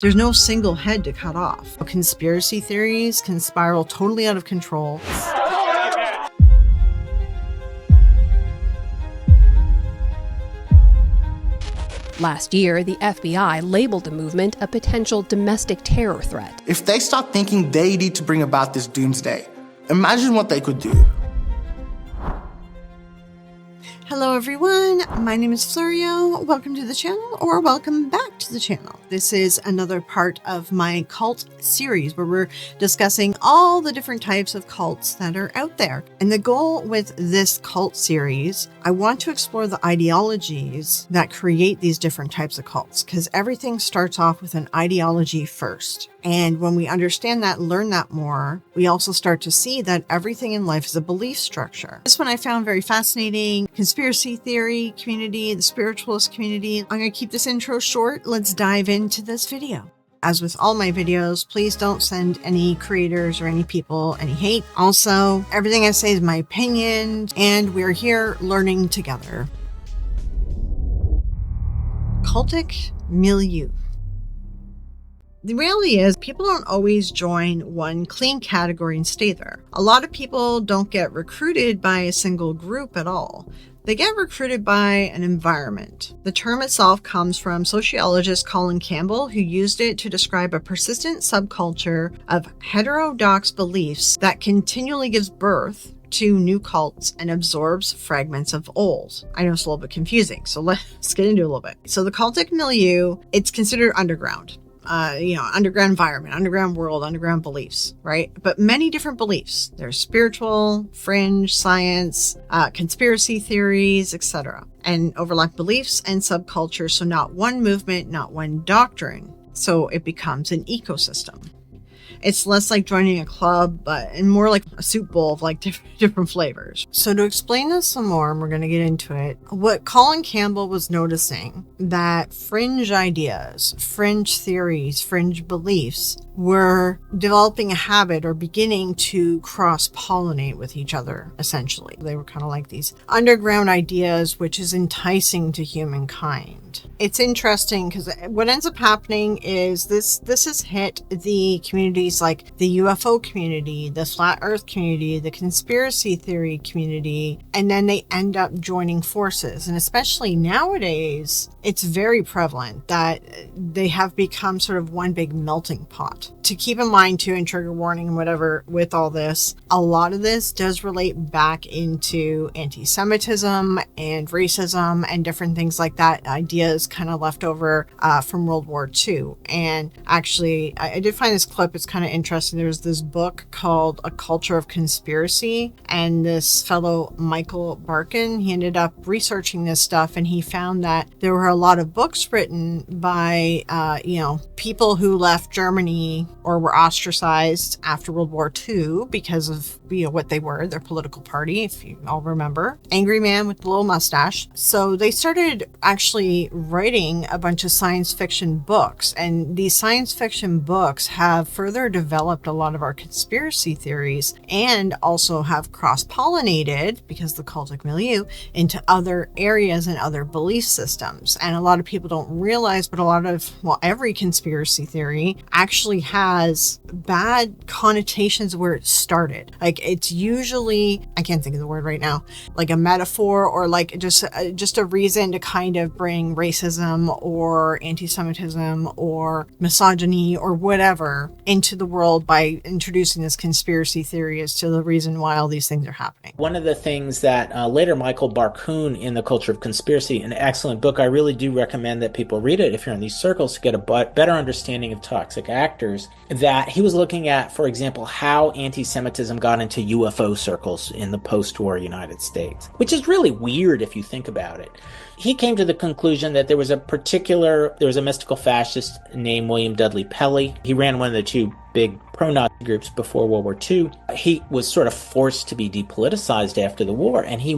There's no single head to cut off. Conspiracy theories can spiral totally out of control. Last year, the FBI labeled the movement a potential domestic terror threat. If they start thinking they need to bring about this doomsday, imagine what they could do. Hello everyone, my name is Florio. Welcome to the channel, or welcome back to the channel. This is another part of my cult series where we're discussing all the different types of cults that are out there. And the goal with this cult series, I want to explore the ideologies that create these different types of cults, because everything starts off with an ideology first. And when we understand that, learn that more, we also start to see that everything in life is a belief structure. This one I found very fascinating. Conspiracy theory community, the spiritualist community. I'm going to keep this intro short. Let's dive into this video. As with all my videos, please don't send any creators or any people any hate. Also, everything I say is my opinion, and we're here learning together. Cultic Milieu. The reality is, people don't always join one clean category and stay there. A lot of people don't get recruited by a single group at all. They get recruited by an environment. The term itself comes from sociologist Colin Campbell, who used it to describe a persistent subculture of heterodox beliefs that continually gives birth to new cults and absorbs fragments of old. I know it's a little bit confusing, so let's get into it a little bit. So the cultic milieu, it's considered underground. Underground environment, underground world, underground beliefs, right? But many different beliefs. There's spiritual, fringe, science, conspiracy theories, etc. And overlap beliefs and subcultures. So not one movement, not one doctrine. So it becomes an ecosystem. It's less like joining a club, and more like a soup bowl of like different flavors. So to explain this some more, and we're going to get into it, what Colin Campbell was noticing, that fringe ideas, fringe theories, fringe beliefs were developing a habit or beginning to cross-pollinate with each other, essentially. They were kind of like these underground ideas, which is enticing to humankind. It's interesting because what ends up happening is this has hit the communities like the UFO community, the flat earth community, the conspiracy theory community, and then they end up joining forces. And especially nowadays, it's very prevalent that they have become sort of one big melting pot. To keep in mind too, and trigger warning and whatever with all this, a lot of this does relate back into anti-Semitism and racism and different things like that. Ideas kind of left over from World War II. And actually, I did find this clip. It's kind of interesting. There's this book called A Culture of Conspiracy, and this fellow Michael Barkin, he ended up researching this stuff, and he found that there were a lot of books written by people who left Germany or were ostracized after World War II because of what they were, their political party, if you all remember. Angry man with the little mustache. So they started actually writing a bunch of science fiction books, and these science fiction books have further developed a lot of our conspiracy theories and also have cross-pollinated, because the cultic milieu, into other areas and other belief systems. And a lot of people don't realize, but every conspiracy theory actually has bad connotations where it started. Like, it's usually, I can't think of the word right now, like a metaphor or like just a reason to kind of bring racism or anti-Semitism or misogyny or whatever into the world by introducing this conspiracy theory as to the reason why all these things are happening. One of the things that later Michael Barkin in The Culture of Conspiracy, an excellent book, I really do recommend that people read it if you're in these circles to get a better understanding of toxic actors, that he was looking at, for example, how anti-Semitism got into UFO circles in the post-war United States, which is really weird if you think about it. He came to the conclusion that there was a mystical fascist named William Dudley Pelley. He ran one of the two big pro-Nazi groups before World War II. He was sort of forced to be depoliticized after the war, and he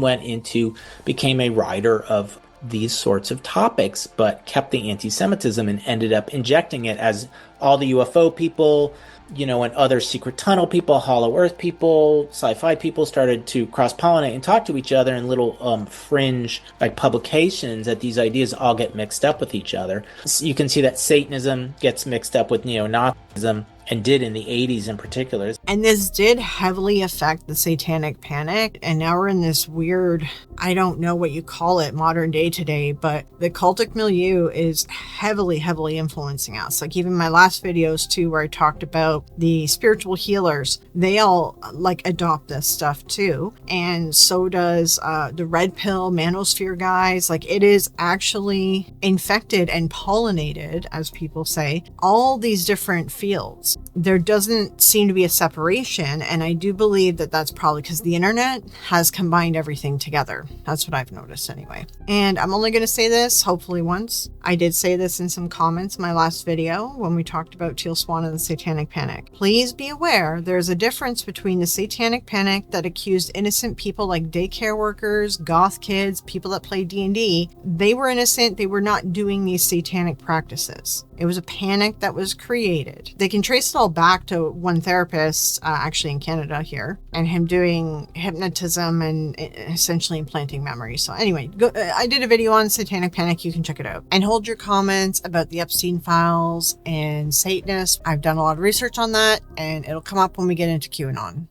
became a writer of these sorts of topics, but kept the anti-Semitism and ended up injecting it as all the UFO people, and other secret tunnel people, hollow earth people, sci-fi people started to cross-pollinate and talk to each other in little fringe publications, that these ideas all get mixed up with each other. So you can see that Satanism gets mixed up with neo-Nazism, and did in the 80s in particular. And this did heavily affect the Satanic Panic. And now we're in this weird, I don't know what you call it, modern day today, but the cultic milieu is heavily, heavily influencing us. Like even my last videos too, where I talked about the spiritual healers, they all adopt this stuff too. And so does the red pill manosphere guys. It is actually infected and pollinated, as people say, all these different fields. There doesn't seem to be a separation, and I do believe that that's probably because the internet has combined everything together. That's what I've noticed anyway. And I'm only going to say this hopefully once. I did say this in some comments in my last video when we talked about Teal Swan and the Satanic Panic. Please be aware there's a difference between the Satanic Panic that accused innocent people like daycare workers, goth kids, people that play D&D. They were innocent. They were not doing these satanic practices. It was a panic that was created. They can trace it all back to one therapist, actually in Canada here, and him doing hypnotism and essentially implanting memories. So anyway, I did a video on Satanic Panic. You can check it out. And hold your comments about the Epstein files and Satanists. I've done a lot of research on that, and it'll come up when we get into QAnon.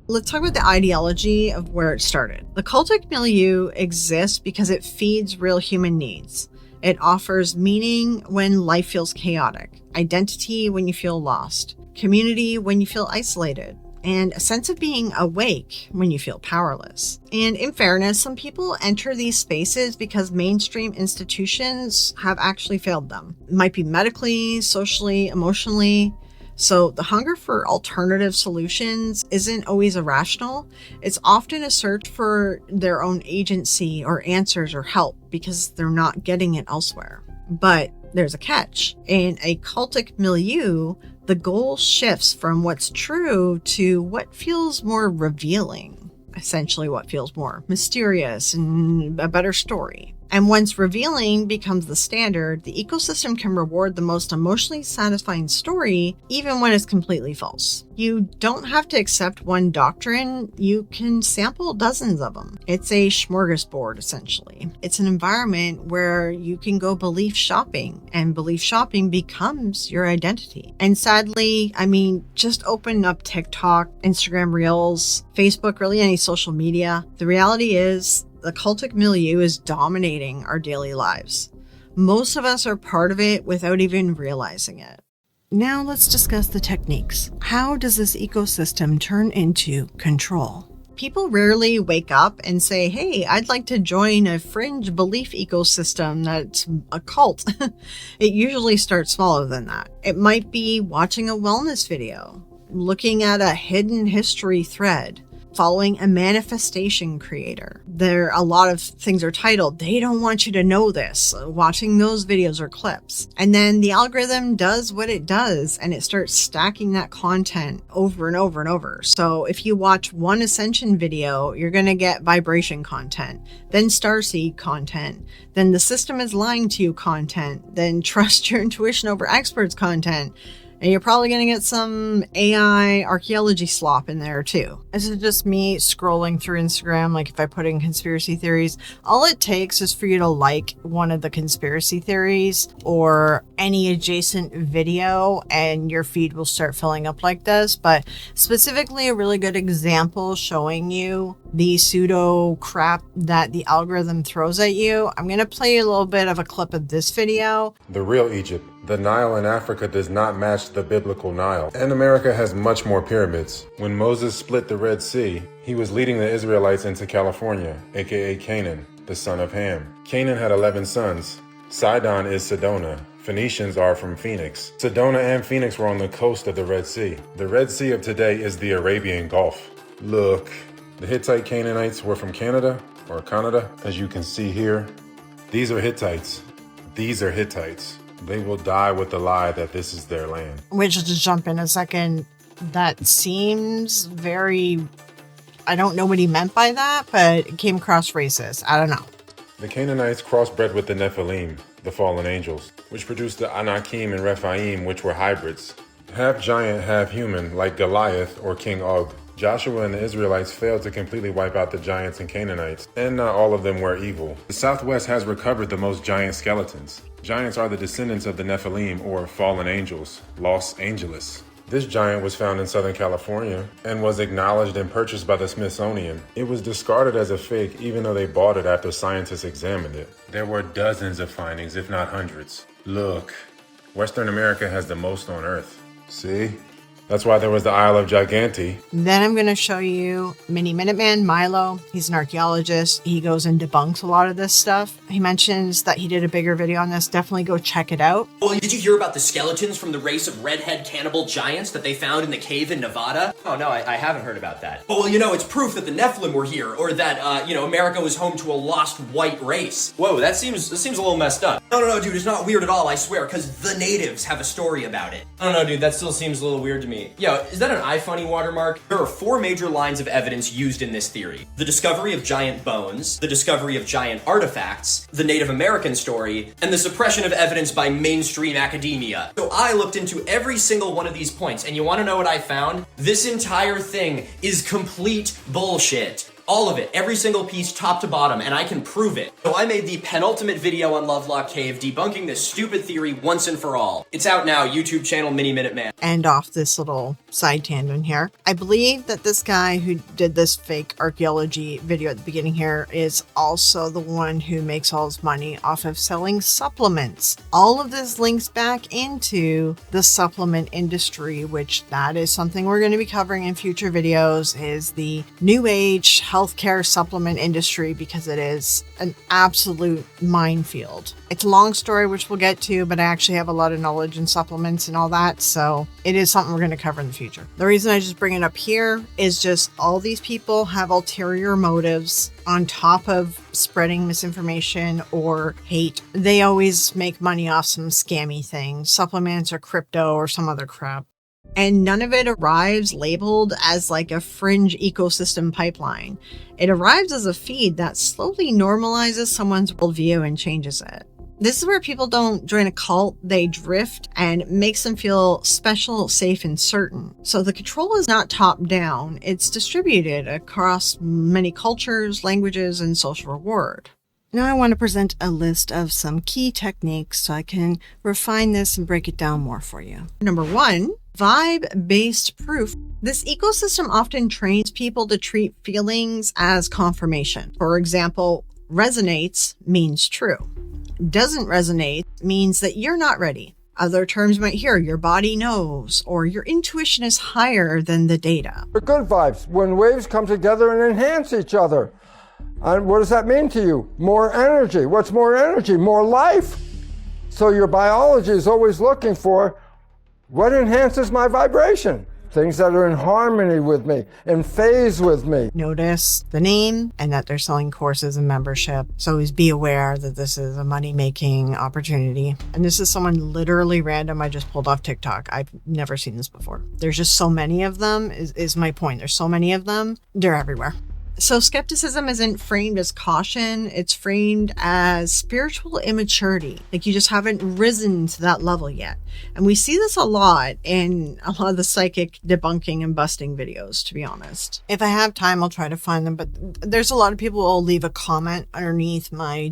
Let's talk about the ideology of where it started. The cultic milieu exists because it feeds real human needs. It offers meaning when life feels chaotic, identity when you feel lost, community when you feel isolated, and a sense of being awake when you feel powerless. And in fairness, some people enter these spaces because mainstream institutions have actually failed them. It might be medically, socially, emotionally. So the hunger for alternative solutions isn't always irrational. It's often a search for their own agency or answers or help because they're not getting it elsewhere. But there's a catch. In a cultic milieu, the goal shifts from what's true to what feels more revealing. Essentially what feels more mysterious and a better story. And once revealing becomes the standard, the ecosystem can reward the most emotionally satisfying story, even when it's completely false. You don't have to accept one doctrine, you can sample dozens of them. It's a smorgasbord, essentially. It's an environment where you can go belief shopping, and belief shopping becomes your identity. And sadly, just open up TikTok, Instagram Reels, Facebook, really any social media. The reality is, the cultic milieu is dominating our daily lives. Most of us are part of it without even realizing it. Now let's discuss the techniques. How does this ecosystem turn into control? People rarely wake up and say, hey, I'd like to join a fringe belief ecosystem that's a cult. It usually starts smaller than that. It might be watching a wellness video, looking at a hidden history thread, following a manifestation creator. A lot of things are titled, they don't want you to know this, watching those videos or clips. And then the algorithm does what it does, and it starts stacking that content over and over and over. So if you watch one ascension video, you're going to get vibration content, then starseed content, then the system is lying to you content, then trust your intuition over experts content. And you're probably going to get some AI archaeology slop in there too. This is just me scrolling through Instagram. If I put in conspiracy theories, all it takes is for you to like one of the conspiracy theories or any adjacent video and your feed will start filling up like this. But specifically a really good example showing you the pseudo crap that the algorithm throws at you. I'm going to play a little bit of a clip of this video. The real Egypt. The Nile in Africa does not match the biblical Nile, and America has much more pyramids. When Moses split the Red Sea, he was leading the Israelites into California, aka Canaan, the son of Ham. Canaan had 11 sons. Sidon is Sedona. Phoenicians are from Phoenix. Sedona and Phoenix were on the coast of the Red Sea. The Red Sea of today is the Arabian Gulf. Look, the Hittite Canaanites were from Canada, or Canada, as you can see here. These are Hittites. These are Hittites. They will die with the lie that this is their land. Which, to jump in a second, that seems very, I don't know what he meant by that, but it came across racist. I don't know. The Canaanites crossbred with the Nephilim, the fallen angels, which produced the Anakim and Rephaim, which were hybrids. Half giant, half human, like Goliath or King Og. Joshua and the Israelites failed to completely wipe out the giants and Canaanites, and not all of them were evil. The Southwest has recovered the most giant skeletons. Giants are the descendants of the Nephilim, or fallen angels, Los Angeles. This giant was found in Southern California and was acknowledged and purchased by the Smithsonian. It was discarded as a fake even though they bought it after scientists examined it. There were dozens of findings, if not hundreds. Look, Western America has the most on Earth. See? That's why there was the Isle of Giganti. Then I'm going to show you Mini Minuteman, Milo. He's an archaeologist. He goes and debunks a lot of this stuff. He mentions that he did a bigger video on this. Definitely go check it out. Well, did you hear about the skeletons from the race of redhead cannibal giants that they found in the cave in Nevada? Oh, no, I haven't heard about that. Oh, well, it's proof that the Nephilim were here, or that, America was home to a lost white race. Whoa, that seems a little messed up. No, dude, it's not weird at all, I swear, because the natives have a story about it. I don't know, dude, that still seems a little weird to me. Yo, is that an iFunny watermark? There are 4 major lines of evidence used in this theory. The discovery of giant bones, the discovery of giant artifacts, the Native American story, and the suppression of evidence by mainstream academia. So I looked into every single one of these points, and you want to know what I found? This entire thing is complete bullshit. All of it, every single piece, top to bottom, and I can prove it. So I made the penultimate video on Lovelock Cave debunking this stupid theory once and for all. It's out now, YouTube channel Mini Minuteman. End off this little side tangent here. I believe that this guy who did this fake archaeology video at the beginning here is also the one who makes all his money off of selling supplements. All of this links back into the supplement industry, which that is something we're going to be covering in future videos, is the new age healthcare supplement industry, because it is an absolute minefield. It's a long story, which we'll get to, but I actually have a lot of knowledge in supplements and all that, so it is something we're going to cover in the future. The reason I just bring it up here is just all these people have ulterior motives on top of spreading misinformation or hate. They always make money off some scammy thing, supplements or crypto or some other crap. And none of it arrives labeled as like a fringe ecosystem pipeline. It arrives as a feed that slowly normalizes someone's worldview and changes it. This is where people don't join a cult, they drift, and it makes them feel special, safe, and certain. So the control is not top down, it's distributed across many cultures, languages, and social reward. Now I want to present a list of some key techniques so I can refine this and break it down more for you. Number 1, vibe-based proof. This ecosystem often trains people to treat feelings as confirmation. For example, resonates means true. Doesn't resonate means that you're not ready. Other terms might hear your body knows, or your intuition is higher than the data. The good vibes, when waves come together and enhance each other. And what does that mean to you? More energy. What's more energy? More life. So your biology is always looking for what enhances my vibration. Things that are in harmony with me, in phase with me. Notice the name and that they're selling courses and membership. So always be aware that this is a money-making opportunity. And this is someone literally random I just pulled off TikTok. I've never seen this before. There's just so many of them is my point. There's so many of them. They're everywhere. So skepticism isn't framed as caution, it's framed as spiritual immaturity. Like you just haven't risen to that level yet. And we see this a lot in a lot of the psychic debunking and busting videos, to be honest. If I have time, I'll try to find them, but there's a lot of people who will leave a comment underneath my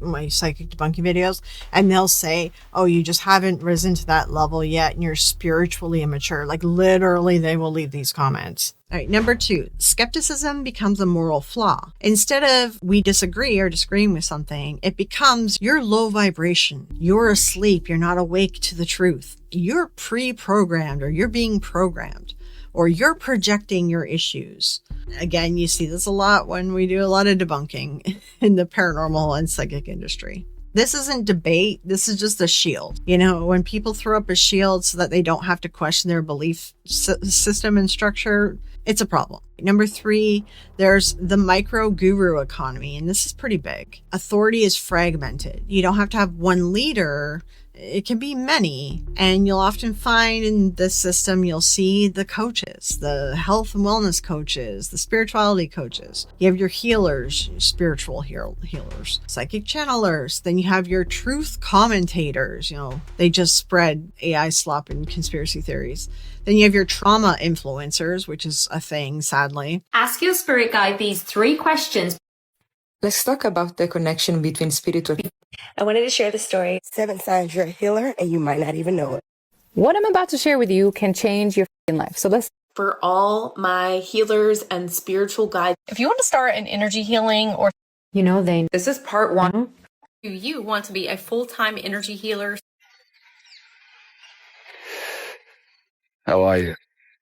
my psychic debunking videos, and they'll say, oh, you just haven't risen to that level yet, and you're spiritually immature. Like literally, they will leave these comments. All right, number 2, skepticism becomes a moral flaw. Instead of we disagree or disagreeing with something, it becomes you're low vibration, you're asleep, you're not awake to the truth. You're pre-programmed or you're being programmed or you're projecting your issues. Again, you see this a lot when we do a lot of debunking in the paranormal and psychic industry. This isn't debate. This is just a shield. You know, when people throw up a shield so that they don't have to question their belief system and structure, it's a problem. Number 3, there's the micro guru economy, and this is pretty big. Authority is fragmented. You don't have to have one leader It can be many, and you'll often find in this system, you'll see the coaches, the health and wellness coaches, the spirituality coaches. You have your healers, spiritual healers, psychic channelers. Then you have your truth commentators. They just spread AI slop and conspiracy theories. Then you have your trauma influencers, which is a thing, sadly. Ask your spirit guide these 3 questions. Let's talk about the connection between spiritual. I wanted to share the story. 7 signs you're a healer and you might not even know it. What I'm about to share with you can change your life. So let's. For all my healers and spiritual guides. If you want to start an energy healing or, this is part 1. Do you want to be a full-time energy healer? How are you?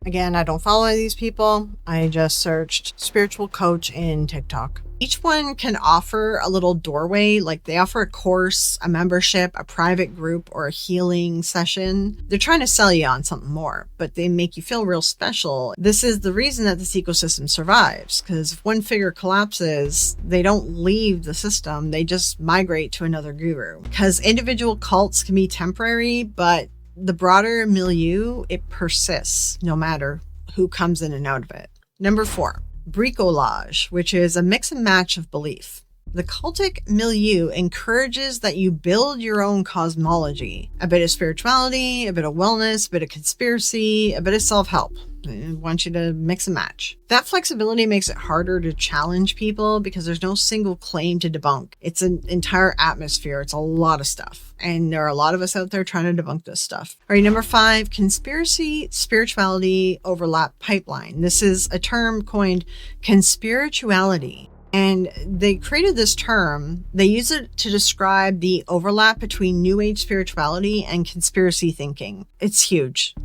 Again, I don't follow these people. I just searched spiritual coach in TikTok. Each one can offer a little doorway, like they offer a course, a membership, a private group, or a healing session. They're trying to sell you on something more, but they make you feel real special. This is the reason that this ecosystem survives, because if one figure collapses, they don't leave the system. They just migrate to another guru. Because individual cults can be temporary, but the broader milieu, it persists no matter who comes in and out of it. Number 4, bricolage, which is a mix and match of belief. The cultic milieu encourages that you build your own cosmology, a bit of spirituality, a bit of wellness, a bit of conspiracy, a bit of self-help. I want you to mix and match. That flexibility makes it harder to challenge people because there's no single claim to debunk. It's an entire atmosphere. It's a lot of stuff. And there are a lot of us out there trying to debunk this stuff. All right, number 5, conspiracy spirituality overlap pipeline. This is a term coined conspirituality. And they created this term. They use it to describe the overlap between New Age spirituality and conspiracy thinking. It's huge.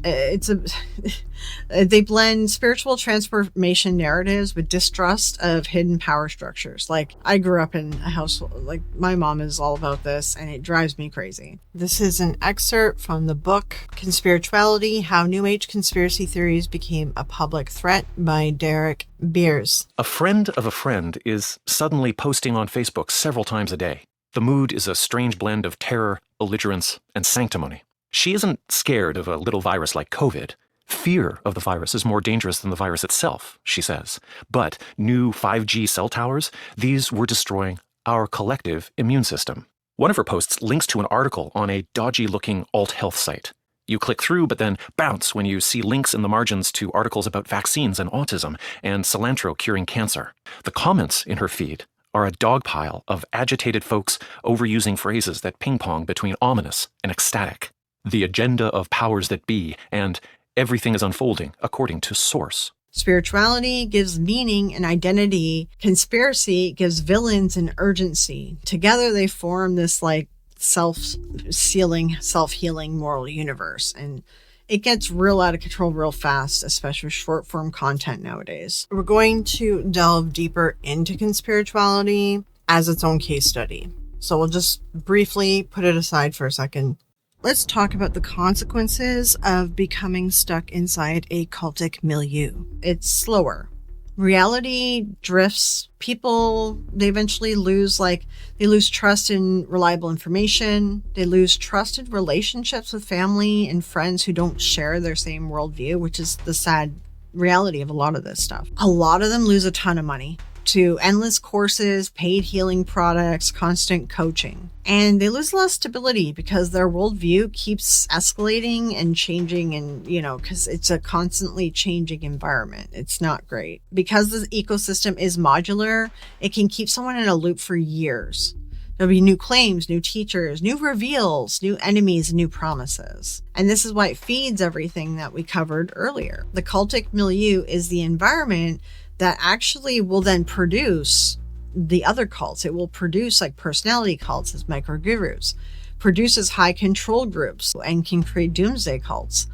They blend spiritual transformation narratives with distrust of hidden power structures. Like, I grew up in a household, like my mom is all about this, and it drives me crazy. This is an excerpt from the book Conspirituality: How New Age Conspiracy Theories Became a Public Threat by Derek Beers. A friend of a friend is suddenly posting on Facebook several times a day. The mood is a strange blend of terror, belligerence, and sanctimony. She isn't scared of a little virus like COVID. Fear of the virus is more dangerous than the virus itself, she says. But new 5G cell towers, these were destroying our collective immune system. One of her posts links to an article on a dodgy-looking alt-health site. You click through, but then bounce when you see links in the margins to articles about vaccines and autism and cilantro curing cancer. The comments in her feed are a dogpile of agitated folks overusing phrases that ping-pong between ominous and ecstatic. The agenda of powers that be, and everything is unfolding according to source. Spirituality gives meaning and identity. Conspiracy gives villains an urgency. Together they form this self-sealing, self-healing moral universe. And it gets real out of control real fast, especially with short-form content nowadays. We're going to delve deeper into conspirituality as its own case study. So we'll just briefly put it aside for a second. Let's talk about the consequences of becoming stuck inside a cultic milieu. It's slower. Reality drifts. People, they eventually lose trust in reliable information. They lose trust in relationships with family and friends who don't share their same worldview, which is the sad reality of a lot of this stuff. A lot of them lose a ton of money to endless courses, paid healing products, constant coaching. And they lose a lot of stability because their worldview keeps escalating and changing, and, because it's a constantly changing environment. It's not great. Because the ecosystem is modular, it can keep someone in a loop for years. There'll be new claims, new teachers, new reveals, new enemies, and new promises. And this is why it feeds everything that we covered earlier. The cultic milieu is the environment that actually will then produce the other cults. It will produce personality cults as microgurus, produces high control groups, and can create doomsday cults.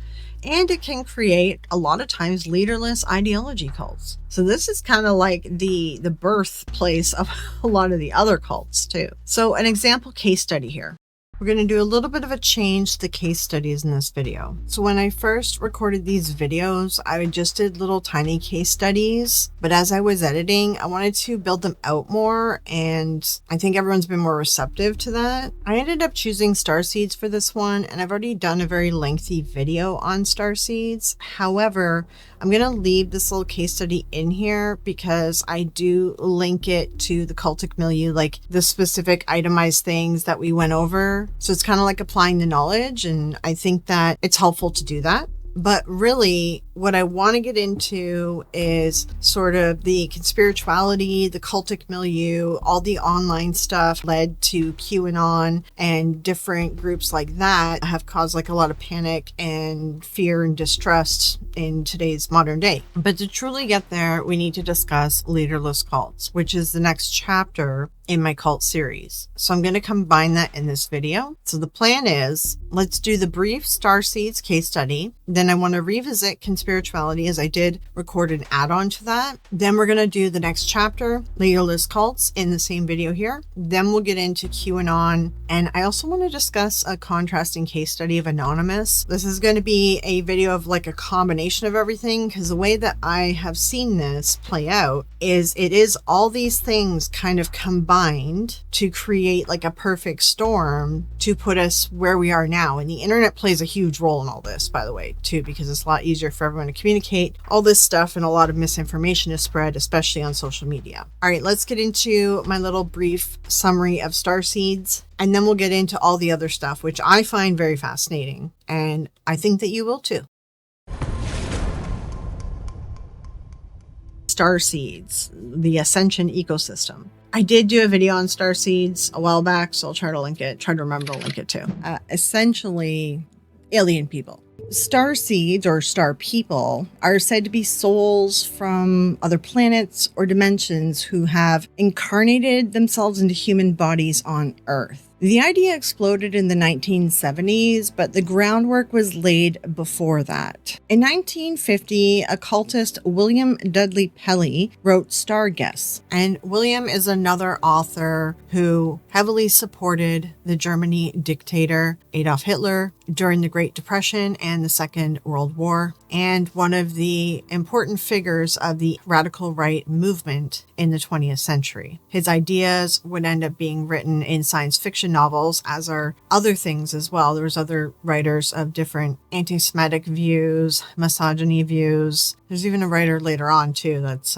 And it can create, a lot of times, leaderless ideology cults. So this is kind of like the birthplace of a lot of the other cults too. So an example case study here. We're going to do a little bit of a change to the case studies in this video. So when I first recorded these videos, I just did little tiny case studies, but as I was editing, I wanted to build them out more, and I think everyone's been more receptive to that. I ended up choosing starseeds for this one, and I've already done a very lengthy video on starseeds. However, I'm going to leave this little case study in here because I do link it to the Cultic milieu, like the specific itemized things that we went over. So it's kind of like applying the knowledge, and I think that it's helpful to do that. But really, what I want to get into is sort of the conspirituality, the cultic milieu, all the online stuff led to QAnon, and different groups like that have caused like a lot of panic and fear and distrust in today's modern day. But to truly get there, we need to discuss leaderless cults, which is the next chapter in my cult series. So I'm going to combine that in this video. So the plan is, let's do the brief Starseeds case study. Then I want to revisit conspirituality, as I did record an add-on to that. Then we're going to do the next chapter, leaderless cults, in the same video here. Then we'll get into QAnon. And I also want to discuss a contrasting case study of Anonymous. This is going to be a video of like a combination of everything, because the way that I have seen this play out is it is all these things kind of combined to create like a perfect storm to put us where we are now. And the internet plays a huge role in all this, by the way, too, because it's a lot easier for everyone to communicate all this stuff, and a lot of misinformation is spread, especially on social media. All right, let's get into my little brief summary of Starseeds, and then we'll get into all the other stuff, which I find very fascinating, and I think that you will too. Starseeds, the Ascension ecosystem. I did do a video on starseeds a while back, so I'll try to link it, try to remember to link it too. Essentially, alien people. Starseeds, or star people, are said to be souls from other planets or dimensions who have incarnated themselves into human bodies on Earth. The idea exploded in the 1970s, but the groundwork was laid before that. In 1950, occultist William Dudley Pelley wrote Star Guests, and William is another author who heavily supported the Germany dictator Adolf Hitler during the Great Depression and the Second World War, and one of the important figures of the radical right movement in the 20th century. His ideas would end up being written in science fiction novels, as are other things as well. There was other writers of different anti-Semitic views, misogyny views. There's even a writer later on too that's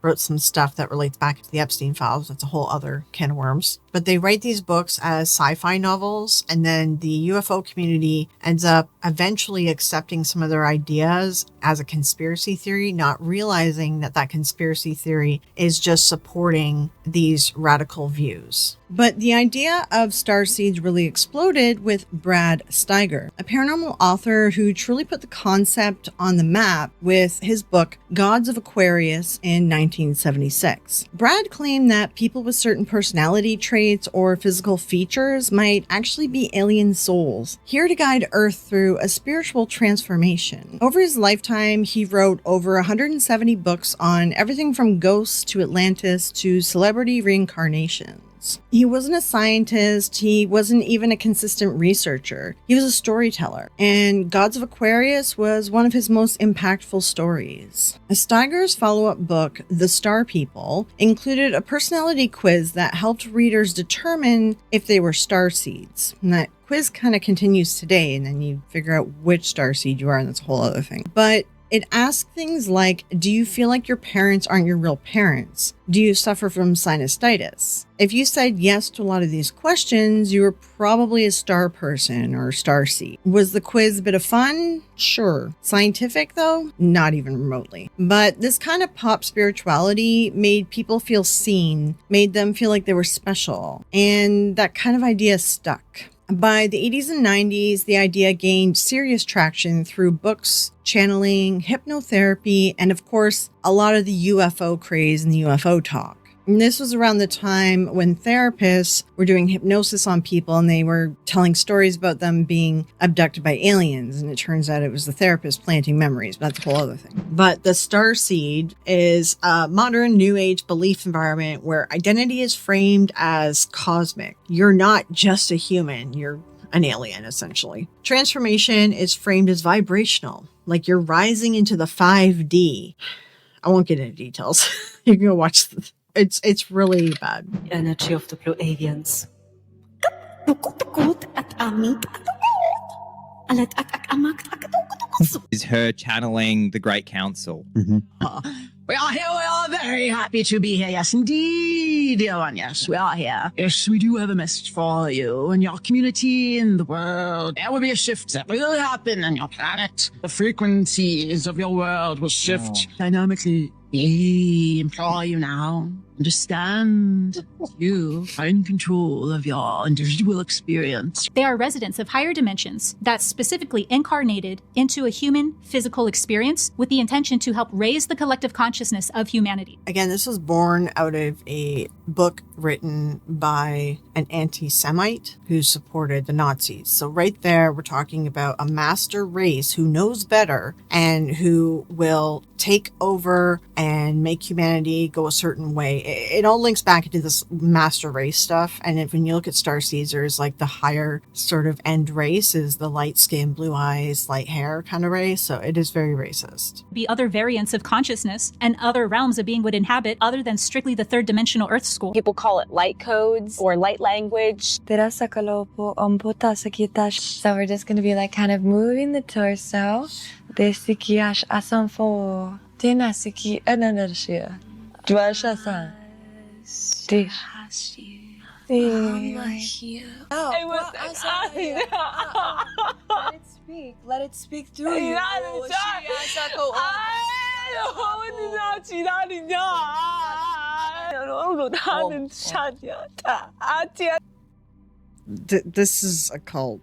wrote some stuff that relates back to the Epstein files. That's a whole other can of worms. But they write these books as sci-fi novels, and then the UFO community ends up eventually accepting some of their ideas as a conspiracy theory, not realizing that that conspiracy theory is just supporting these radical views. But the idea of Starseeds really exploded with Brad Steiger, a paranormal author who truly put the concept on the map with his book Gods of Aquarius in 1976. Brad claimed that people with certain personality traits or physical features might actually be alien souls, here to guide Earth through a spiritual transformation. Over his lifetime, he wrote over 170 books on everything from ghosts to Atlantis to celebrity reincarnations. He wasn't a scientist, he wasn't even a consistent researcher. He was a storyteller, and Gods of Aquarius was one of his most impactful stories. Steiger's follow-up book, The Star People, included a personality quiz that helped readers determine if they were starseeds. And that quiz kind of continues today, and then you figure out which starseed you are, and that's a whole other thing. But it asks things like, do you feel like your parents aren't your real parents? Do you suffer from sinusitis? If you said yes to a lot of these questions, you were probably a star person or starseed. Was the quiz a bit of fun? Sure. Scientific though? Not even remotely. But this kind of pop spirituality made people feel seen, made them feel like they were special, and that kind of idea stuck. By the 80s and 90s, the idea gained serious traction through books, channeling, hypnotherapy, and of course, a lot of the UFO craze and the UFO talk. And this was around the time when therapists were doing hypnosis on people and they were telling stories about them being abducted by aliens. And it turns out it was the therapist planting memories, but that's a whole other thing. But the starseed is a modern new age belief environment where identity is framed as cosmic. You're not just a human, you're an alien, essentially. Transformation is framed as vibrational, like you're rising into the 5D. I won't get into details. You can go watch it's really bad. Energy of the blue aliens. Is her channeling the Great Council. We are here. We are very happy to be here. Yes, indeed, dear one. Yes, we are here. Yes, we do have a message for you and your community in the world. There will be a shift that will happen on your planet. The frequencies of your world will shift dynamically. We implore you now. Understand you are in control of your individual experience. They are residents of higher dimensions that specifically incarnated into a human physical experience with the intention to help raise the collective consciousness of humanity. Again, this was born out of a book written by an anti-Semite who supported the Nazis. So right there, we're talking about a master race who knows better and who will take over and make humanity go a certain way. It all links back into this master race stuff. And when you look at Starseeds, there's like the higher sort of end race is the light skin, blue eyes, light hair kind of race. So it is very racist. Be other variants of consciousnness and other realms of being would inhabit other than strictly the third dimensional Earth school. People call it light codes or light language. So we're just going to be like kind of moving the torso. Desikiash asanfo. Dinasiki energia. Dwashasan. Dish. Let it speak. Let it speak through you. This is a cult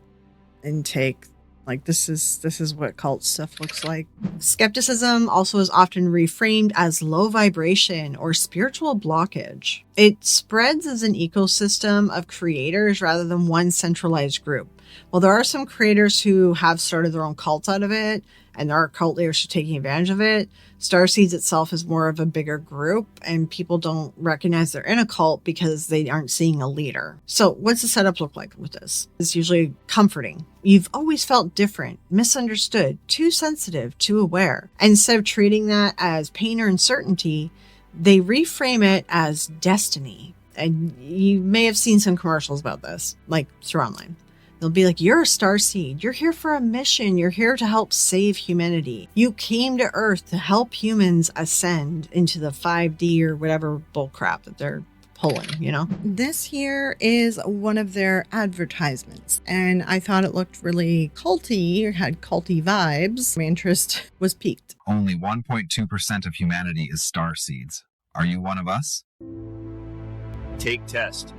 intake. Like this is what cult stuff looks like. Skepticism also is often reframed as low vibration or spiritual blockage. It spreads as an ecosystem of creators rather than one centralized group. While there are some creators who have started their own cults out of it, and there are cult leaders who are taking advantage of it, Starseeds itself is more of a bigger group, and people don't recognize they're in a cult because they aren't seeing a leader. So what's the setup look like with this? It's usually comforting. You've always felt different, misunderstood, too sensitive, too aware. And instead of treating that as pain or uncertainty, they reframe it as destiny. And you may have seen some commercials about this, like through online. They'll be like, you're a starseed. You're here for a mission. You're here to help save humanity. You came to Earth to help humans ascend into the 5D or whatever bullcrap that they're pulling, you know? This here is one of their advertisements, and I thought it looked really culty, or had culty vibes. My interest was piqued. Only 1.2% of humanity is starseeds. Are you one of us? Take test.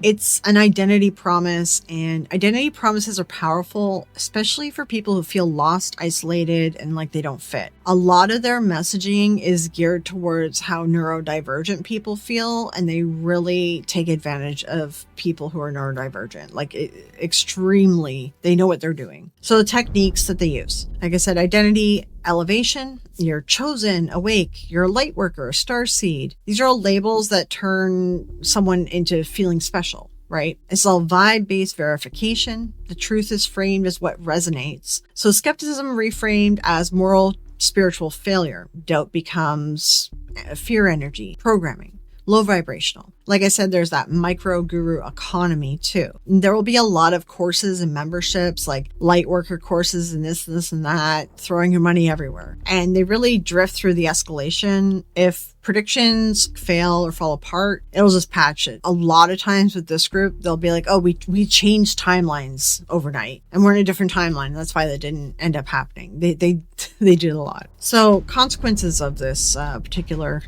It's an identity promise, and identity promises are powerful, especially for people who feel lost, isolated, and like they don't fit. A lot of their messaging is geared towards how neurodivergent people feel, and they really take advantage of people who are neurodivergent. Like extremely, they know what they're doing. So the techniques that they use, like I said, identity elevation, you're chosen, awake, you're a light worker, a starseed. These are all labels that turn someone into feeling special, right? It's all vibe-based verification. The truth is framed as what resonates. So skepticism reframed as moral, spiritual failure. Doubt becomes fear energy, programming, low vibrational. Like I said, there's that micro guru economy too. There will be a lot of courses and memberships, like light worker courses and this and that, throwing your money everywhere. And they really drift through the escalation. If predictions fail or fall apart, it'll just patch it. A lot of times with this group, they'll be like, oh, we changed timelines overnight and we're in a different timeline. That's why that didn't end up happening. They did a lot. So consequences of this the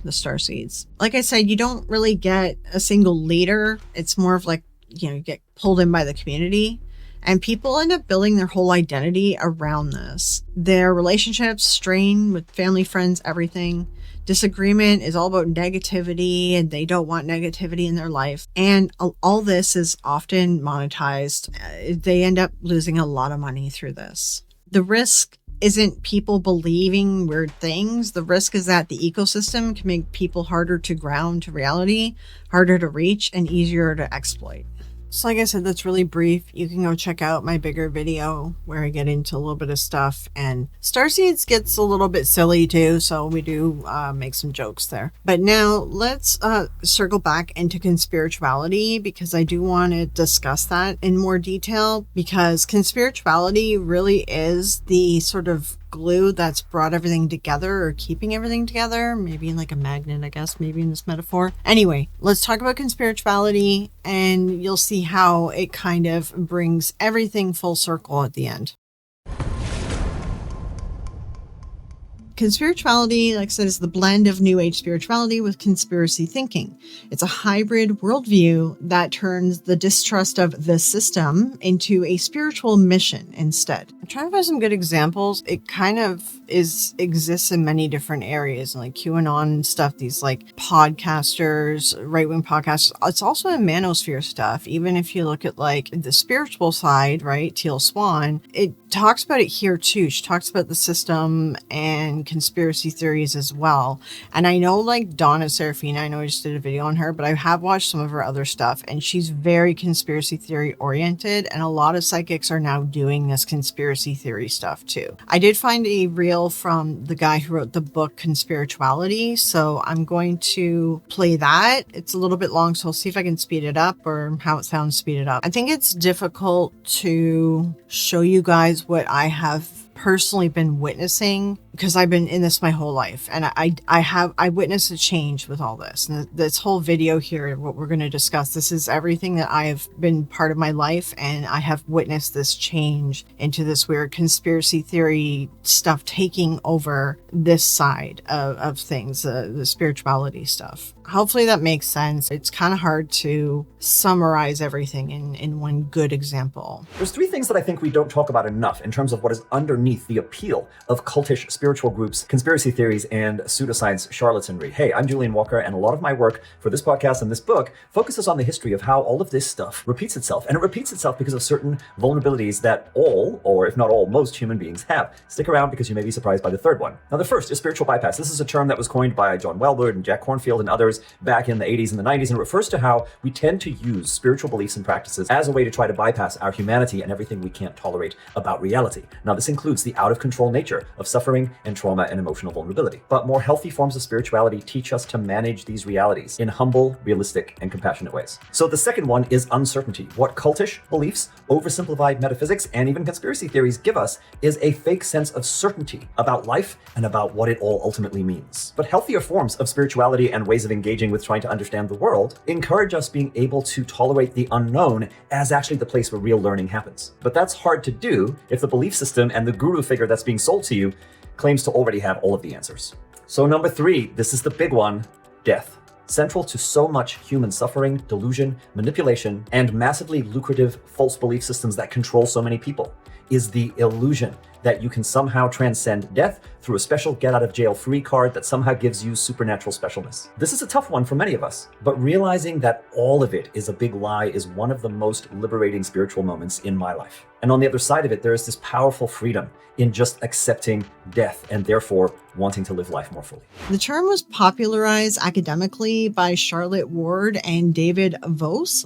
Starseeds. Like I said, you don't really get a single leader. It's more of like you get pulled in by the community. And people end up building their whole identity around this. Their relationships strain with family, friends, everything. Disagreement is all about negativity, and they don't want negativity in their life. And all this is often monetized. They end up losing a lot of money through this. The risk isn't people believing weird things. The risk is that the ecosystem can make people harder to ground to reality, harder to reach, and easier to exploit. So like I said, that's really brief. You can go check out my bigger video where I get into a little bit of stuff. And Starseeds gets a little bit silly too, so we do make some jokes there. But now let's circle back into conspirituality, because I do want to discuss that in more detail, because conspirituality really is the sort of glue that's brought everything together, or keeping everything together, maybe like a magnet, I guess, maybe in this metaphor. Anyway, let's talk about conspirituality, and you'll see how it kind of brings everything full circle at the end. Conspirituality, like I said, is the blend of New Age spirituality with conspiracy thinking. It's a hybrid worldview that turns the distrust of the system into a spiritual mission instead. I'm trying to find some good examples. It kind of exists in many different areas, like QAnon and stuff, these like podcasters, right-wing podcasts. It's also in manosphere stuff. Even if you look at like the spiritual side, right, Teal Swan, it talks about it here too. She talks about the system and conspiracy theories as well. And I know like Donna Serafina, I know I just did a video on her, but I have watched some of her other stuff, and she's very conspiracy theory oriented, and a lot of psychics are now doing this conspiracy theory stuff too. I did find a reel from the guy who wrote the book Conspirituality, so I'm going to play that. It's a little bit long, so I'll see if I can speed it up, or how it sounds speed it up. I think it's difficult to show you guys what I have personally been witnessing, because I've been in this my whole life, and I witnessed a change with all this. And this whole video here, what we're going to discuss, this is everything that I have been part of my life, and I have witnessed this change into this weird conspiracy theory stuff taking over this side of things, the spirituality stuff. Hopefully that makes sense. It's kind of hard to summarize everything in one good example. There's three things that I think we don't talk about enough in terms of what is underneath the appeal of cultish spiritual groups, conspiracy theories, and pseudoscience charlatanry. Hey, I'm Julian Walker, and a lot of my work for this podcast and this book focuses on the history of how all of this stuff repeats itself. And it repeats itself because of certain vulnerabilities that all, or if not all, most human beings have. Stick around, because you may be surprised by the third one. Now, the first is spiritual bypass. This is a term that was coined by John Welwood and Jack Kornfield and others back in the 80s and the 90s, and it refers to how we tend to use spiritual beliefs and practices as a way to try to bypass our humanity and everything we can't tolerate about reality. Now, this includes the out-of-control nature of suffering and trauma and emotional vulnerability. But more healthy forms of spirituality teach us to manage these realities in humble, realistic, and compassionate ways. So the second one is uncertainty. What cultish beliefs, oversimplified metaphysics, and even conspiracy theories give us is a fake sense of certainty about life and about what it all ultimately means. But healthier forms of spirituality and ways of engaging with trying to understand the world encourage us being able to tolerate the unknown as actually the place where real learning happens. But that's hard to do if the belief system and the guru figure that's being sold to you claims to already have all of the answers. So number three, this is the big one, death. Central to so much human suffering, delusion, manipulation, and massively lucrative false belief systems that control so many people is the illusion that you can somehow transcend death through a special get-out-of-jail-free card that somehow gives you supernatural specialness. This is a tough one for many of us, but realizing that all of it is a big lie is one of the most liberating spiritual moments in my life. And on the other side of it, there is this powerful freedom in just accepting death and therefore wanting to live life more fully. The term was popularized academically by Charlotte Ward and David Voss?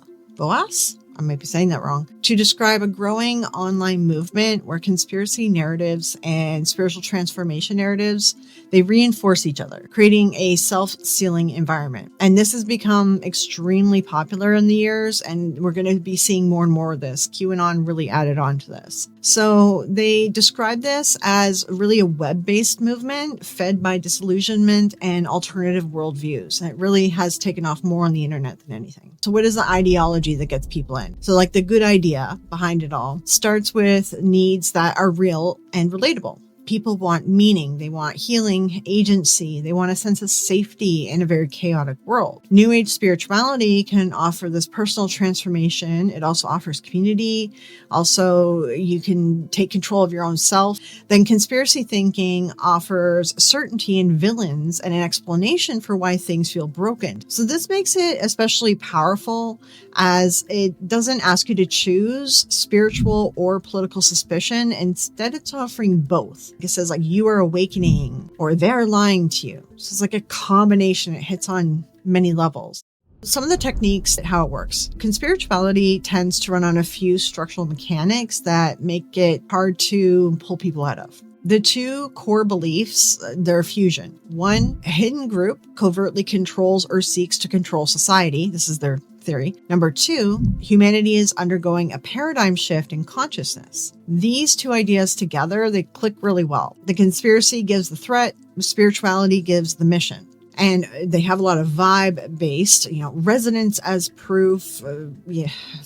I might be saying that wrong, to describe a growing online movement where conspiracy narratives and spiritual transformation narratives, they reinforce each other, creating a self-sealing environment. And this has become extremely popular in the years, and we're going to be seeing more and more of this. QAnon really added on to this. So they describe this as really a web-based movement fed by disillusionment and alternative worldviews. And it really has taken off more on the internet than anything. So what is the ideology that gets people in? So like the good idea behind it all starts with needs that are real and relatable. People want meaning. They want healing, agency. They want a sense of safety in a very chaotic world. New Age spirituality can offer this personal transformation. It also offers community. Also, you can take control of your own self. Then conspiracy thinking offers certainty in villains and an explanation for why things feel broken. So this makes it especially powerful as it doesn't ask you to choose spiritual or political suspicion. Instead, it's offering both. It says like you are awakening or they're lying to you. So it's like a combination. It hits on many levels. Some of the techniques, how it works. Conspirituality tends to run on a few structural mechanics that make it hard to pull people out of. The two core beliefs, they're fusion. One, a hidden group covertly controls or seeks to control society. This is their theory. Number two, humanity is undergoing a paradigm shift in consciousness. These two ideas together, they click really well. The conspiracy gives the threat, spirituality gives the mission. And they have a lot of vibe-based, resonance as proof,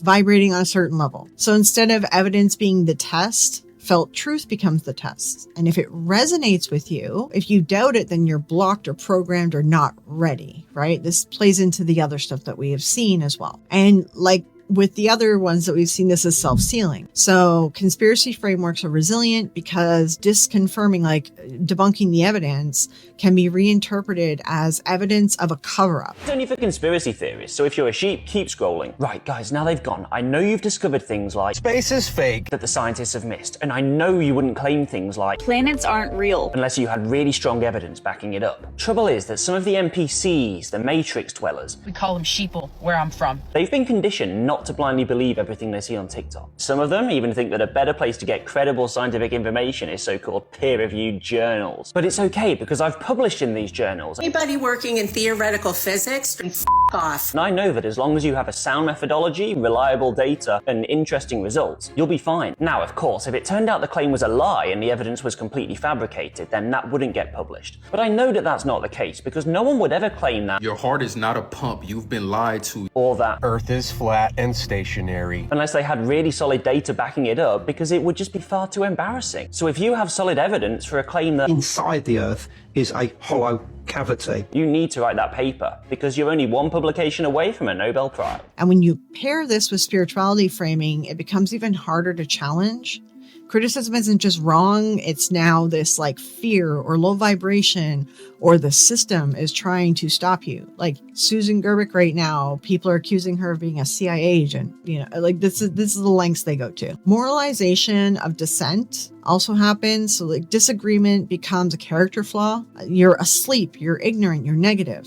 vibrating on a certain level. So instead of evidence being the test, felt truth becomes the test. And if it resonates with you, if you doubt it, then you're blocked or programmed or not ready, right? This plays into the other stuff that we have seen as well. And like with the other ones that we've seen, this is self-sealing. So conspiracy frameworks are resilient because disconfirming, like debunking the evidence, can be reinterpreted as evidence of a cover-up. It's only for conspiracy theorists, so if you're a sheep, keep scrolling. Right, guys, now they've gone. I know you've discovered things like space is fake that the scientists have missed, and I know you wouldn't claim things like planets aren't real unless you had really strong evidence backing it up. Trouble is that some of the NPCs, the Matrix dwellers, we call them sheeple where I'm from, they've been conditioned not to blindly believe everything they see on TikTok. Some of them even think that a better place to get credible scientific information is so-called peer-reviewed journals. But it's okay because I've published in these journals. Anybody working in theoretical physics can f*** off. And I know that as long as you have a sound methodology, reliable data, and interesting results, you'll be fine. Now, of course, if it turned out the claim was a lie and the evidence was completely fabricated, then that wouldn't get published. But I know that that's not the case because no one would ever claim that your heart is not a pump, you've been lied to, or that Earth is flat and stationary, unless they had really solid data backing it up, because it would just be far too embarrassing. So if you have solid evidence for a claim that inside the Earth is a hollow cavity, you need to write that paper because you're only one publication away from a Nobel Prize. And when you pair this with spirituality framing, it becomes even harder to challenge. Criticism isn't just wrong, it's now this like fear or low vibration, or the system is trying to stop you. Like Susan Gerbic right now, people are accusing her of being a CIA agent. Like this is the lengths they go to. Moralization of dissent also happens. So like disagreement becomes a character flaw. You're asleep, you're ignorant, you're negative.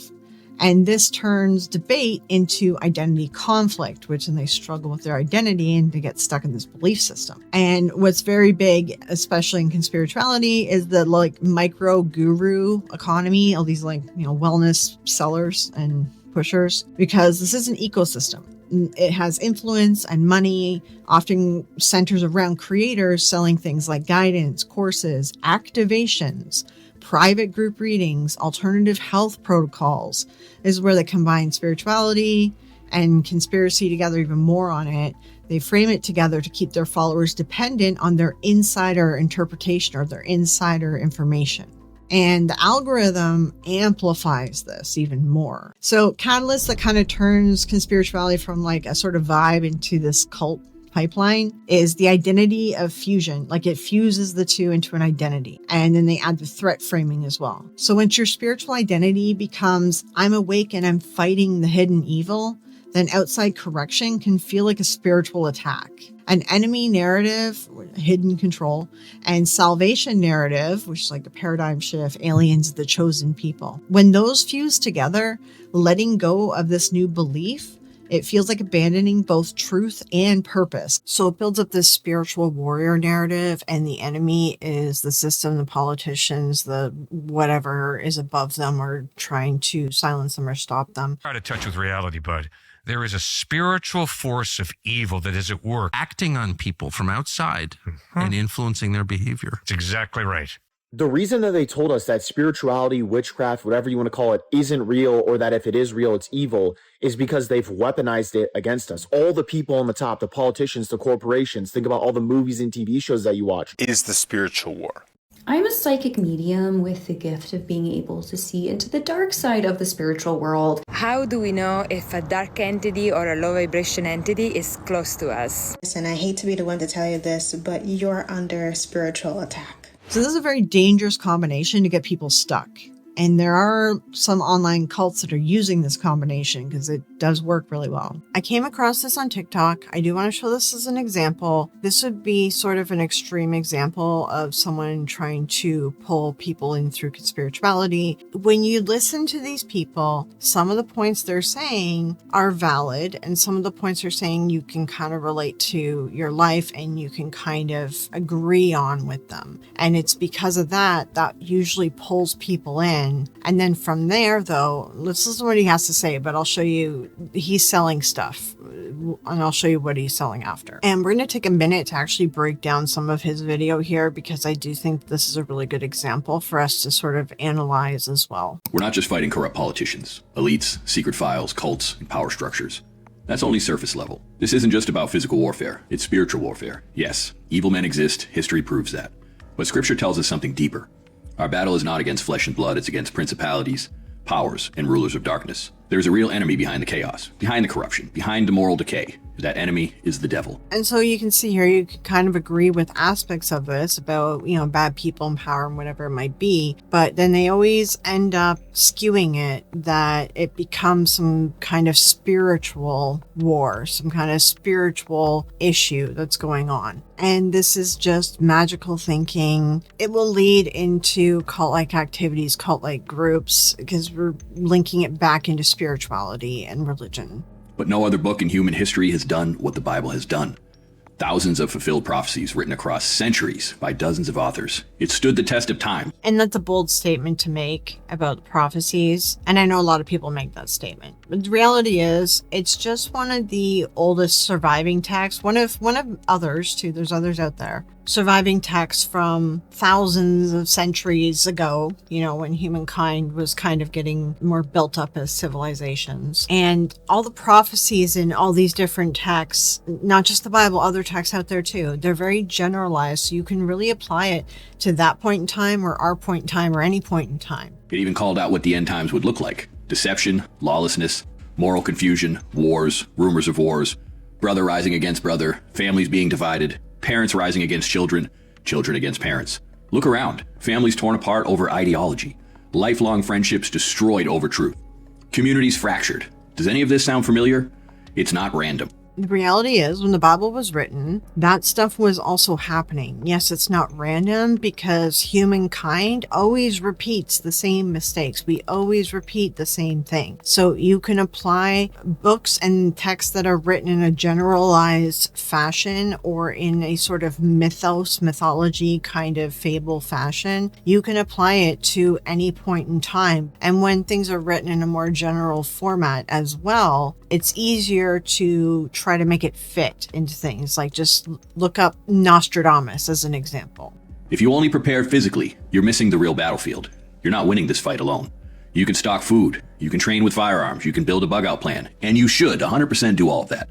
And this turns debate into identity conflict, which then they struggle with their identity and they get stuck in this belief system. And what's very big, especially in conspirituality, is the like micro guru economy, all these like, wellness sellers and pushers, because this is an ecosystem. It has influence and money, often centers around creators selling things like guidance, courses, activations, private group readings, alternative health protocols. This is where they combine spirituality and conspiracy together even more on it. They frame it together to keep their followers dependent on their insider interpretation or their insider information. And the algorithm amplifies this even more. So catalyst that kind of turns conspirituality from like a sort of vibe into this cult pipeline is the identity of fusion. Like it fuses the two into an identity. And then they add the threat framing as well. So once your spiritual identity becomes, I'm awake and I'm fighting the hidden evil, then outside correction can feel like a spiritual attack. An enemy narrative, hidden control, and salvation narrative, which is like a paradigm shift, aliens, the chosen people. When those fuse together, letting go of this new belief, it feels like abandoning both truth and purpose. So it builds up this spiritual warrior narrative, and the enemy is the system, the politicians, the whatever is above them or trying to silence them or stop them. Out of touch with reality, bud. There is a spiritual force of evil that is at work, acting on people from outside and influencing their behavior. That's exactly right. The reason that they told us that spirituality, witchcraft, whatever you want to call it, isn't real, or that if it is real, it's evil, is because they've weaponized it against us. All the people on the top, the politicians, the corporations, think about all the movies and TV shows that you watch. Is the spiritual war. I'm a psychic medium with the gift of being able to see into the dark side of the spiritual world. How do we know if a dark entity or a low vibration entity is close to us? And I hate to be the one to tell you this, but you're under spiritual attack. So this is a very dangerous combination to get people stuck. And there are some online cults that are using this combination because it does work really well. I came across this on TikTok. I do want to show this as an example. This would be sort of an extreme example of someone trying to pull people in through conspirituality. When you listen to these people, some of the points they're saying are valid, and some of the points they're saying you can kind of relate to your life and you can kind of agree on with them. And it's because of that usually pulls people in. And then from there, though, let's listen to what he has to say, but I'll show you, he's selling stuff, and I'll show you what he's selling after. And we're going to take a minute to actually break down some of his video here, because I do think this is a really good example for us to sort of analyze as well. We're not just fighting corrupt politicians, elites, secret files, cults, and power structures. That's only surface level. This isn't just about physical warfare, it's spiritual warfare. Yes, evil men exist, history proves that. But scripture tells us something deeper. Our battle is not against flesh and blood, it's against principalities, powers, and rulers of darkness. There's a real enemy behind the chaos, behind the corruption, behind the moral decay. That enemy is the devil. And so you can see here, you can kind of agree with aspects of this about, bad people in power and whatever it might be, but then they always end up skewing it that it becomes some kind of spiritual war, some kind of spiritual issue that's going on. And this is just magical thinking. It will lead into cult-like activities, cult-like groups, because we're linking it back into spirituality and religion. But no other book in human history has done what the Bible has done. Thousands of fulfilled prophecies written across centuries by dozens of authors. It stood the test of time. And that's a bold statement to make about prophecies. And I know a lot of people make that statement. But the reality is, it's just one of the oldest surviving texts. One of others, too. There's others out there. Surviving texts from thousands of centuries ago, when humankind was kind of getting more built up as civilizations. And all the prophecies in all these different texts, not just the Bible, other texts out there too, they're very generalized. So you can really apply it to that point in time or our point in time or any point in time. It even called out what the end times would look like. Deception, lawlessness, moral confusion, wars, rumors of wars, brother rising against brother, families being divided, parents rising against children, children against parents. Look around. Families torn apart over ideology. Lifelong friendships destroyed over truth. Communities fractured. Does any of this sound familiar? It's not random. The reality is, when the Bible was written, that stuff was also happening. Yes, it's not random because humankind always repeats the same mistakes. We always repeat the same thing. So you can apply books and texts that are written in a generalized fashion or in a sort of mythology kind of fable fashion. You can apply it to any point in time. And when things are written in a more general format as well, it's easier to try to make it fit into things. Like just look up Nostradamus as an example. If you only prepare physically, you're missing the real battlefield. You're not winning this fight alone. You can stock food, you can train with firearms, you can build a bug-out plan, and you should 100% do all of that.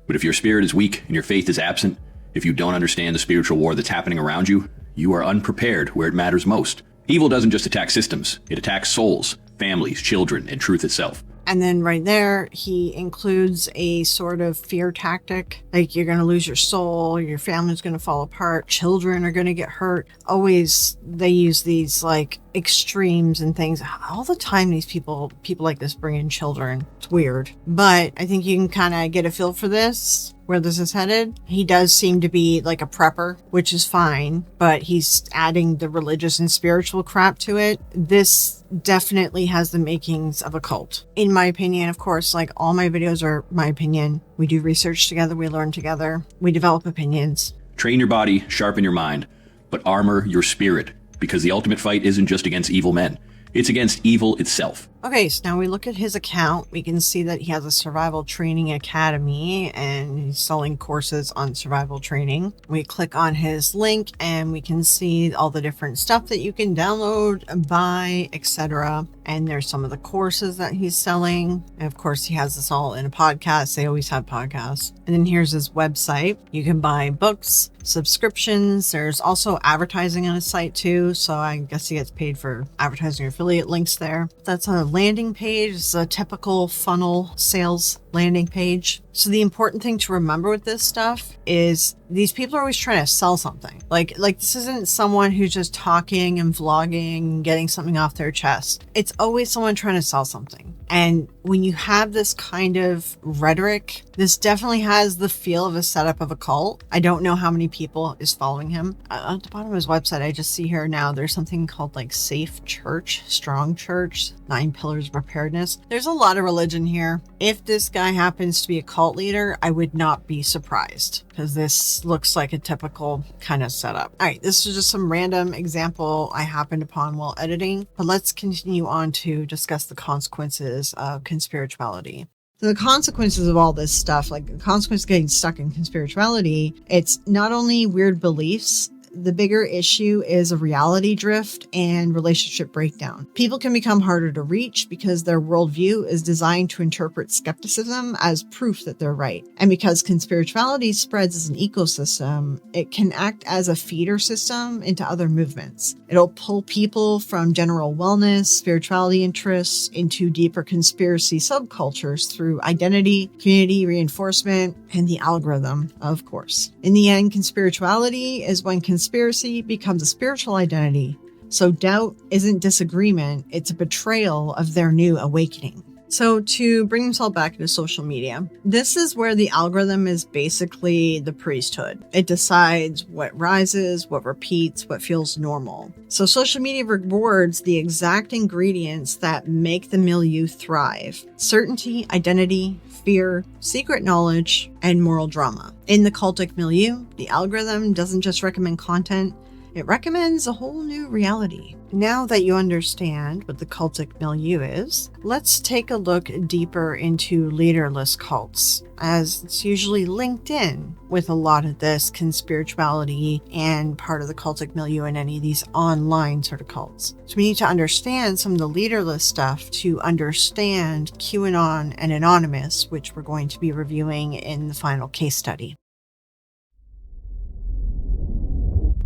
But if your spirit is weak and your faith is absent, if you don't understand the spiritual war that's happening around you, you are unprepared where it matters most. Evil doesn't just attack systems, it attacks souls, families, children, and truth itself. And then right there, he includes a sort of fear tactic, like you're going to lose your soul, your family's going to fall apart, children are going to get hurt. Always, they use these like extremes and things. All the time, these people like this bring in children. It's weird. But I think you can kind of get a feel for this, where this is headed. He does seem to be like a prepper, which is fine, but he's adding the religious and spiritual crap to it. This definitely has the makings of a cult. In my opinion, of course, like all my videos are my opinion. We do research together, we learn together, we develop opinions. Train your body, sharpen your mind, but armor your spirit, because the ultimate fight isn't just against evil men. It's against evil itself. Okay, so now we look at his account. We can see that he has a survival training academy and he's selling courses on survival training. We click on his link and we can see all the different stuff that you can download, buy, etc. And there's some of the courses that he's selling. And of course, he has this all in a podcast. They always have podcasts. And then here's his website. You can buy books, subscriptions. There's also advertising on his site too. So I guess he gets paid for advertising or affiliate links there. That's a landing page. It's a typical funnel sales landing page. So the important thing to remember with this stuff is these people are always trying to sell something. Like this isn't someone who's just talking and vlogging and getting something off their chest. It's always someone trying to sell something. And when you have this kind of rhetoric, this definitely has the feel of a setup of a cult. I don't know how many people is following him. At the bottom of his website, I just see here now, there's something called like Safe Church, Strong Church, 9 Pillars of Preparedness. There's a lot of religion here. If this guy happens to be a cult leader, I would not be surprised because this looks like a typical kind of setup. All right, this is just some random example I happened upon while editing, but let's continue on to discuss the consequences of conspirituality. The consequences of all this stuff, like the consequence of getting stuck in conspirituality, it's not only weird beliefs. The bigger issue is a reality drift and relationship breakdown. People can become harder to reach because their worldview is designed to interpret skepticism as proof that they're right. And because conspirituality spreads as an ecosystem, it can act as a feeder system into other movements. It'll pull people from general wellness, spirituality interests into deeper conspiracy subcultures through identity, community reinforcement, and the algorithm, of course. In the end, conspirituality is when conspiracy becomes a spiritual identity. So doubt isn't disagreement, it's a betrayal of their new awakening. So to bring this all back into social media, this is where the algorithm is basically the priesthood. It decides what rises, what repeats, what feels normal. So social media rewards the exact ingredients that make the milieu thrive: certainty, identity, fear, secret knowledge, and moral drama. In the cultic milieu, the algorithm doesn't just recommend content, it recommends a whole new reality. Now that you understand what the cultic milieu is, let's take a look deeper into leaderless cults, as it's usually linked in with a lot of this conspirituality and part of the cultic milieu in any of these online sort of cults. So we need to understand some of the leaderless stuff to understand QAnon and Anonymous, which we're going to be reviewing in the final case study.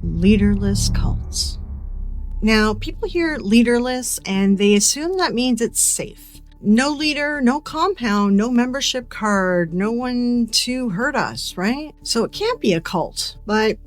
Leaderless cults. Now, people hear leaderless and they assume that means it's safe. No leader, no compound, no membership card, no one to hurt us, right? So it can't be a cult, but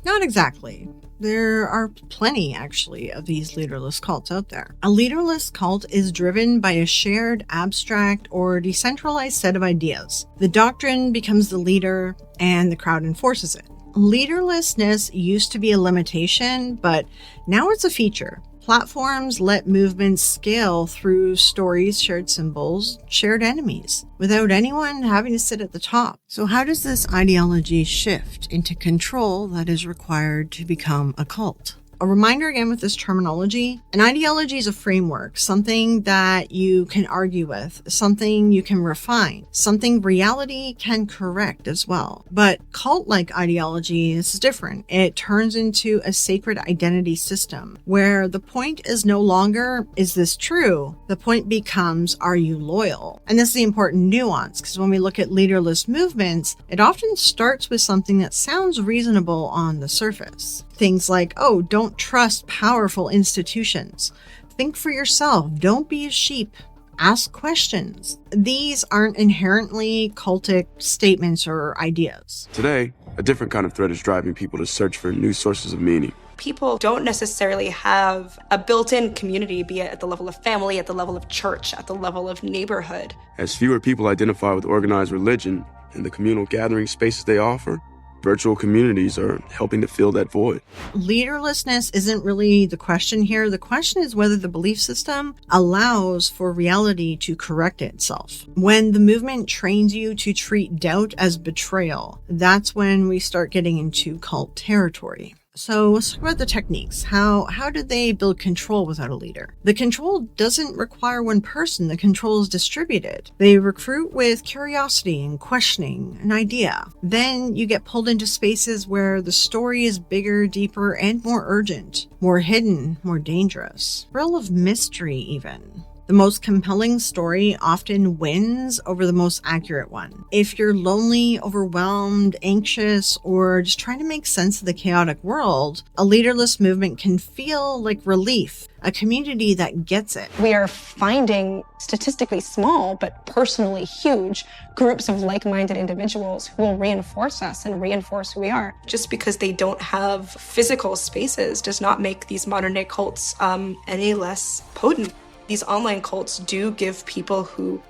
not exactly. There are plenty, actually, of these leaderless cults out there. A leaderless cult is driven by a shared, abstract, or decentralized set of ideas. The doctrine becomes the leader, and the crowd enforces it. Leaderlessness used to be a limitation, but now it's a feature. Platforms let movements scale through stories, shared symbols, shared enemies, without anyone having to sit at the top. So how does this ideology shift into control that is required to become a cult? A reminder again with this terminology, an ideology is a framework, something that you can argue with, something you can refine, something reality can correct as well. But cult-like ideology is different. It turns into a sacred identity system where the point is no longer, is this true? The point becomes, are you loyal? And this is the important nuance, because when we look at leaderless movements, it often starts with something that sounds reasonable on the surface. Things like, oh, don't trust powerful institutions. Think for yourself. Don't be a sheep. Ask questions. These aren't inherently cultic statements or ideas. Today, a different kind of threat is driving people to search for new sources of meaning. People don't necessarily have a built-in community, be it at the level of family, at the level of church, at the level of neighborhood. As fewer people identify with organized religion and the communal gathering spaces they offer, virtual communities are helping to fill that void. Leaderlessness isn't really the question here. The question is whether the belief system allows for reality to correct itself. When the movement trains you to treat doubt as betrayal, that's when we start getting into cult territory. So let's talk about the techniques. How do they build control without a leader? The control doesn't require one person. The control is distributed. They recruit with curiosity and questioning an idea. Then you get pulled into spaces where the story is bigger, deeper, and more urgent, more hidden, more dangerous. Thrill of mystery even. The most compelling story often wins over the most accurate one. If you're lonely, overwhelmed, anxious, or just trying to make sense of the chaotic world, a leaderless movement can feel like relief, a community that gets it. We are finding statistically small, but personally huge groups of like-minded individuals who will reinforce us and reinforce who we are. Just because they don't have physical spaces does not make these modern-day cults any less potent. These online cults do give people who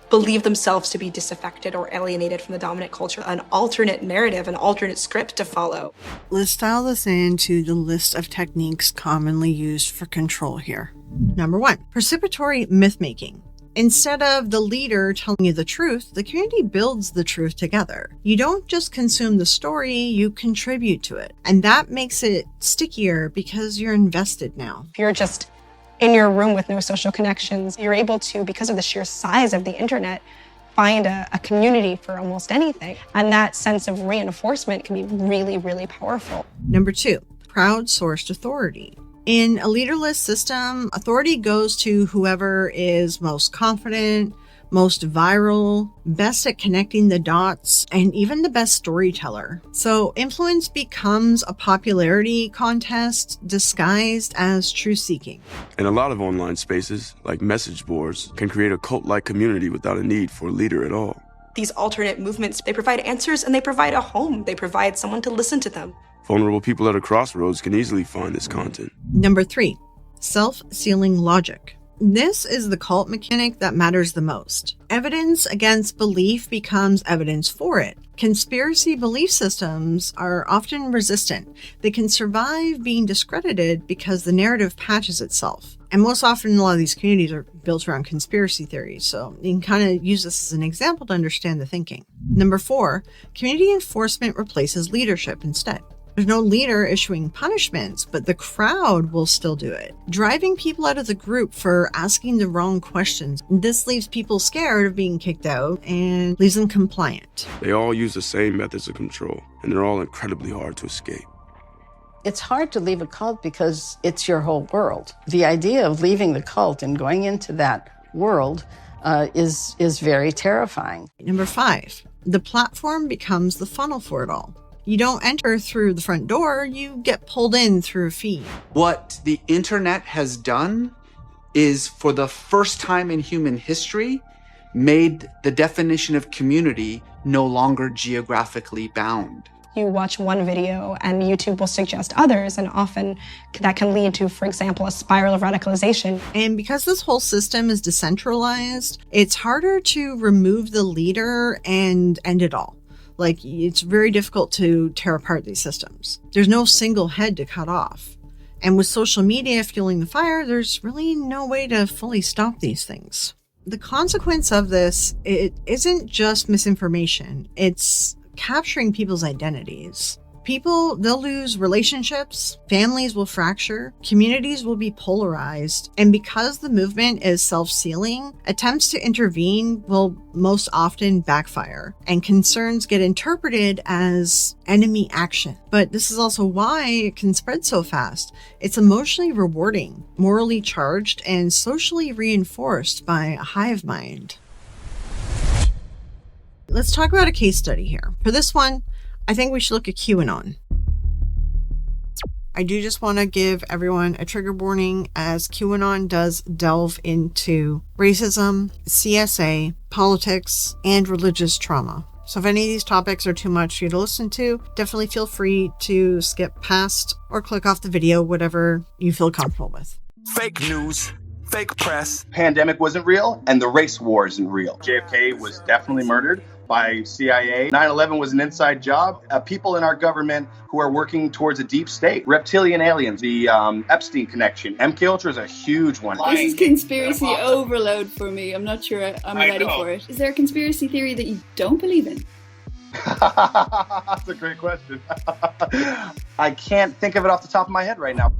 believe themselves to be disaffected or alienated from the dominant culture an alternate narrative, an alternate script to follow. Let's dial this into the list of techniques commonly used for control here. Number 1, participatory myth-making. Instead of the leader telling you the truth, the community builds the truth together. You don't just consume the story, you contribute to it. And that makes it stickier because you're invested now. If you're just in your room with no social connections, you're able to, because of the sheer size of the internet, find a community for almost anything. And that sense of reinforcement can be really, really powerful. Number 2, crowdsourced authority. In a leaderless system, authority goes to whoever is most confident, most viral, best at connecting the dots, and even the best storyteller. So influence becomes a popularity contest disguised as truth-seeking. And a lot of online spaces, like message boards, can create a cult-like community without a need for a leader at all. These alternate movements, they provide answers and they provide a home. They provide someone to listen to them. Vulnerable people at a crossroads can easily find this content. Number 3, self-sealing logic. This is the cult mechanic that matters the most. Evidence against belief becomes evidence for it. Conspiracy belief systems are often resistant. They can survive being discredited because the narrative patches itself. And most often, a lot of these communities are built around conspiracy theories, so you can kind of use this as an example to understand the thinking. Number 4, community enforcement replaces leadership instead. There's no leader issuing punishments, but the crowd will still do it, driving people out of the group for asking the wrong questions. This leaves people scared of being kicked out and leaves them compliant. They all use the same methods of control, and they're all incredibly hard to escape. It's hard to leave a cult because it's your whole world. The idea of leaving the cult and going into that world is very terrifying. Number 5, the platform becomes the funnel for it all. You don't enter through the front door, you get pulled in through a feed. What the internet has done is, for the first time in human history, made the definition of community no longer geographically bound. You watch one video and YouTube will suggest others, and often that can lead to, for example, a spiral of radicalization. And because this whole system is decentralized, it's harder to remove the leader and end it all. Like, it's very difficult to tear apart these systems. There's no single head to cut off. And with social media fueling the fire, there's really no way to fully stop these things. The consequence of this, it isn't just misinformation. It's capturing people's identities. People, they'll lose relationships, families will fracture, communities will be polarized, and because the movement is self-sealing, attempts to intervene will most often backfire, and concerns get interpreted as enemy action. But this is also why it can spread so fast. It's emotionally rewarding, morally charged, and socially reinforced by a hive mind. Let's talk about a case study here. For this one, I think we should look at QAnon. I do just want to give everyone a trigger warning, as QAnon does delve into racism, CSA, politics, and religious trauma. So if any of these topics are too much for you to listen to, definitely feel free to skip past or click off the video, whatever you feel comfortable with. Fake news. Fake press. Pandemic wasn't real, and the race war isn't real. JFK was definitely murdered by CIA. 9/11 was an inside job. People in our government who are working towards a deep state. Reptilian aliens, the Epstein connection. MKUltra is a huge one. This is conspiracy overload for me. I'm not sure I'm ready for it. Is there a conspiracy theory that you don't believe in? That's a great question. I can't think of it off the top of my head right now.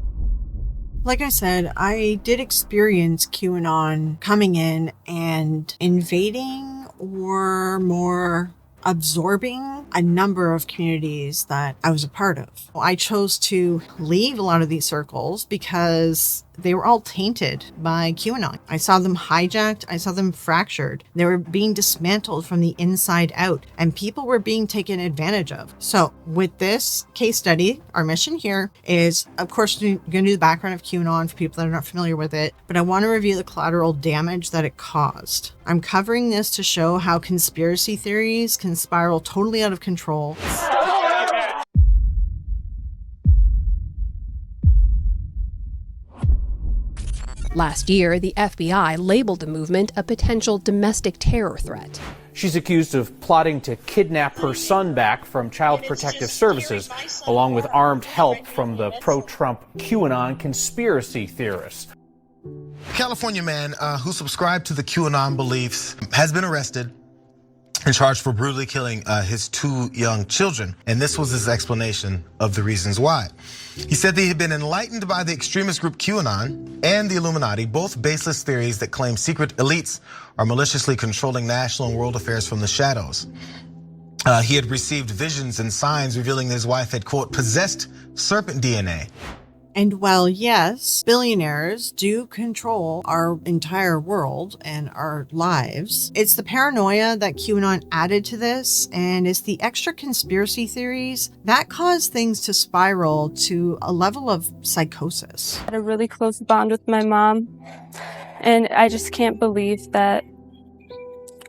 Like I said, I did experience QAnon coming in and invading or more absorbing a number of communities that I was a part of. I chose to leave a lot of these circles because they were all tainted by QAnon. I saw them hijacked. I saw them fractured. They were being dismantled from the inside out, and people were being taken advantage of. So with this case study, our mission here is, of course, we're going to do the background of QAnon for people that are not familiar with it, but I want to review the collateral damage that it caused. I'm covering this to show how conspiracy theories can spiral totally out of control. Last year, the FBI labeled the movement a potential domestic terror threat. She's accused of plotting to kidnap her son back from Child Protective Services, along with armed help from the pro-Trump QAnon conspiracy theorists. A California man who subscribed to the QAnon beliefs has been arrested and charged for brutally killing his 2 young children. And this was his explanation of the reasons why. He said that he had been enlightened by the extremist group QAnon and the Illuminati, both baseless theories that claim secret elites are maliciously controlling national and world affairs from the shadows. He had received visions and signs revealing that his wife had, quote, possessed serpent DNA. And while, yes, billionaires do control our entire world and our lives, it's the paranoia that QAnon added to this, and it's the extra conspiracy theories that cause things to spiral to a level of psychosis. I had a really close bond with my mom, and I just can't believe that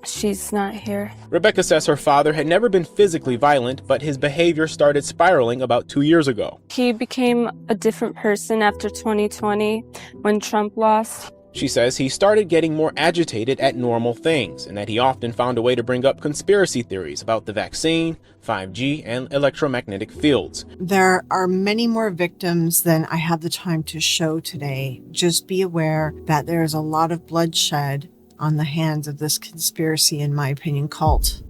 she's not here. Rebecca says her father had never been physically violent, but his behavior started spiraling about 2 years ago. He became a different person after 2020 when Trump lost. She says he started getting more agitated at normal things, and that he often found a way to bring up conspiracy theories about the vaccine, 5G, and electromagnetic fields. There are many more victims than I have the time to show today. Just be aware that there is a lot of bloodshed on the hands of this conspiracy, in my opinion, cult.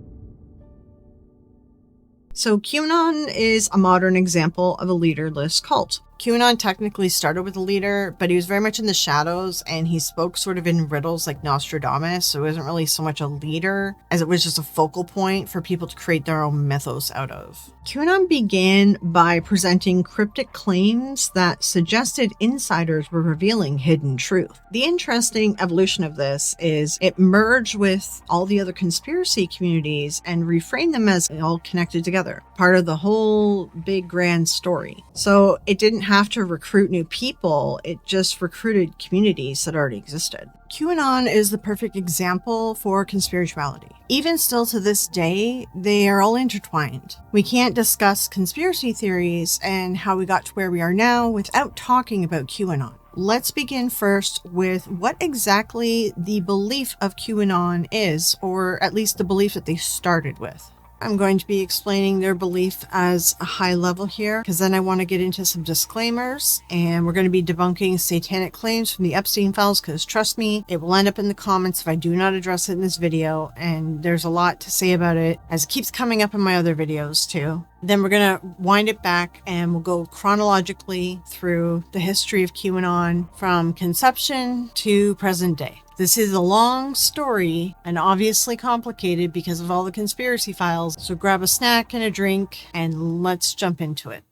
So QAnon is a modern example of a leaderless cult. QAnon technically started with a leader, but he was very much in the shadows, and he spoke sort of in riddles like Nostradamus, so it wasn't really so much a leader as it was just a focal point for people to create their own mythos out of. QAnon began by presenting cryptic claims that suggested insiders were revealing hidden truth. The interesting evolution of this is it merged with all the other conspiracy communities and reframed them as all connected together, part of the whole big grand story. So it didn't have to recruit new people, it just recruited communities that already existed. QAnon is the perfect example for conspirituality. Even still to this day, they are all intertwined. We can't discuss conspiracy theories and how we got to where we are now without talking about QAnon. Let's begin first with what exactly the belief of QAnon is, or at least the belief that they started with. I'm going to be explaining their belief as a high level here, because then I want to get into some disclaimers, and we're going to be debunking satanic claims from the Epstein files, because trust me, it will end up in the comments if I do not address it in this video, and there's a lot to say about it, as it keeps coming up in my other videos too. Then we're going to wind it back, and we'll go chronologically through the history of QAnon from conception to present day. This is a long story and obviously complicated because of all the conspiracy files, so grab a snack and a drink and let's jump into it.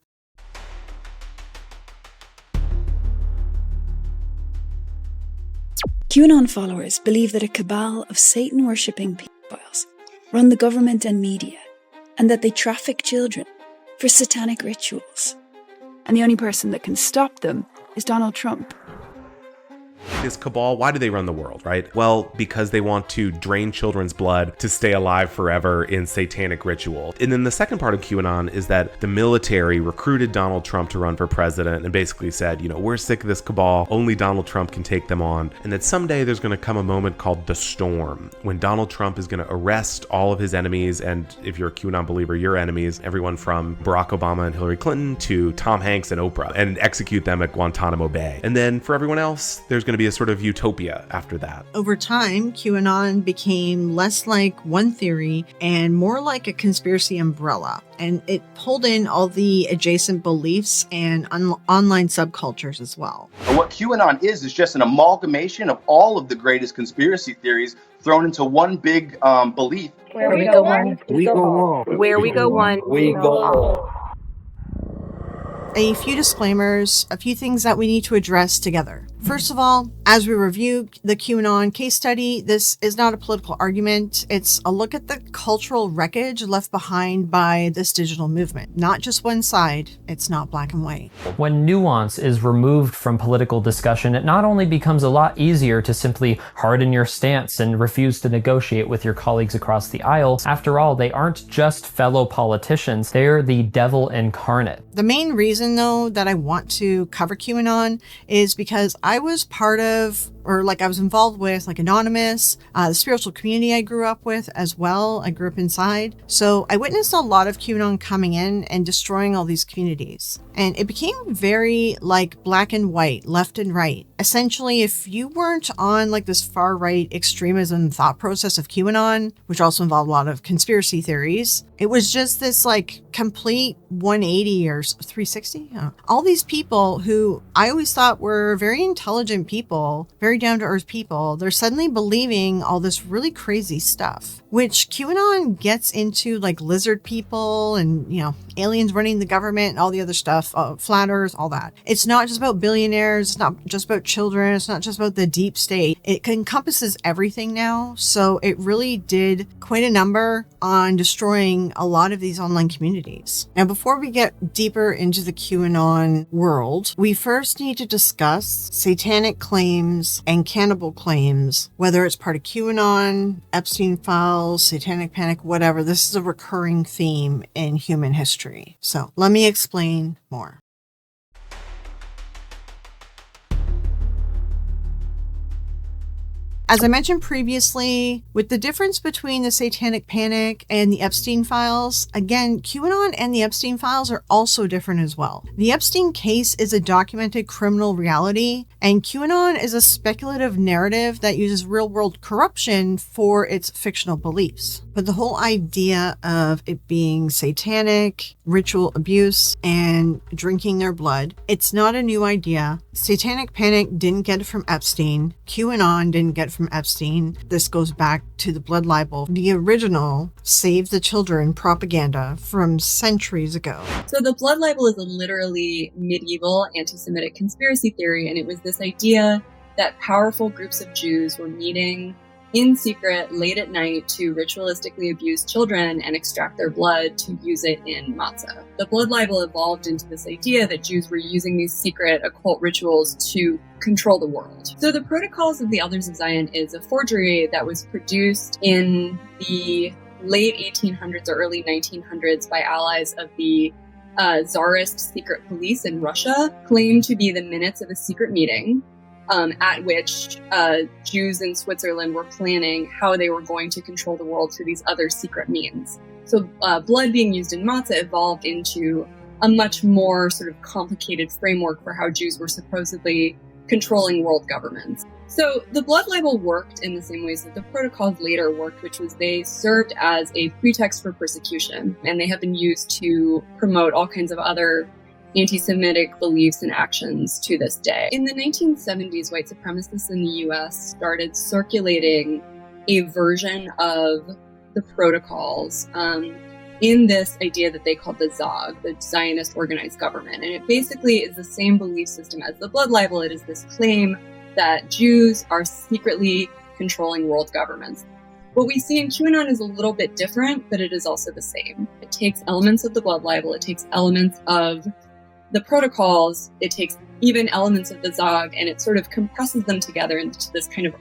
QAnon followers believe that a cabal of Satan-worshipping pedophiles run the government and media, and that they traffic children for satanic rituals. And the only person that can stop them is Donald Trump. This cabal, why do they run the world, right? Well, because they want to drain children's blood to stay alive forever in satanic ritual. And then the second part of QAnon is that the military recruited Donald Trump to run for president and basically said, we're sick of this cabal, only Donald Trump can take them on. And that someday there's going to come a moment called the storm, when Donald Trump is going to arrest all of his enemies, and if you're a QAnon believer, your enemies, everyone from Barack Obama and Hillary Clinton to Tom Hanks and Oprah, and execute them at Guantanamo Bay. And then for everyone else, there's going to be a sort of utopia after that. Over time, QAnon became less like one theory and more like a conspiracy umbrella. And it pulled in all the adjacent beliefs and online subcultures as well. And what QAnon is just an amalgamation of all of the greatest conspiracy theories thrown into one big belief. Where we go one, we go all. Where we go one, we go all. A few disclaimers, a few things that we need to address together. First of all, as we review the QAnon case study, this is not a political argument. It's a look at the cultural wreckage left behind by this digital movement. Not just one side, it's not black and white. When nuance is removed from political discussion, it not only becomes a lot easier to simply harden your stance and refuse to negotiate with your colleagues across the aisle. After all, they aren't just fellow politicians, they're the devil incarnate. The main reason, though, that I want to cover QAnon is because I was part of, or I was involved with, Anonymous, the spiritual community I grew up with as well. I grew up inside. So I witnessed a lot of QAnon coming in and destroying all these communities. And it became very black and white, left and right. Essentially, if you weren't on this far right extremism thought process of QAnon, which also involved a lot of conspiracy theories, it was just this complete 180 or 360. All these people who I always thought were very intelligent people, very down to earth people, they're suddenly believing all this really crazy stuff, which QAnon gets into lizard people and, aliens running the government and all the other stuff, flat earth, all that. It's not just about billionaires. It's not just about children. It's not just about the deep state. It encompasses everything now. So it really did quite a number on destroying a lot of these online communities. Now, before we get deeper into the QAnon world, we first need to discuss satanic claims and cannibal claims, whether it's part of QAnon, Epstein files, satanic panic, whatever. This is a recurring theme in human history. So let me explain more. As I mentioned previously, with the difference between the Satanic Panic and the Epstein files, again, QAnon and the Epstein files are also different as well. The Epstein case is a documented criminal reality, and QAnon is a speculative narrative that uses real-world corruption for its fictional beliefs. But the whole idea of it being satanic, ritual abuse, and drinking their blood, it's not a new idea. Satanic Panic didn't get it from Epstein. QAnon didn't get it from Epstein. This goes back to the blood libel, the original Save the Children propaganda from centuries ago. So the blood libel is a literally medieval anti-Semitic conspiracy theory, and it was this idea that powerful groups of Jews were meeting in secret late at night to ritualistically abuse children and extract their blood to use it in matzah. The blood libel evolved into this idea that Jews were using these secret occult rituals to control the world. So the Protocols of the Elders of Zion is a forgery that was produced in the late 1800s or early 1900s by allies of the Tsarist secret police in Russia, claimed to be the minutes of a secret meeting at which Jews in Switzerland were planning how they were going to control the world through these other secret means. So blood being used in matzah evolved into a much more sort of complicated framework for how Jews were supposedly controlling world governments. So the blood libel worked in the same ways that the protocols later worked, which was they served as a pretext for persecution, and they have been used to promote all kinds of other anti-Semitic beliefs and actions to this day. In the 1970s, white supremacists in the US started circulating a version of the protocols in this idea that they called the ZOG, the Zionist Organized Government. And it basically is the same belief system as the blood libel. It is this claim that Jews are secretly controlling world governments. What we see in QAnon is a little bit different, but it is also the same. It takes elements of the blood libel, it takes elements of the protocols, it takes even elements of the ZOG, and it sort of compresses them together into this kind of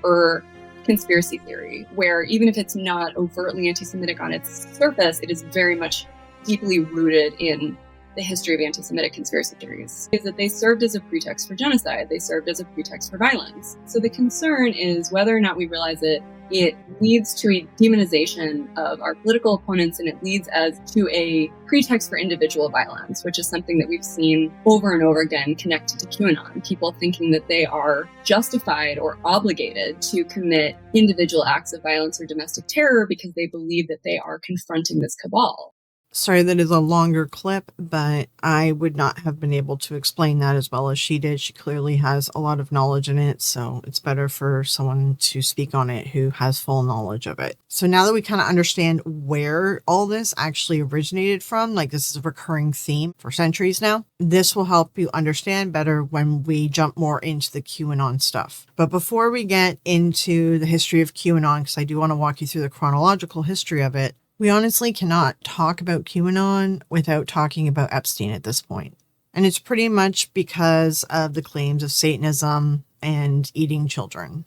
conspiracy theory, where even if it's not overtly anti-Semitic on its surface, it is very much deeply rooted in the history of anti-Semitic conspiracy theories. Is that they served as a pretext for genocide, they served as a pretext for violence. So the concern is whether or not we realize it, it leads to a demonization of our political opponents, and it leads us to a pretext for individual violence, which is something that we've seen over and over again connected to QAnon. People thinking that they are justified or obligated to commit individual acts of violence or domestic terror because they believe that they are confronting this cabal. Sorry, that is a longer clip, but I would not have been able to explain that as well as she did. She clearly has a lot of knowledge in it, so it's better for someone to speak on it who has full knowledge of it. So now that we kind of understand where all this actually originated from, like this is a recurring theme for centuries now, this will help you understand better when we jump more into the QAnon stuff. But before we get into the history of QAnon, because I do want to walk you through the chronological history of it, we honestly cannot talk about QAnon without talking about Epstein at this point. And it's pretty much because of the claims of Satanism and eating children.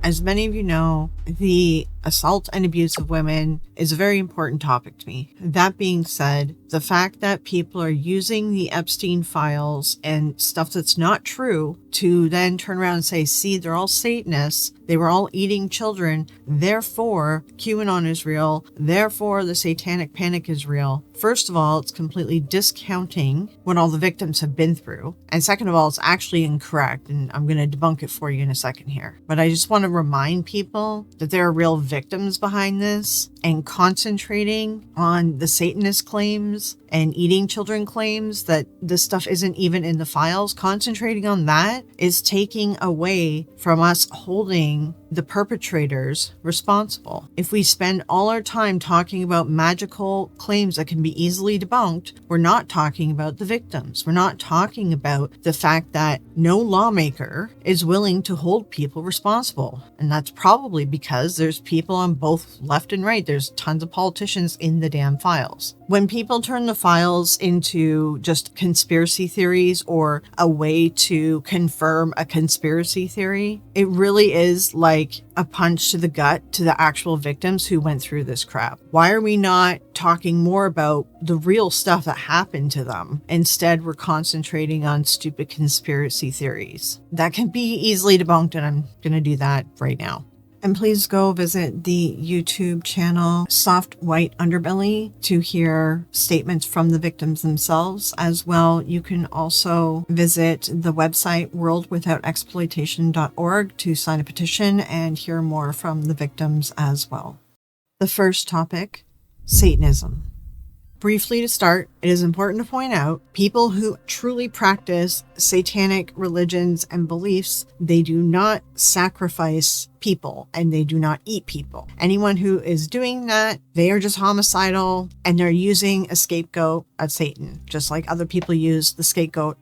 As many of you know, the assault and abuse of women is a very important topic to me. That being said, the fact that people are using the Epstein files and stuff that's not true to then turn around and say, see, they're all Satanists, they were all eating children, therefore QAnon is real, therefore the Satanic Panic is real. First of all, it's completely discounting what all the victims have been through. And second of all, it's actually incorrect. And I'm going to debunk it for you in a second here. But I just want to remind people that there are real victims behind this, and concentrating on the Satanist claims and eating children claims that this stuff isn't even in the files. Concentrating on that is taking away from us holding the perpetrators responsible. If we spend all our time talking about magical claims that can be easily debunked, we're not talking about the victims. We're not talking about the fact that no lawmaker is willing to hold people responsible. And that's probably because there's people on both left and right. There's tons of politicians in the damn files. When people turn the files into just conspiracy theories or a way to confirm a conspiracy theory, it really is like a punch to the gut to the actual victims who went through this crap. Why are we not talking more about the real stuff that happened to them? Instead, we're concentrating on stupid conspiracy theories that can be easily debunked, and I'm going to do that right now. And please go visit the YouTube channel Soft White Underbelly to hear statements from the victims themselves. As well, you can also visit the website worldwithoutexploitation.org to sign a petition and hear more from the victims as well. The first topic, Satanism. Briefly to start, it is important to point out people who truly practice satanic religions and beliefs, they do not sacrifice people and they do not eat people. Anyone who is doing that, they are just homicidal and they're using a scapegoat of Satan, just like other people use the scapegoat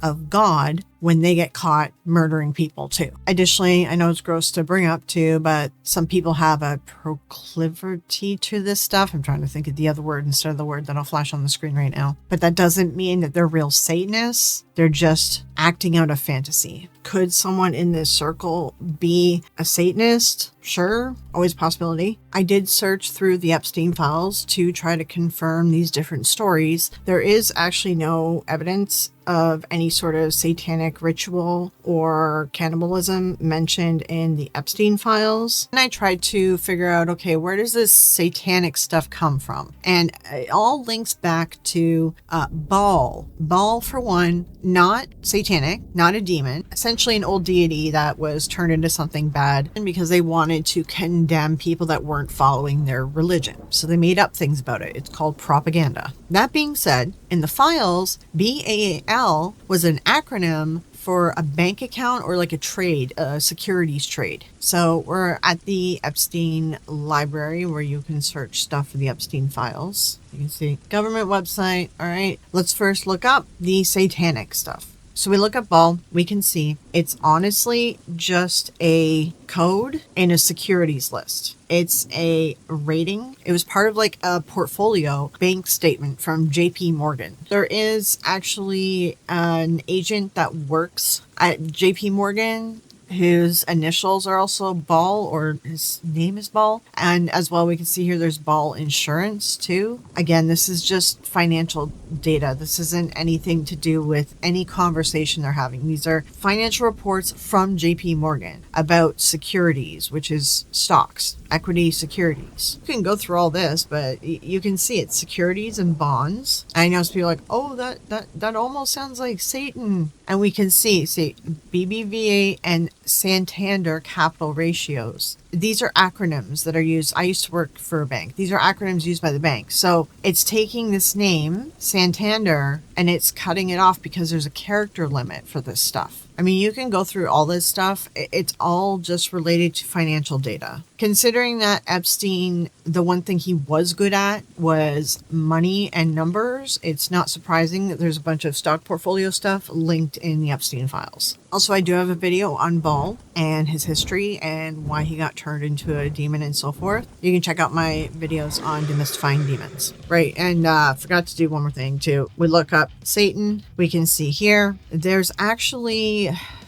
of God when they get caught murdering people too. Additionally, I know it's gross to bring up too, but some people have a proclivity to this stuff. I'm trying to think of the other word instead of the word that'll flash on the screen right now. But that doesn't mean that they're real Satanists. They're just acting out a fantasy. Could someone in this circle be a Satanist? Sure, always a possibility. I did search through the Epstein files to try to confirm these different stories. There is actually no evidence of any sort of satanic ritual or cannibalism mentioned in the Epstein files. And I tried to figure out, okay, where does this satanic stuff come from? And it all links back to Baal. Baal, for one, not satanic, not a demon, essentially an old deity that was turned into something bad, and because they wanted to condemn people that weren't following their religion. So they made up things about it. It's called propaganda. That being said, in the files, BAAL was an acronym for a bank account or like a trade, a securities trade. So we're at the Epstein library where you can search stuff for the Epstein files. You can see government website. All right, let's first look up the satanic stuff. So we look at Baal, we can see it's honestly just a code in a securities list. It's a rating. It was part of like a portfolio bank statement from JP Morgan. There is actually an agent that works at JP Morgan His initials are also Ball, or his name is Ball. And as well, we can see here there's Ball Insurance too. Again, this is just financial data. This isn't anything to do with any conversation they're having. These are financial reports from JP Morgan about securities, which is stocks, equity securities. You can go through all this, but you can see it's securities and bonds. I know some people are like, oh, that almost sounds like Satan. And we can see BBVA and Santander capital ratios. These are acronyms that are used. I used to work for a bank. These are acronyms used by the bank. So it's taking this name, Santander, and it's cutting it off because there's a character limit for this stuff. I mean, you can go through all this stuff. It's all just related to financial data. Considering that Epstein, the one thing he was good at was money and numbers, it's not surprising that there's a bunch of stock portfolio stuff linked in the Epstein files. Also, I do have a video on Ball and his history and why he got turned into a demon and so forth. You can check out my videos on demystifying demons. Right, and forgot to do one more thing too. We look up Satan. We can see here, there's actually,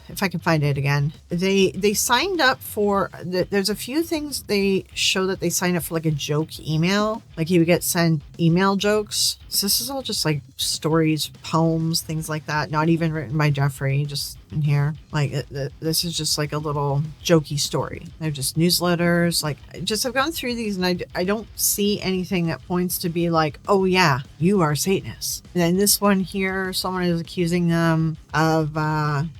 if I can find it again, they signed up for, there's a few things they show that they signed up for, like a joke email. Like he would get sent email jokes. So this is all just like stories, poems, things like that. Not even written by Jeffrey, just in here. Like this is just like a little jokey story. They're just newsletters. Like I've gone through these and I don't see anything that points to be like, oh yeah, you are Satanists. And then this one here, someone is accusing them of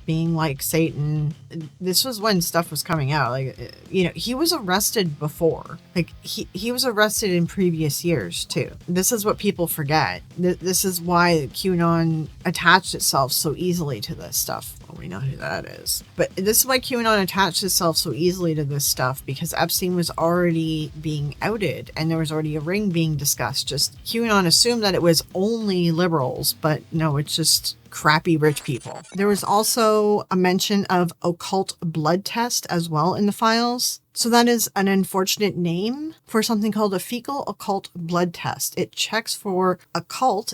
being like Satan. This was when stuff was coming out. Like, you know, he was arrested before. Like he was arrested in previous years too. This is what people forget. This is why QAnon attached itself so easily to this stuff. Well, we know who that is. But this is why QAnon attached itself so easily to this stuff, because Epstein was already being outed and there was already a ring being discussed. Just QAnon assumed that it was only liberals, but no, it's just crappy rich people. There was also a mention of occult blood test as well in the files. So that is an unfortunate name for something called a fecal occult blood test. It checks for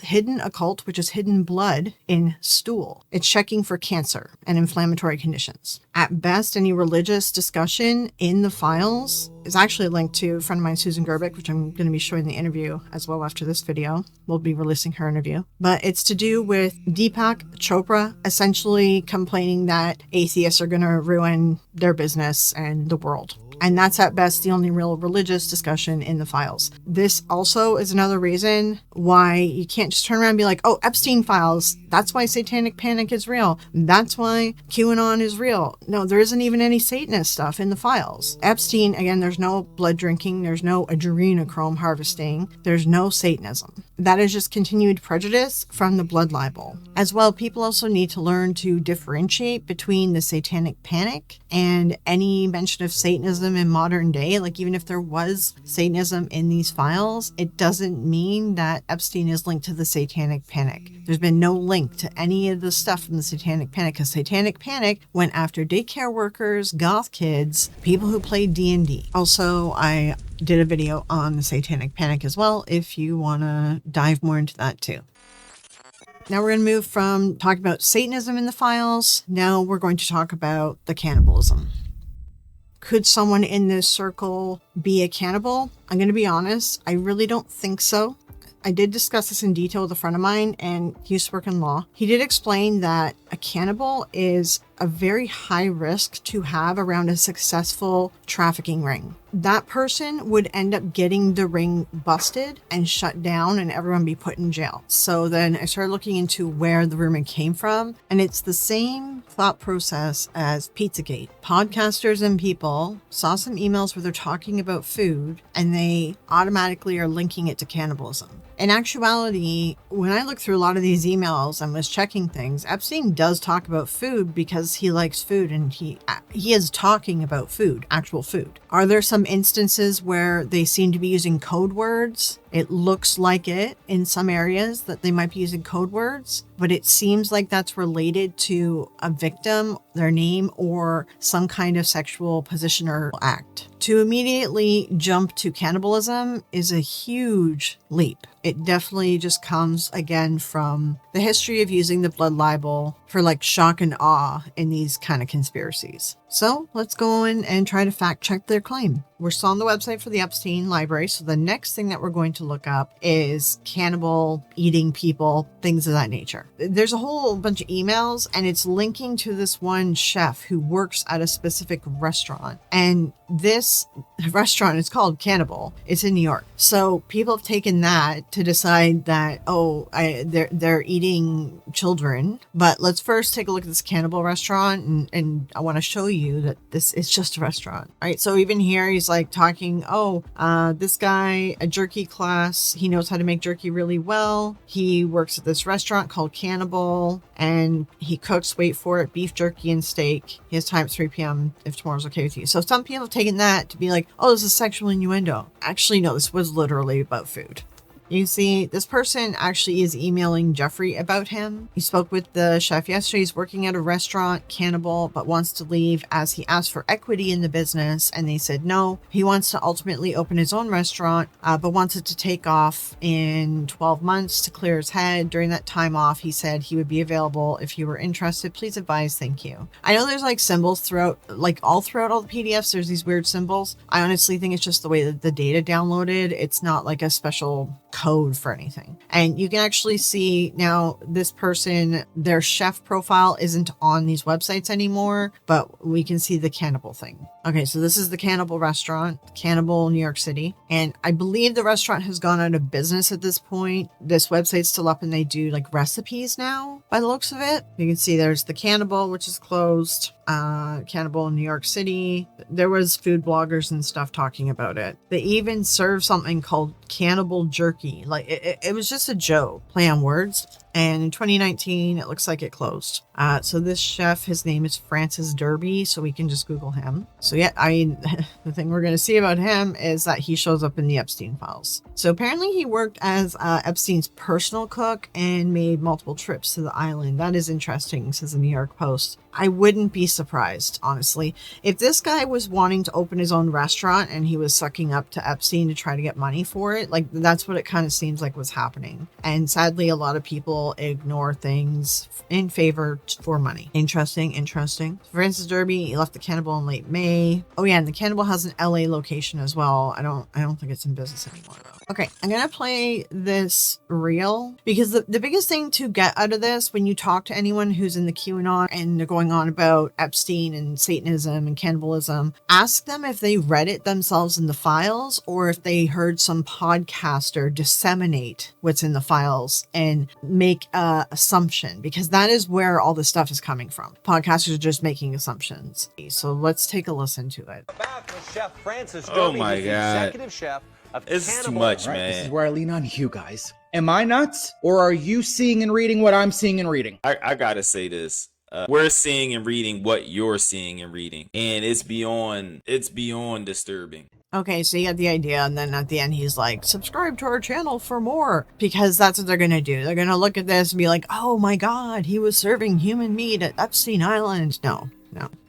hidden occult, which is hidden blood in stool. It's checking for cancer and inflammatory conditions. At best, any religious discussion in the files is actually linked to a friend of mine, Susan Gerbic, which I'm going to be showing the interview as well after this video. We'll be releasing her interview. But it's to do with Deepak Chopra essentially complaining that atheists are going to ruin their business and the world. And that's at best the only real religious discussion in the files. This also is another reason why you can't just turn around and be like, oh, Epstein files, that's why Satanic Panic is real. That's why QAnon is real. No, there isn't even any Satanist stuff in the files. Epstein, again, there's no blood drinking, there's no adrenochrome harvesting, there's no Satanism. That is just continued prejudice from the blood libel. As well, people also need to learn to differentiate between the Satanic Panic and any mention of Satanism in modern day. Like, even if there was Satanism in these files, it doesn't mean that Epstein is linked to the Satanic Panic. There's been no link to any of the stuff from the Satanic Panic, because Satanic Panic went after daycare workers, goth kids, people who played D&D. Also, I did a video on the Satanic Panic as well, if you want to dive more into that too. Now we're going to move from talking about Satanism in the files. Now we're going to talk about the cannibalism. Could someone in this circle be a cannibal? I'm going to be honest, I really don't think so. I did discuss this in detail with a friend of mine, and he used to work in law. He did explain that a cannibal is a very high risk to have around a successful trafficking ring. That person would end up getting the ring busted and shut down and everyone be put in jail. So then I started looking into where the rumor came from, and it's the same thought process as Pizzagate. Podcasters and people saw some emails where they're talking about food and they automatically are linking it to cannibalism. In actuality, when I looked through a lot of these emails and was checking things, Epstein does talk about food because he likes food, and he is talking about food, actual food. Are there some instances where they seem to be using code words? It looks like it in some areas that they might be using code words, but it seems like that's related to a victim, their name, or some kind of sexual position or act. To immediately jump to cannibalism is a huge leap. It definitely just comes again from the history of using the blood libel for like shock and awe in these kind of conspiracies. So let's go in and try to fact check their claim. We're still on the website for the Epstein library. So the next thing that we're going to look up is cannibal, eating people, things of that nature. There's a whole bunch of emails and it's linking to this one chef who works at a specific restaurant. And this restaurant is called Cannibal. It's in New York. So people have taken that to decide that, they're eating children. But let's first take a look at this Cannibal restaurant and I want to show you that this is just a restaurant. All right. So even here he's like talking, this guy, a jerky class, he knows how to make jerky really well. He works at this restaurant called Cannibal and he cooks, wait for it, beef jerky and steak. He has time at 3 p.m. if tomorrow's okay with you. So some people have taken that to be like, this is sexual innuendo. Actually, no, this was literally about food. You see, this person actually is emailing Jeffrey about him. He spoke with the chef yesterday. He's working at a restaurant, Cannibal, but wants to leave as he asked for equity in the business. And they said no. He wants to ultimately open his own restaurant, but wants it to take off in 12 months to clear his head. During that time off, he said he would be available if you were interested. Please advise. Thank you. I know there's like symbols throughout all the PDFs. There's these weird symbols. I honestly think it's just the way that the data downloaded. It's not like a special code for anything. And you can actually see now this person, their chef profile isn't on these websites anymore, but we can see the Cannibal thing. Okay, so this is the Cannibal restaurant, Cannibal, New York City. And I believe the restaurant has gone out of business at this point. This website's still up and they do like recipes now by the looks of it. You can see there's the Cannibal, which is closed. Cannibal in New York City. There was food bloggers and stuff talking about it. They even served something called Cannibal Jerky. Like it was just a joke, play on words. And in 2019, it looks like it closed. So this chef, his name is Francis Derby, so we can just Google him. So yeah, the thing we're going to see about him is that he shows up in the Epstein files. So apparently he worked as Epstein's personal cook and made multiple trips to the island. That is interesting, says the New York Post. I wouldn't be surprised, honestly. If this guy was wanting to open his own restaurant and he was sucking up to Epstein to try to get money for it, like that's what it kind of seems like was happening. And sadly, a lot of people ignore things in favor for money. Interesting. Francis Derby, he left the Cannibal in late May. Oh yeah, and the Cannibal has an LA location as well. I don't think it's in business anymore though. Okay, I'm gonna play this reel because the biggest thing to get out of this when you talk to anyone who's in the QAnon and they're going on about Epstein and Satanism and cannibalism, ask them if they read it themselves in the files or if they heard some podcaster disseminate what's in the files and make an assumption, because that is where all this stuff is coming from. Podcasters are just making assumptions. So let's take a listen to it. Back with Chef Francis Derby, Oh my God. executive chef of This is too Cannibal. much, All right, man. this is where I lean on you guys. Am I nuts, or are you seeing and reading what I'm seeing and reading? I gotta say this. We're seeing and reading what you're seeing and reading, and it's beyond disturbing. Okay, so you get the idea, and then at the end he's like, subscribe to our channel for more, because that's what they're gonna do. They're gonna look at this and be like, oh my god, he was serving human meat at Epstein Island. No.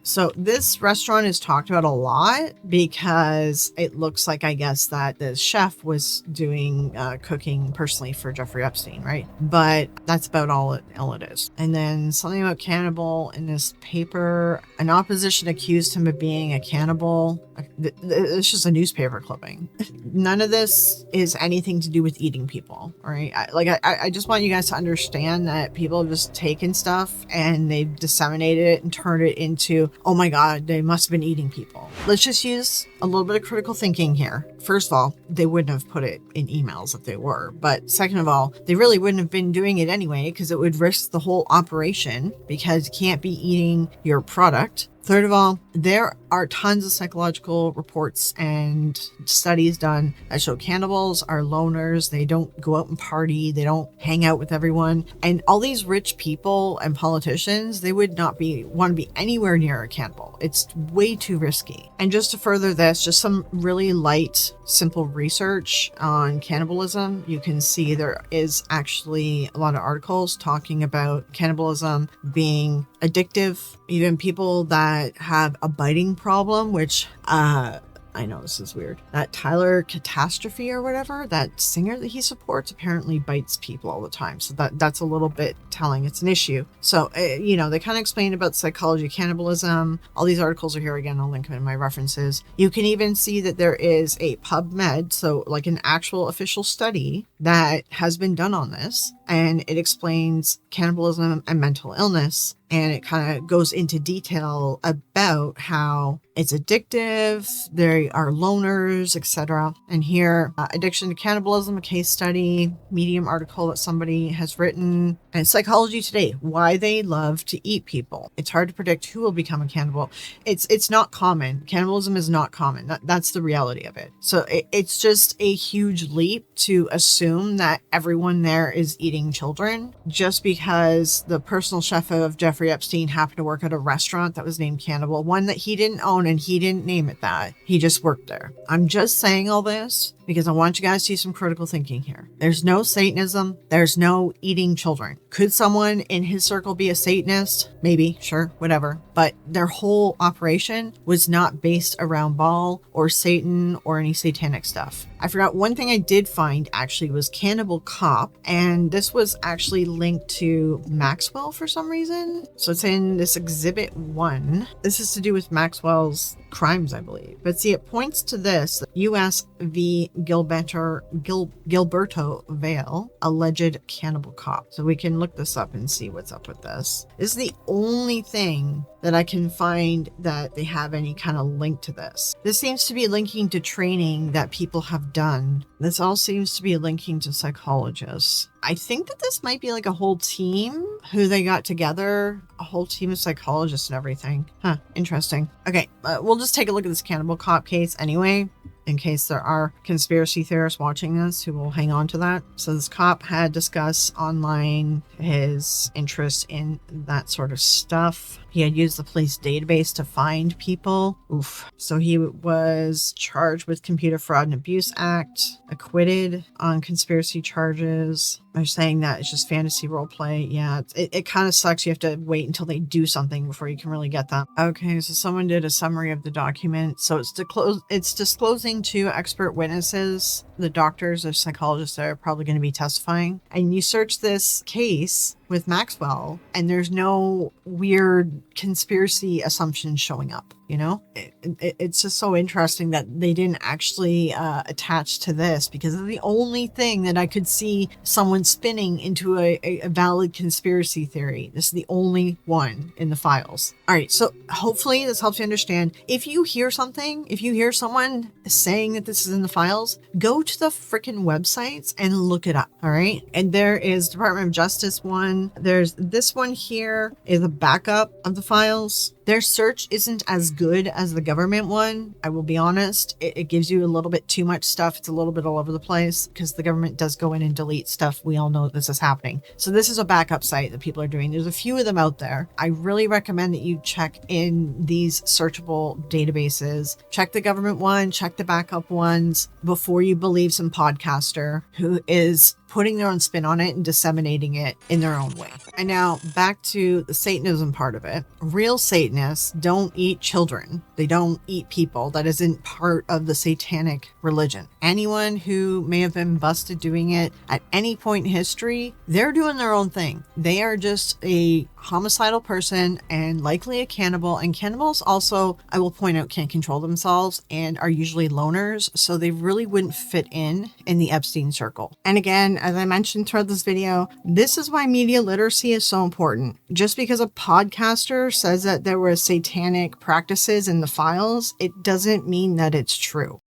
So this restaurant is talked about a lot because it looks like, I guess, that the chef was doing cooking personally for Jeffrey Epstein, right? But that's about all it is. And then something about cannibal in this paper. An opposition accused him of being a cannibal. It's just a newspaper clipping. None of this is anything to do with eating people, all right? I just want you guys to understand that people have just taken stuff and they've disseminated it and turned it into, oh my god, they must have been eating people. Let's just use a little bit of critical thinking here. First of all, they wouldn't have put it in emails if they were. But second of all, they really wouldn't have been doing it anyway because it would risk the whole operation, because you can't be eating your product Third of all, there are tons of psychological reports and studies done that show cannibals are loners. They don't go out and party. They don't hang out with everyone. And all these rich people and politicians, they would not want to be anywhere near a cannibal. It's way too risky. And just to further this, just some really light, simple research on cannibalism. You can see there is actually a lot of articles talking about cannibalism being addictive. Even people that have a biting problem, which I know this is weird. That Tyler Catastrophe or whatever, that singer that he supports, apparently bites people all the time. So that's a little bit telling. It's an issue. So, they kind of explain about psychology of cannibalism. All these articles are here again. I'll link them in my references. You can even see that there is a PubMed, so like an actual official study that has been done on this. And it explains cannibalism and mental illness. And it kind of goes into detail about how it's addictive, they are loners, etc. And here, Addiction to Cannibalism, a case study, Medium article that somebody has written, and Psychology Today, why they love to eat people. It's hard to predict who will become a cannibal. It's not common. Cannibalism is not common. That's the reality of it. So it's just a huge leap to assume that everyone there is eating children just because the personal chef of Jeffrey Epstein happened to work at a restaurant that was named Cannibal, one that he didn't own and he didn't name it that. He just worked there. I'm just saying all this because I want you guys to do some critical thinking here. There's no Satanism. There's no eating children. Could someone in his circle be a Satanist? Maybe, sure, whatever. But their whole operation was not based around Baal or Satan or any satanic stuff. I forgot one thing I did find actually was Cannibal Cop, and this was actually linked to Maxwell for some reason. So it's in this Exhibit 1. This is to do with Maxwell's crimes, I believe. But see, it points to this, U.S. v. Gilberto Vale, alleged cannibal cop. So we can look this up and see what's up with this. This is the only thing that I can find that they have any kind of link to this. This seems to be linking to training that people have done. This all seems to be linking to psychologists. I think that this might be like a whole team who they got together, a whole team of psychologists and everything. Huh, interesting. Okay, we'll just take a look at this cannibal cop case anyway, in case there are conspiracy theorists watching this who will hang on to that. So this cop had discussed online his interest in that sort of stuff. He had used the police database to find people. Oof. So he was charged with Computer Fraud and Abuse Act, acquitted on conspiracy charges. They're saying that it's just fantasy role play. Yeah, it kind of sucks. You have to wait until they do something before you can really get them. Okay, so someone did a summary of the document. So it's disclosing to expert witnesses, the doctors or psychologists that are probably going to be testifying. And you search this case with Maxwell, and there's no weird conspiracy assumptions showing up. You know, it's just so interesting that they didn't actually attach to this, because it's the only thing that I could see someone spinning into a valid conspiracy theory. This is the only one in the files. All right, so hopefully this helps you understand. If you hear something, if you hear someone saying that this is in the files, go to the freaking websites and look it up. All right, and there is Department of Justice one. There's this one here is a backup of the files. Their search isn't as good as the government one. I will be honest. It gives you a little bit too much stuff. It's a little bit all over the place because the government does go in and delete stuff. We all know this is happening. So this is a backup site that people are doing. There's a few of them out there. I really recommend that you check in these searchable databases. Check the government one, check the backup ones before you believe some podcaster who is putting their own spin on it and disseminating it in their own way. And now back to the Satanism part of it. Real Satanists don't eat children. They don't eat people. That isn't part of the satanic religion. Anyone who may have been busted doing it at any point in history, they're doing their own thing. They are just a homicidal person and likely a cannibal. And cannibals also, I will point out, can't control themselves and are usually loners. So they really wouldn't fit in the Epstein circle. And again, as I mentioned throughout this video, this is why media literacy is so important. Just because a podcaster says that there were satanic practices in the files, it doesn't mean that it's true.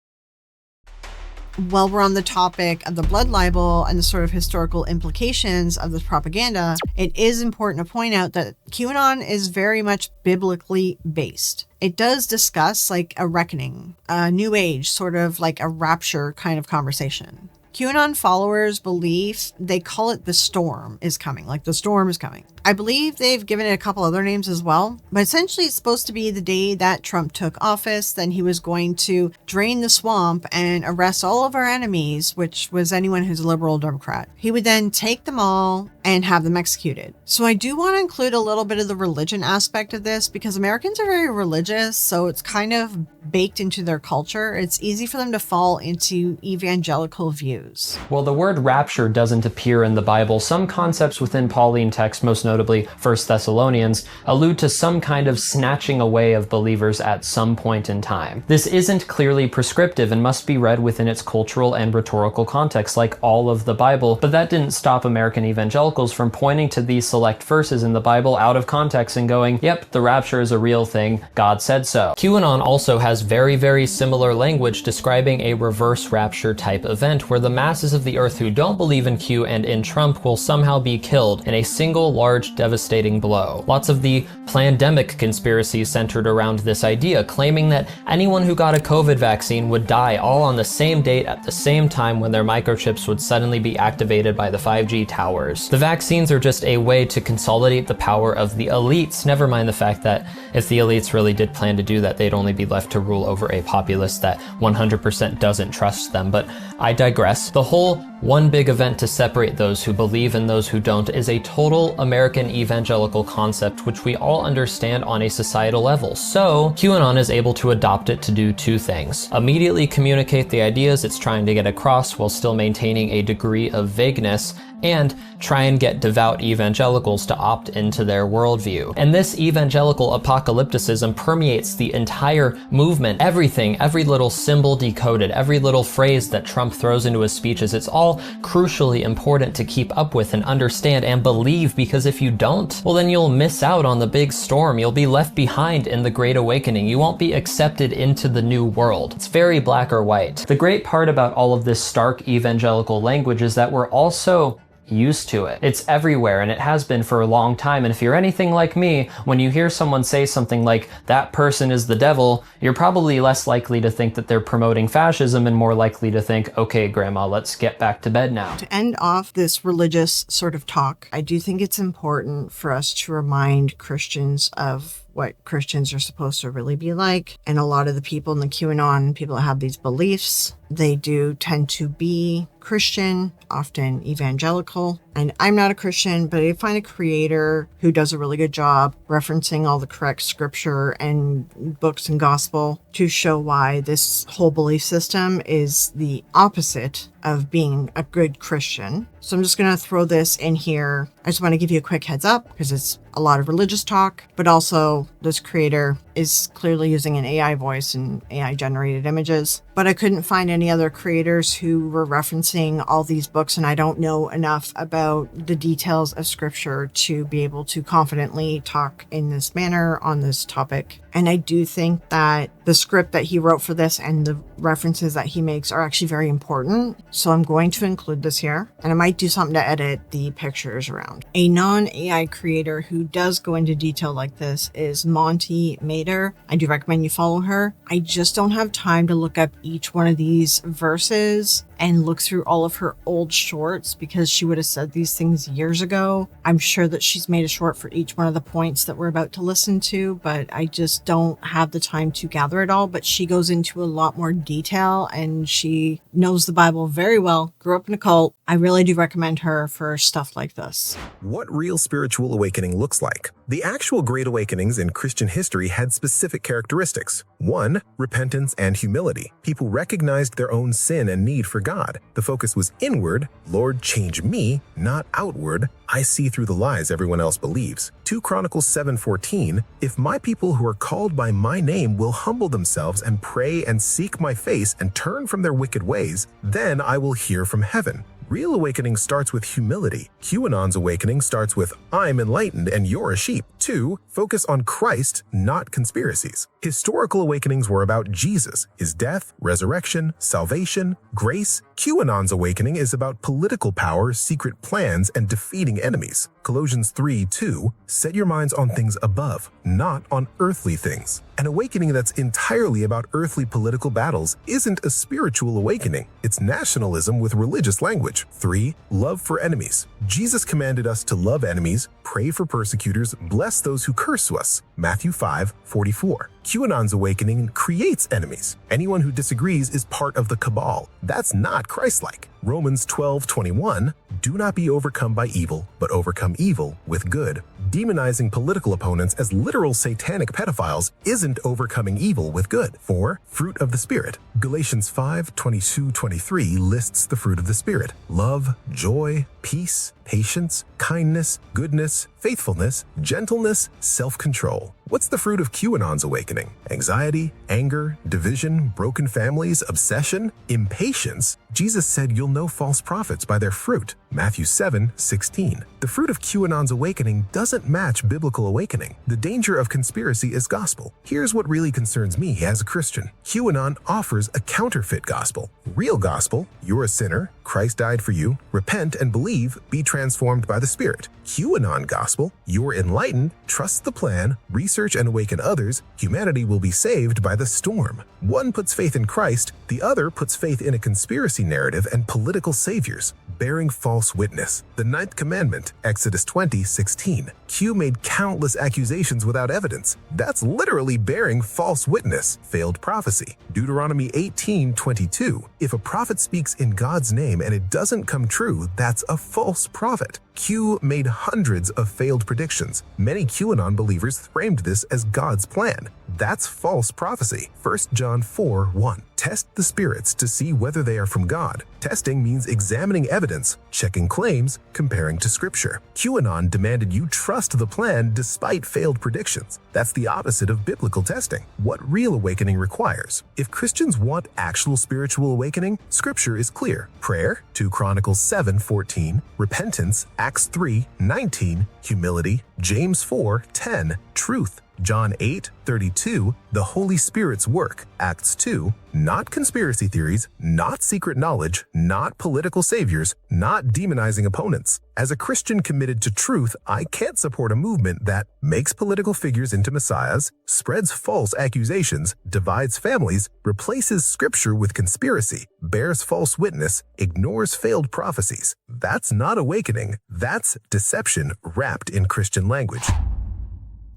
while we're on the topic of the blood libel and the sort of historical implications of this propaganda, it is important to point out that QAnon is very much biblically based. It does discuss like a reckoning, a new age, sort of like a rapture kind of conversation. QAnon followers believe, they call it the storm is coming, like the storm is coming. I believe they've given it a couple other names as well, but essentially it's supposed to be the day that Trump took office, then he was going to drain the swamp and arrest all of our enemies, which was anyone who's a liberal Democrat. He would then take them all and have them executed. So I do want to include a little bit of the religion aspect of this because Americans are very religious, so it's kind of baked into their culture. It's easy for them to fall into evangelical views. While the word rapture doesn't appear in the Bible, some concepts within Pauline texts, most notably 1 Thessalonians, allude to some kind of snatching away of believers at some point in time. This isn't clearly prescriptive and must be read within its cultural and rhetorical context like all of the Bible, but that didn't stop American evangelicals from pointing to these select verses in the Bible out of context and going, yep, the rapture is a real thing, God said so. QAnon also has very, very similar language describing a reverse rapture type event where the masses of the earth who don't believe in Q and in Trump will somehow be killed in a single large devastating blow. Lots of the plandemic conspiracies centered around this idea, claiming that anyone who got a COVID vaccine would die all on the same date at the same time when their microchips would suddenly be activated by the 5G towers. The vaccines are just a way to consolidate the power of the elites, never mind the fact that if the elites really did plan to do that, they'd only be left to rule over a populace that 100% doesn't trust them. But I digress. The whole one big event to separate those who believe and those who don't is a total American evangelical concept which we all understand on a societal level. So QAnon is able to adopt it to do two things: immediately communicate the ideas it's trying to get across while still maintaining a degree of vagueness, and try and get devout evangelicals to opt into their worldview. And this evangelical apocalypticism permeates the entire movement. Everything, every little symbol decoded, every little phrase that Trump throws into his speeches, it's all crucially important to keep up with and understand and believe, because if you don't, well then you'll miss out on the big storm. You'll be left behind in the Great Awakening. You won't be accepted into the new world. It's very black or white. The great part about all of this stark evangelical language is that we're also used to it. It's everywhere and it has been for a long time. And if you're anything like me, when you hear someone say something like, that person is the devil, you're probably less likely to think that they're promoting fascism and more likely to think, okay, grandma, let's get back to bed now. To end off this religious sort of talk, I do think it's important for us to remind Christians of what Christians are supposed to really be like. And a lot of the people in the QAnon, people that have these beliefs, they do tend to be Christian, often evangelical. And I'm not a Christian, but I find a creator who does a really good job referencing all the correct scripture and books and gospel to show why this whole belief system is the opposite of being a good Christian. So I'm just going to throw this in here. I just want to give you a quick heads up because it's a lot of religious talk, but also this creator is clearly using an AI voice and AI generated images. But I couldn't find any other creators who were referencing all these books, and I don't know enough about the details of scripture to be able to confidently talk in this manner on this topic. And I do think that the script that he wrote for this and the references that he makes are actually very important. So I'm going to include this here, and I might do something to edit the pictures around. A non-AI creator who does go into detail like this is Monty Mader. I do recommend you follow her. I just don't have time to look up each one of these verses and look through all of her old shorts because she would have said these things years ago. I'm sure that she's made a short for each one of the points that we're about to listen to, but I just don't have the time to gather it all. But she goes into a lot more detail and she knows the Bible very well, grew up in a cult. I really do recommend her for stuff like this. What real spiritual awakening looks like. The actual Great Awakenings in Christian history had specific characteristics. 1, repentance and humility. People recognized their own sin and need for God. The focus was inward. Lord, change me, not outward. I see through the lies everyone else believes. 2 Chronicles 7:14. If my people who are called by my name will humble themselves and pray and seek my face and turn from their wicked ways, then I will hear from heaven. Real awakening starts with humility. QAnon's awakening starts with I'm enlightened and you're a sheep. 2. Focus on Christ, not conspiracies. Historical awakenings were about Jesus, his death, resurrection, salvation, grace. QAnon's awakening is about political power, secret plans, and defeating enemies. Colossians 3:2, set your minds on things above, not on earthly things. An awakening that's entirely about earthly political battles isn't a spiritual awakening. It's nationalism with religious language. 3. Love for enemies. Jesus commanded us to love enemies, pray for persecutors, bless those who curse us. Matthew 5:44. QAnon's awakening creates enemies. Anyone who disagrees is part of the cabal. That's not Christ-like. Romans 12:21, do not be overcome by evil, but overcome evil with good. Demonizing political opponents as literal satanic pedophiles isn't overcoming evil with good. 4. Fruit of the Spirit. Galatians 5:22-23 lists the fruit of the Spirit: love, joy, peace, patience, kindness, goodness, faithfulness, gentleness, self-control. What's the fruit of QAnon's awakening? Anxiety, anger, division, broken families, obsession, impatience. Jesus said you'll know false prophets by their fruit. Matthew 7:16. The fruit of QAnon's awakening doesn't match biblical awakening. The danger of conspiracy is gospel. Here's what really concerns me as a Christian. QAnon offers a counterfeit gospel. Real gospel, you're a sinner, Christ died for you, repent and believe, be transformed by the Spirit. QAnon gospel, you're enlightened, trust the plan, research and awaken others, humanity will be saved by the storm. One puts faith in Christ, the other puts faith in a conspiracy narrative and political saviors. Bearing false witness. The 9th commandment, Exodus 20:16. Q made countless accusations without evidence. That's literally bearing false witness. Failed prophecy. Deuteronomy 18:22. If a prophet speaks in God's name and it doesn't come true, that's a false prophet. Q made hundreds of failed predictions. Many QAnon believers framed this as God's plan. That's false prophecy. 1 John 4:1. Test the spirits to see whether they are from God. Testing means examining evidence, checking claims, comparing to scripture. QAnon demanded you trust the plan despite failed predictions. That's the opposite of biblical testing. What real awakening requires. If Christians want actual spiritual awakening, scripture is clear. Prayer, 2 Chronicles 7:14, repentance, Acts 3:19, humility, James 4:10, truth, John 8:32, the Holy Spirit's work, Acts 2, not conspiracy theories, not secret knowledge, not political saviors, not demonizing opponents. As a Christian committed to truth, I can't support a movement that makes political figures into messiahs, spreads false accusations, divides families, replaces scripture with conspiracy, bears false witness, ignores failed prophecies. That's not awakening. That's deception wrapped in Christian language.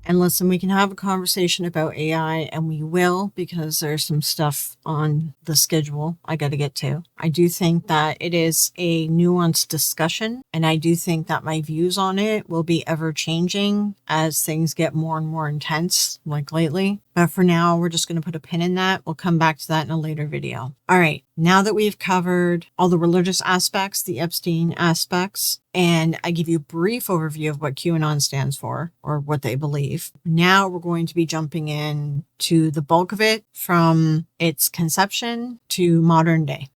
And listen, we can have a conversation about AI, and we will, because there's some stuff on the schedule I got to get to. I do think that it is a nuanced discussion, and I do think that my views on it will be ever changing as things get more and more intense, like lately. But for now, we're just going to put a pin in that. We'll come back to that in a later video. All right, now that we've covered all the religious aspects, the Epstein aspects, and I give you a brief overview of what QAnon stands for, or what they believe, now we're going to be jumping in to the bulk of it from its conception to modern day.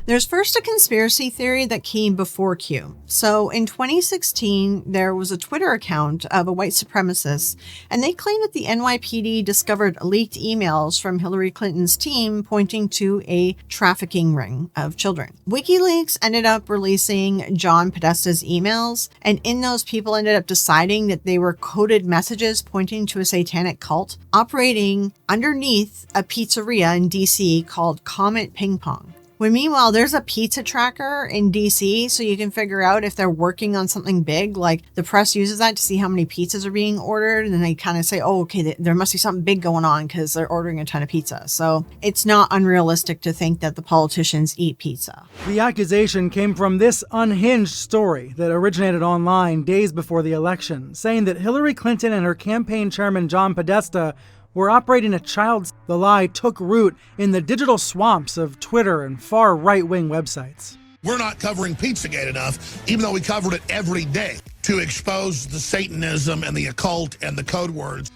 There's first a conspiracy theory that came before Q. So in 2016, there was a Twitter account of a white supremacist, and they claimed that the NYPD discovered leaked emails from Hillary Clinton's team pointing to a trafficking ring of children. WikiLeaks ended up releasing John Podesta's emails, and in those, people ended up deciding that they were coded messages pointing to a satanic cult operating underneath a pizzeria in DC called Comet Ping Pong. When meanwhile, there's a pizza tracker in DC, so you can figure out if they're working on something big. Like, the press uses that to see how many pizzas are being ordered, and then they kind of say, oh, okay, there must be something big going on because they're ordering a ton of pizza. So it's not unrealistic to think that the politicians eat pizza. The accusation came from this unhinged story that originated online days before the election, saying that Hillary Clinton and her campaign chairman John Podesta were operating a child. The lie took root in the digital swamps of Twitter and far right-wing websites. We're not covering Pizzagate enough, even though we covered it every day, to expose the Satanism and the occult and the code words.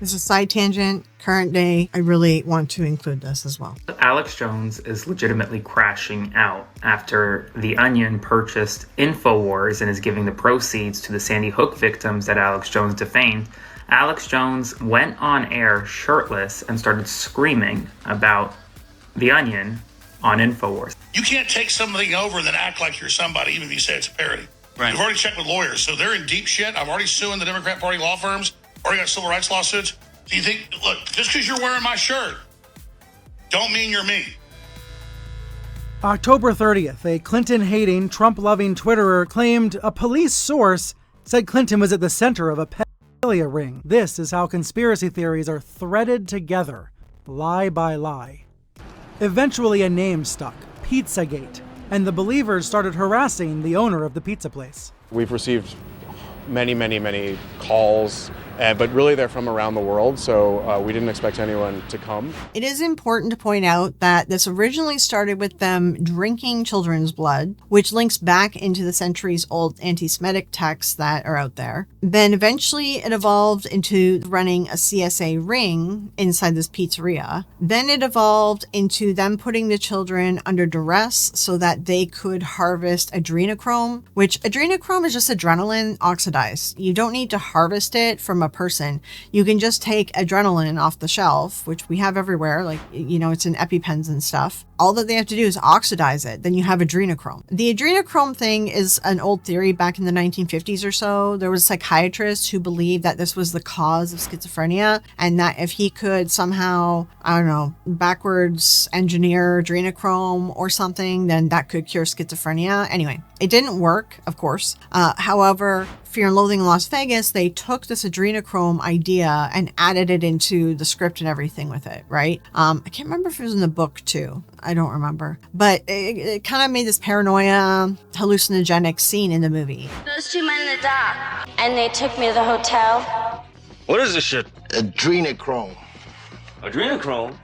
This is a side tangent, current day. I really want to include this as well. Alex Jones is legitimately crashing out after The Onion purchased InfoWars and is giving the proceeds to the Sandy Hook victims that Alex Jones defamed. Alex Jones went on air shirtless and started screaming about The Onion on InfoWars. You can't take something over and then act like you're somebody, even if you say it's a parody. Right. You've already checked with lawyers, so they're in deep shit. I'm already suing the Democrat Party law firms. Already got civil rights lawsuits. Do you think, look, just because you're wearing my shirt, don't mean you're me. October 30th, a Clinton-hating, Trump-loving Twitterer claimed a police source said Clinton was at the center of a pedophilia ring. This is how conspiracy theories are threaded together, lie by lie. Eventually, a name stuck, Pizzagate, and the believers started harassing the owner of the pizza place. We've received many calls, but really they're from around the world, so we didn't expect anyone to come. It is important to point out that this originally started with them drinking children's blood, which links back into the centuries-old anti-Semitic texts that are out there. Then eventually it evolved into running a CSA ring inside this pizzeria. Then it evolved into them putting the children under duress so that they could harvest adrenochrome, which adrenochrome is just adrenaline oxidized. You don't need to harvest it from a person. You can just take adrenaline off the shelf, which we have everywhere, like, you know, it's in EpiPens and stuff. All that they have to do is oxidize it. Then you have adrenochrome. The adrenochrome thing is an old theory back in the 1950s or so. There was a psychiatrist who believed that this was the cause of schizophrenia, and that if he could somehow, I don't know, backwards engineer adrenochrome or something, then that could cure schizophrenia. Anyway, it didn't work, of course. However, Fear and Loathing in Las Vegas, they took this adrenochrome idea and added it into the script and everything with it, right? I can't remember if it was in the book too. I don't remember. But it kind of made this paranoia, hallucinogenic scene in the movie. Those two men in the dock, and they took me to the hotel. What is this shit? Adrenochrome. Adrenochrome?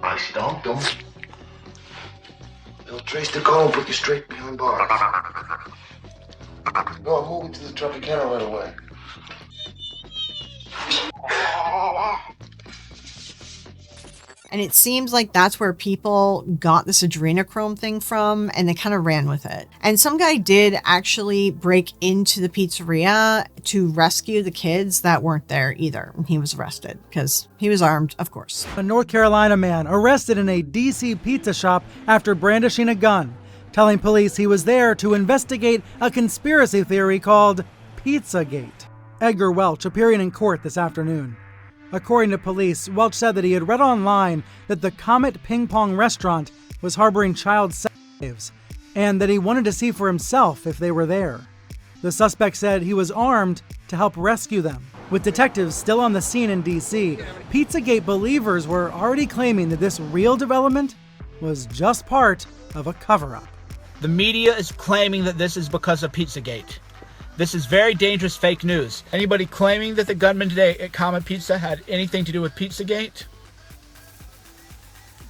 Nice, don't. They'll trace the call and put you straight behind bars. No, I'm moving to the Tropicana right away. And it seems like that's where people got this adrenochrome thing from, and they kind of ran with it. And some guy did actually break into the pizzeria to rescue the kids that weren't there either. He was arrested because he was armed, of course. A North Carolina man arrested in a DC pizza shop after brandishing a gun, telling police he was there to investigate a conspiracy theory called Pizzagate. Edgar Welch appearing in court this afternoon. According to police, Welch said that he had read online that the Comet Ping Pong restaurant was harboring child sex slaves, and that he wanted to see for himself if they were there. The suspect said he was armed to help rescue them. With detectives still on the scene in DC, Pizzagate believers were already claiming that this real development was just part of a cover-up. The media is claiming that this is because of Pizzagate. This is very dangerous fake news. Anybody claiming that the gunman today at Comet Pizza had anything to do with Pizzagate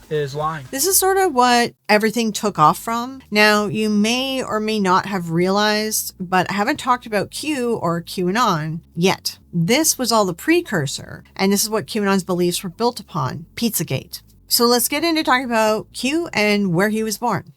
is lying. This is sort of what everything took off from. Now, you may or may not have realized, but I haven't talked about Q or QAnon yet. This was all the precursor, and this is what QAnon's beliefs were built upon, Pizzagate. So let's get into talking about Q and where he was born.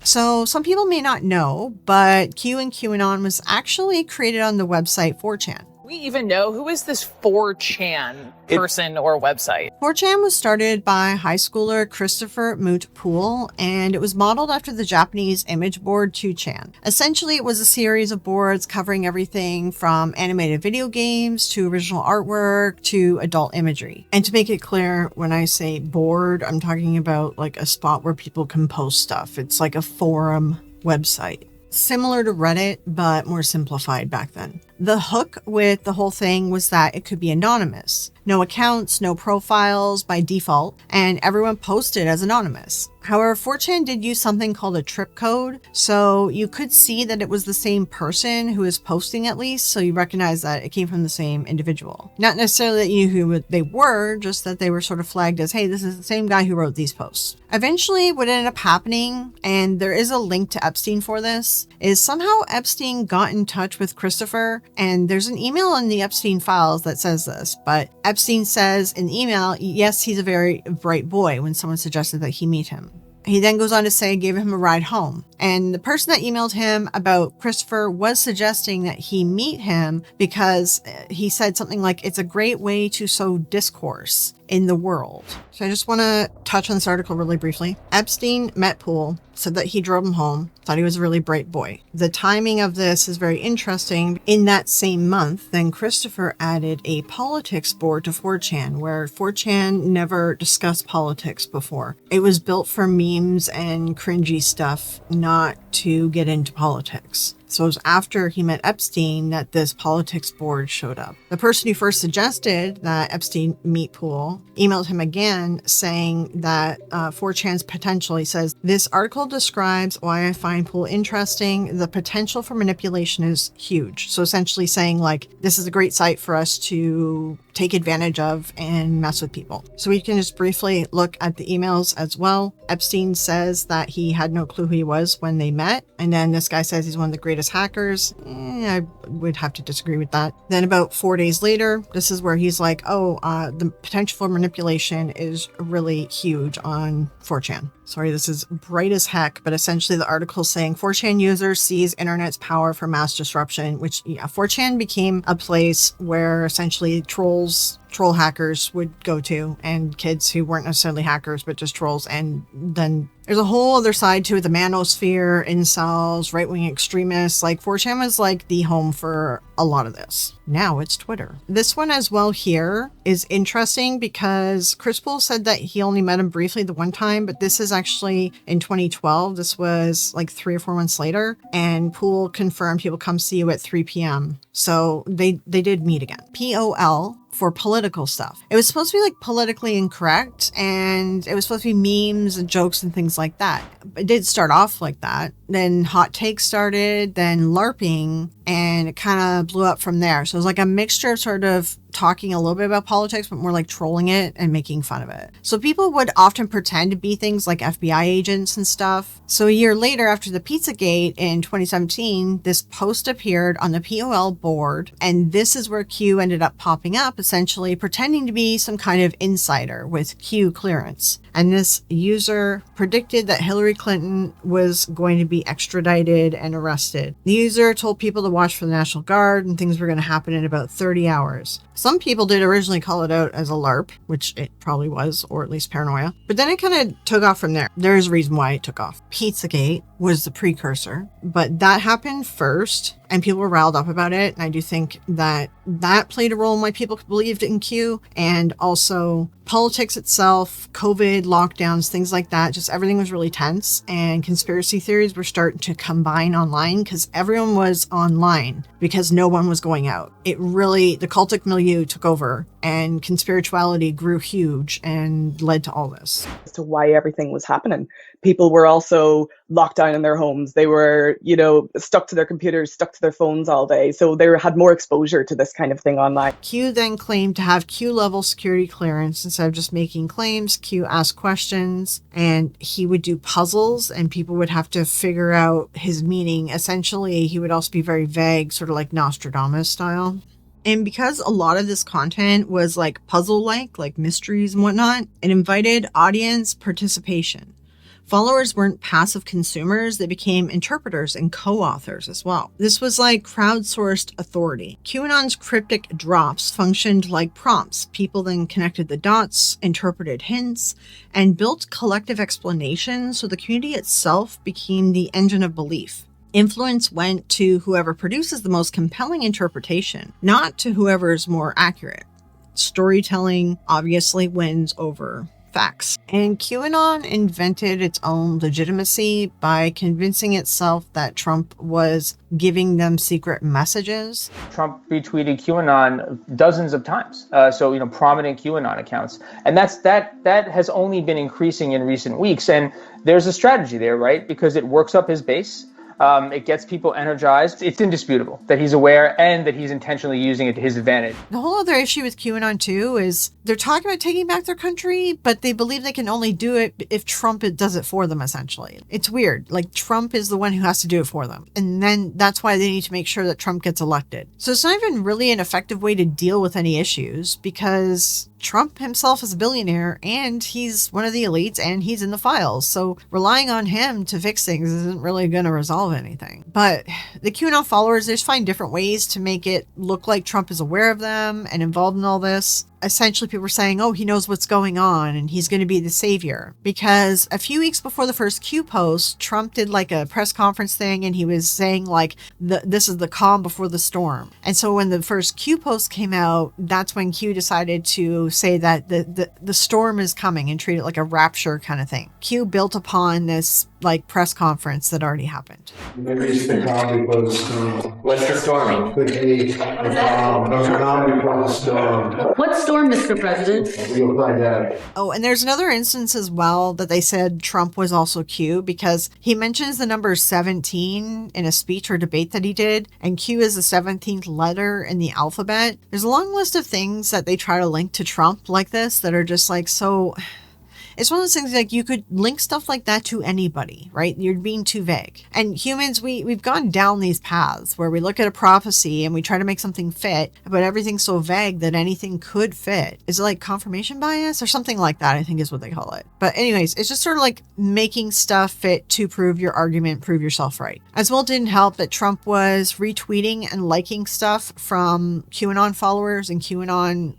So some people may not know, but Q and QAnon was actually created on the website 4chan. We even know who is this 4chan person or website? 4chan was started by high schooler Christopher Moot Poole, and it was modeled after the Japanese image board 2chan. Essentially, it was a series of boards covering everything from animated video games to original artwork to adult imagery. And to make it clear, when I say board, I'm talking about like a spot where people can post stuff. It's like a forum website. Similar to Reddit, but more simplified back then. The hook with the whole thing was that it could be anonymous. No accounts, no profiles by default, and everyone posted as anonymous. However, 4chan did use something called a trip code, so you could see that it was the same person who was posting at least, so you recognize that it came from the same individual. Not necessarily that you knew who they were, just that they were sort of flagged as, hey, this is the same guy who wrote these posts. Eventually, what ended up happening, and there is a link to Epstein for this, is somehow Epstein got in touch with Christopher, and there's an email in the Epstein files that says this, but Epstein says in the email, yes, he's a very bright boy, when someone suggested that he meet him. He then goes on to say, gave him a ride home. And the person that emailed him about Christopher was suggesting that he meet him because he said something like, it's a great way to sow discourse in the world. So I just want to touch on this article really briefly. Epstein met Poole, said that he drove him home, thought he was a really bright boy. The timing of this is very interesting. In that same month, then Christopher added a politics board to 4chan, where 4chan never discussed politics before. It was built for memes and cringy stuff, not to get into politics. So it was after he met Epstein that this politics board showed up. The person who first suggested that Epstein meet Poole emailed him again saying that 4chan's potential, he says, this article describes why I find Poole interesting. The potential for manipulation is huge. So essentially saying like, this is a great site for us to take advantage of and mess with people. So we can just briefly look at the emails as well. Epstein says that he had no clue who he was when they met. And then this guy says he's one of the greatest hackers. I would have to disagree with that. Then about 4 days later, this is where he's like, the potential for manipulation is really huge on 4chan. Sorry, this is bright as heck, but essentially the article is saying 4chan users seize internet's power for mass disruption, which 4chan became a place where essentially troll hackers would go to, and kids who weren't necessarily hackers but just trolls. And then there's a whole other side to it, the manosphere, incels, right-wing extremists. Like 4chan was like the home for a lot of this. Now it's Twitter. This one as well here is interesting because Chris Poole said that he only met him briefly the one time, but this is actually in 2012. This was like 3 or 4 months later, and Poole confirmed he will come see you at 3 p.m. So they did meet again. POL for political stuff. It was supposed to be like politically incorrect, and it was supposed to be memes and jokes and things like that. It did start off like that. Then hot takes started, then LARPing, and it kind of blew up from there. So it was like a mixture of sort of talking a little bit about politics, but more like trolling it and making fun of it. So people would often pretend to be things like FBI agents and stuff. So a year later, after the Pizzagate in 2017, this post appeared on the POL board, and this is where Q ended up popping up, essentially pretending to be some kind of insider with Q clearance. And this user predicted that Hillary Clinton was going to be extradited and arrested. The user told people to watch for the National Guard, and things were going to happen in about 30 hours. Some people did originally call it out as a LARP, which it probably was, or at least paranoia. But then it kind of took off from there. There's a reason why it took off. Pizzagate was the precursor, but that happened first, and people were riled up about it. And I do think that that played a role in why people believed in Q, and also politics itself, COVID, lockdowns, things like that. Just everything was really tense, and conspiracy theories were starting to combine online because everyone was online because no one was going out. It really, the cultic milieu took over, and conspirituality grew huge and led to all this. As to why everything was happening. People were also locked down in their homes. They were, stuck to their computers, stuck to their phones all day. So they had more exposure to this kind of thing online. Q then claimed to have Q-level security clearance. Instead of just making claims, Q asked questions, and he would do puzzles, and people would have to figure out his meaning. Essentially, he would also be very vague, sort of like Nostradamus style. And because a lot of this content was like puzzle-like mysteries and whatnot, it invited audience participation. Followers weren't passive consumers, they became interpreters and co-authors as well. This was like crowdsourced authority. QAnon's cryptic drops functioned like prompts. People then connected the dots, interpreted hints, and built collective explanations, so the community itself became the engine of belief. Influence went to whoever produces the most compelling interpretation, not to whoever is more accurate. Storytelling obviously wins over Facts. And QAnon invented its own legitimacy by convincing itself that Trump was giving them secret messages. Trump retweeted QAnon dozens of times. So, prominent QAnon accounts. And that has only been increasing in recent weeks. And there's a strategy there, right? Because it works up his base. It gets people energized. It's indisputable that he's aware and that he's intentionally using it to his advantage. The whole other issue with QAnon too is they're talking about taking back their country, but they believe they can only do it if Trump does it for them, essentially. It's weird. Like, Trump is the one who has to do it for them. And then that's why they need to make sure that Trump gets elected. So it's not even really an effective way to deal with any issues, because Trump himself is a billionaire and he's one of the elites and he's in the files. So relying on him to fix things isn't really going to resolve anything. But the QAnon followers, they just find different ways to make it look like Trump is aware of them and involved in all this. Essentially, people were saying, oh, he knows what's going on and he's going to be the savior. Because a few weeks before the first Q post, Trump did like a press conference thing and he was saying like, this is the calm before the storm. And so when the first Q post came out, that's when Q decided to say that the storm is coming and treat it like a rapture kind of thing. Q built upon this like press conference that already happened. It's the calm before the storm. What's the storm? The calm before the storm. What storm, Mr. President? You'll find out. Oh, and there's another instance as well that they said Trump was also Q, because he mentions the number 17 in a speech or debate that he did, and Q is the 17th letter in the alphabet. There's a long list of things that they try to link to Trump like this that are just like so... It's one of those things like you could link stuff like that to anybody, right? You're being too vague. And humans, we've gone down these paths where we look at a prophecy and we try to make something fit, but everything's so vague that anything could fit. Is it like confirmation bias or something like that, I think is what they call it. But anyways, it's just sort of like making stuff fit to prove your argument, prove yourself right. As well, it didn't help that Trump was retweeting and liking stuff from QAnon followers and QAnon,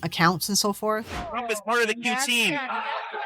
accounts and so forth. Trump is part of the Q team.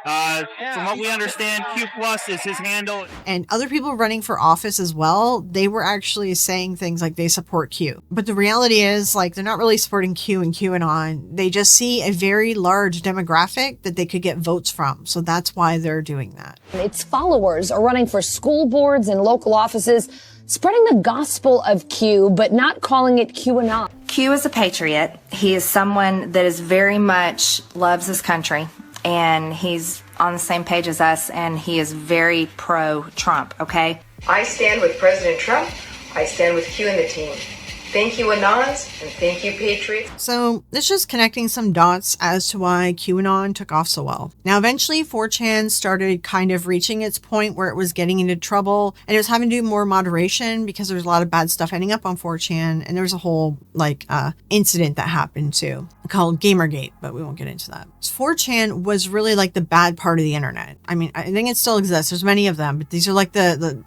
From what we understand, Q Plus is his handle. And other people running for office as well, they were actually saying things like they support Q. But the reality is, like, they're not really supporting Q and QAnon. They just see a very large demographic that they could get votes from. So that's why they're doing that. Its followers are running for school boards and local offices, spreading the gospel of Q, but not calling it QAnon. Q is a patriot. He is someone that is very much loves his country. And he's on the same page as us, and he is very pro-Trump, okay? I stand with President Trump. I stand with Q and the team. Thank you, Anons, and thank you, Patriots. So it's just connecting some dots as to why QAnon took off so well. Now, eventually, 4chan started kind of reaching its point where it was getting into trouble, and it was having to do more moderation because there was a lot of bad stuff ending up on 4chan, and there was a whole, incident that happened too, called Gamergate, but we won't get into that. 4chan was really like the bad part of the internet. I mean, I think it still exists. There's many of them, but these are like the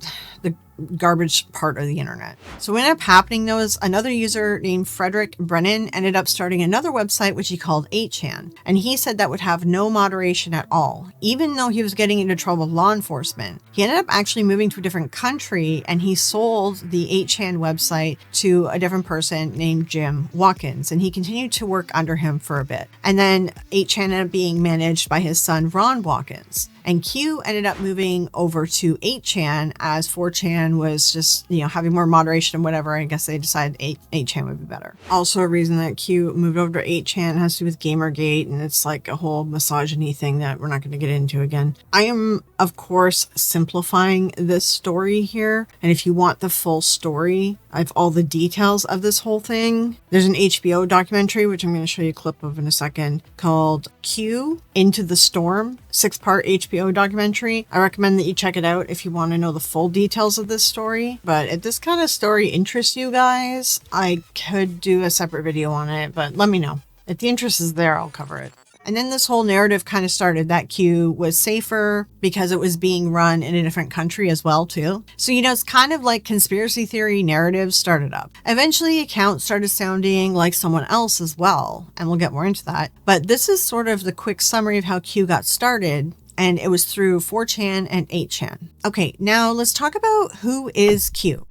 garbage part of the internet. So what ended up happening though is another user named Frederick Brennan ended up starting another website which he called 8chan, and he said that would have no moderation at all. Even though he was getting into trouble with law enforcement, he ended up actually moving to a different country, and he sold the 8chan website to a different person named Jim Watkins, and he continued to work under him for a bit. And then 8chan ended up being managed by his son Ron Watkins. And Q ended up moving over to 8chan as 4chan was just, having more moderation and whatever. I guess they decided 8chan would be better. Also, a reason that Q moved over to 8chan has to do with Gamergate, and it's like a whole misogyny thing that we're not going to get into again. I am, of course, simplifying this story here. And if you want the full story of all the details of this whole thing, there's an HBO documentary, which I'm going to show you a clip of in a second, called Q Into the Storm, 6-part HBO documentary. I recommend that you check it out if you want to know the full details of this story. But if this kind of story interests you guys, I could do a separate video on it, but let me know. If the interest is there, I'll cover it. And then this whole narrative kind of started that Q was safer because it was being run in a different country as well, too. So, it's kind of like conspiracy theory narratives started up. Eventually, accounts started sounding like someone else as well, and we'll get more into that. But this is sort of the quick summary of how Q got started, and it was through 4chan and 8chan. Okay, now let's talk about who is Q.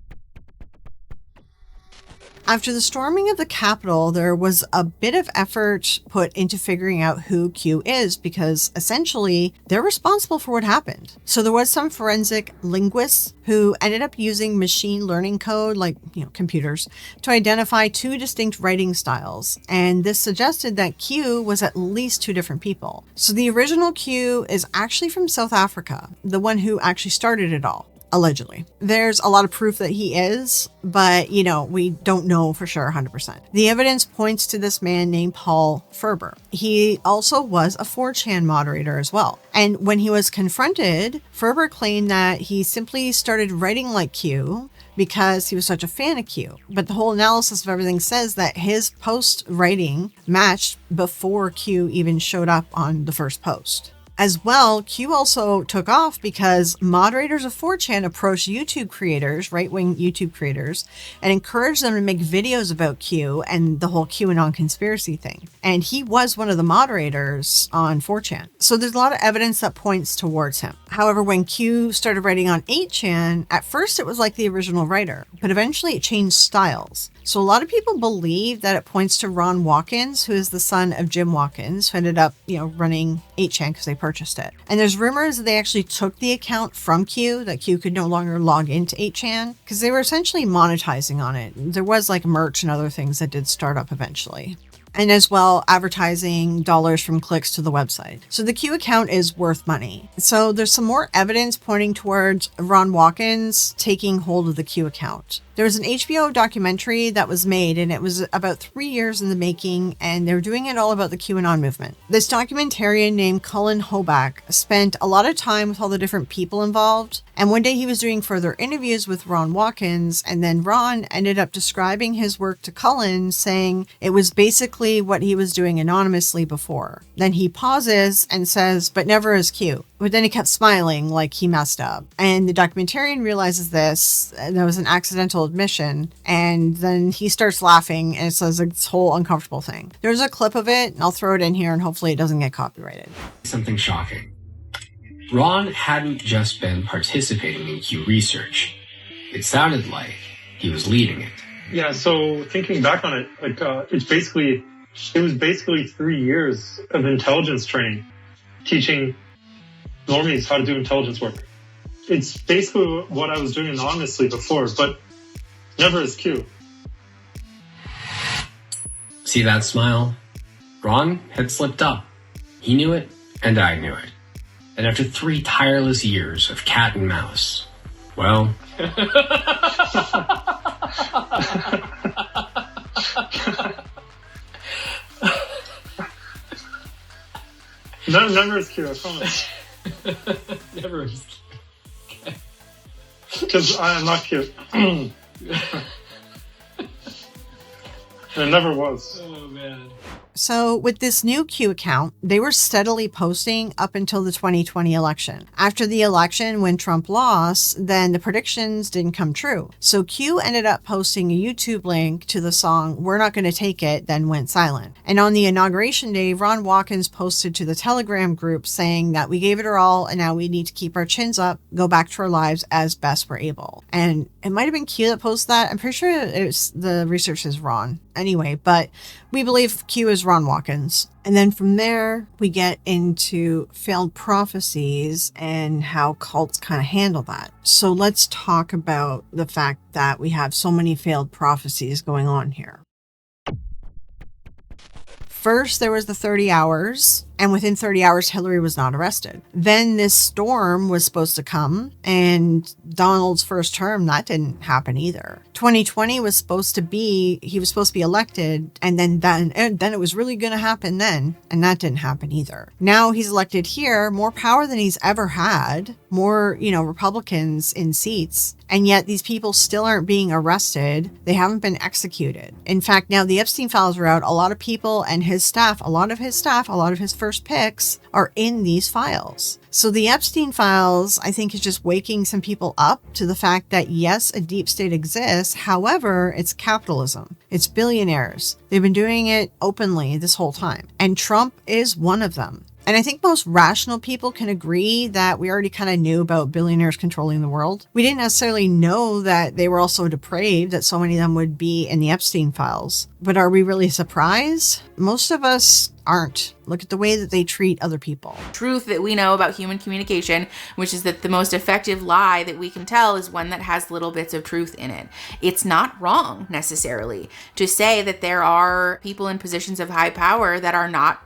After the storming of the Capitol, there was a bit of effort put into figuring out who Q is because essentially they're responsible for what happened. So there was some forensic linguists who ended up using machine learning code, like, computers, to identify two distinct writing styles. And this suggested that Q was at least two different people. So the original Q is actually from South Africa, the one who actually started it all. Allegedly. There's a lot of proof that he is, but, we don't know for sure 100%. The evidence points to this man named Paul Ferber. He also was a 4chan moderator as well. And when he was confronted, Ferber claimed that he simply started writing like Q because he was such a fan of Q. But the whole analysis of everything says that his post writing matched before Q even showed up on the first post. As well, Q also took off because moderators of 4chan approached YouTube creators, right-wing YouTube creators, and encouraged them to make videos about Q and the whole QAnon conspiracy thing. And he was one of the moderators on 4chan. So there's a lot of evidence that points towards him. However, when Q started writing on 8chan, at first it was like the original writer, but eventually it changed styles. So a lot of people believe that it points to Ron Watkins, who is the son of Jim Watkins, who ended up, running 8chan because they purchased it. And there's rumors that they actually took the account from Q, that Q could no longer log into 8chan because they were essentially monetizing on it. There was like merch and other things that did start up eventually. And as well, advertising dollars from clicks to the website. So the Q account is worth money. So there's some more evidence pointing towards Ron Watkins taking hold of the Q account. There was an HBO documentary that was made, and it was about 3 years in the making, and they were doing it all about the QAnon movement. This documentarian named Cullen Hoback spent a lot of time with all the different people involved, and one day he was doing further interviews with Ron Watkins, and then Ron ended up describing his work to Cullen, saying it was basically what he was doing anonymously before. Then he pauses and says, but never as Q. But then he kept smiling like he messed up. And the documentarian realizes this, and that was an accidental admission. And then he starts laughing, and it says this whole uncomfortable thing. There's a clip of it, and I'll throw it in here, and hopefully it doesn't get copyrighted. Something shocking. Ron hadn't just been participating in Q research. It sounded like he was leading it. Yeah, so thinking back on it, it was basically 3 years of intelligence training, teaching normies how to do intelligence work. It's basically what I was doing anonymously before, but never as Q. See that smile? Ron had slipped up. He knew it, and I knew it. And after 3 tireless years of cat and mouse, well... Never as Q, I promise. Never as Q. Because I am not cute. It never was. Oh, man. So with this new Q account, they were steadily posting up until the 2020 election. After the election, when Trump lost, then the predictions didn't come true. So Q ended up posting a YouTube link to the song We're Not Gonna Take It, then went silent. And on the inauguration day, Ron Watkins posted to the Telegram group saying that we gave it our all and now we need to keep our chins up, go back to our lives as best we're able. And it might have been Q that posted that. I'm pretty sure the research is Ron. Anyway, but we believe Q is Ron Watkins. And then from there, we get into failed prophecies and how cults kind of handle that. So let's talk about the fact that we have so many failed prophecies going on here. First, there was the 30 hours, and within 30 hours, Hillary was not arrested. Then this storm was supposed to come, and Donald's first term, that didn't happen either. 2020 was supposed to be, he was supposed to be elected, and then it was really going to happen then, and that didn't happen either. Now he's elected here, more power than he's ever had, more, Republicans in seats, and yet these people still aren't being arrested. They haven't been executed. In fact, now the Epstein files are out. A lot of people and a lot of his first picks are in these files. So the Epstein files, I think, is just waking some people up to the fact that yes, a deep state exists. However, it's capitalism. It's billionaires. They've been doing it openly this whole time. And Trump is one of them. And I think most rational people can agree that we already kind of knew about billionaires controlling the world. We didn't necessarily know that they were also depraved, that so many of them would be in the Epstein files. But are we really surprised? Most of us aren't. Look at the way that they treat other people. Truth that we know about human communication, which is that the most effective lie that we can tell is one that has little bits of truth in it. It's not wrong necessarily to say that there are people in positions of high power that are not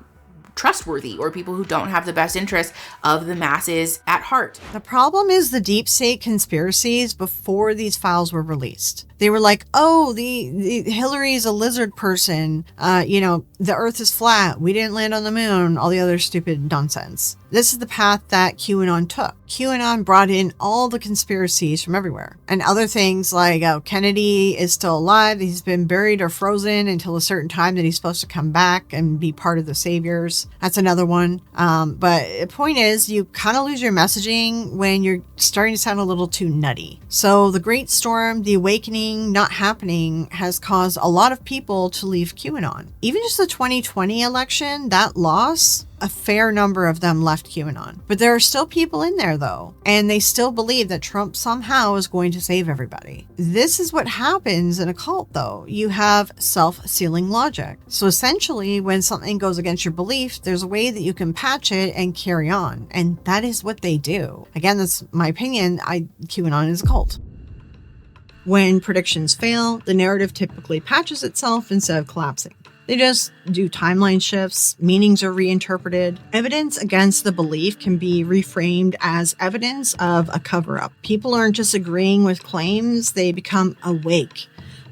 trustworthy or people who don't have the best interest of the masses at heart. The problem is the deep state conspiracies before these files were released. They were like, oh, the Hillary's a lizard person. The earth is flat. We didn't land on the moon. All the other stupid nonsense. This is the path that QAnon took. QAnon brought in all the conspiracies from everywhere. And other things like, Kennedy is still alive. He's been buried or frozen until a certain time that he's supposed to come back and be part of the saviors. That's another one. But the point is, you kind of lose your messaging when you're starting to sound a little too nutty. So the Great Storm, the Awakening, not happening has caused a lot of people to leave QAnon. Even just the 2020 election, that loss, a fair number of them left QAnon. But there are still people in there though, and they still believe that Trump somehow is going to save everybody. This is what happens in a cult though. You have self-sealing logic. So essentially, when something goes against your belief, there's a way that you can patch it and carry on. And that is what they do. Again, that's my opinion. QAnon is a cult. When predictions fail, the narrative typically patches itself instead of collapsing. They just do timeline shifts, meanings are reinterpreted. Evidence against the belief can be reframed as evidence of a cover-up. People aren't just agreeing with claims, they become awake,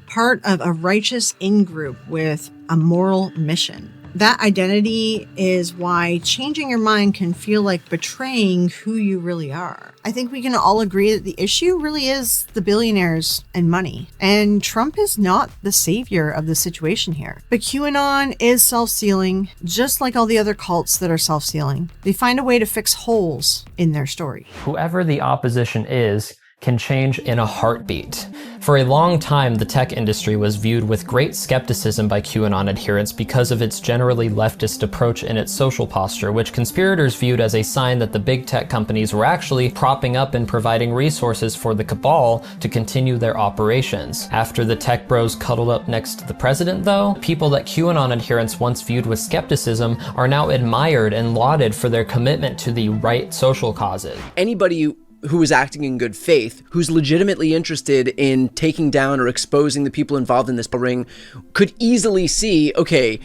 part of a righteous in-group with a moral mission. That identity is why changing your mind can feel like betraying who you really are. I think we can all agree that the issue really is the billionaires and money. And Trump is not the savior of the situation here. But QAnon is self-sealing, just like all the other cults that are self-sealing. They find a way to fix holes in their story. Whoever the opposition is can change in a heartbeat. For a long time, the tech industry was viewed with great skepticism by QAnon adherents because of its generally leftist approach and its social posture, which conspirators viewed as a sign that the big tech companies were actually propping up and providing resources for the cabal to continue their operations. After the tech bros cuddled up next to the president, though, people that QAnon adherents once viewed with skepticism are now admired and lauded for their commitment to the right social causes. Anybody who is acting in good faith, who's legitimately interested in taking down or exposing the people involved in this ring, could easily see, okay,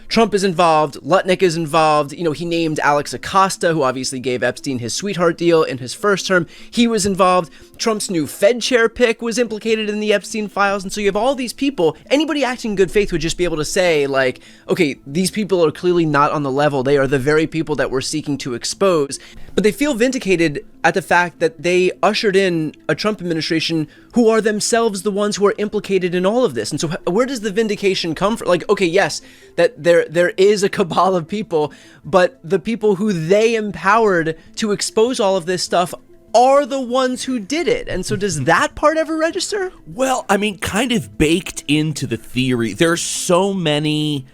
Trump is involved, Lutnick is involved, he named Alex Acosta, who obviously gave Epstein his sweetheart deal in his first term. He was involved. Trump's new Fed chair pick was implicated in the Epstein files. And so you have all these people. Anybody acting in good faith would just be able to say, like, okay, these people are clearly not on the level. They are the very people that we're seeking to expose. But they feel vindicated at the fact that they ushered in a Trump administration who are themselves the ones who are implicated in all of this. And so where does the vindication come from? Like, okay, yes, that there is a cabal of people, but the people who they empowered to expose all of this stuff are the ones who did it. And so does that part ever register? Well, I mean, kind of baked into the theory. There's so many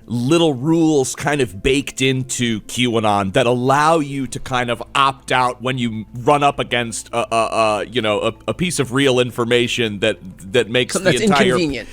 little rules kind of baked into QAnon that allow you to kind of opt out when you run up against a piece of real information that makes something the that's entire inconvenient.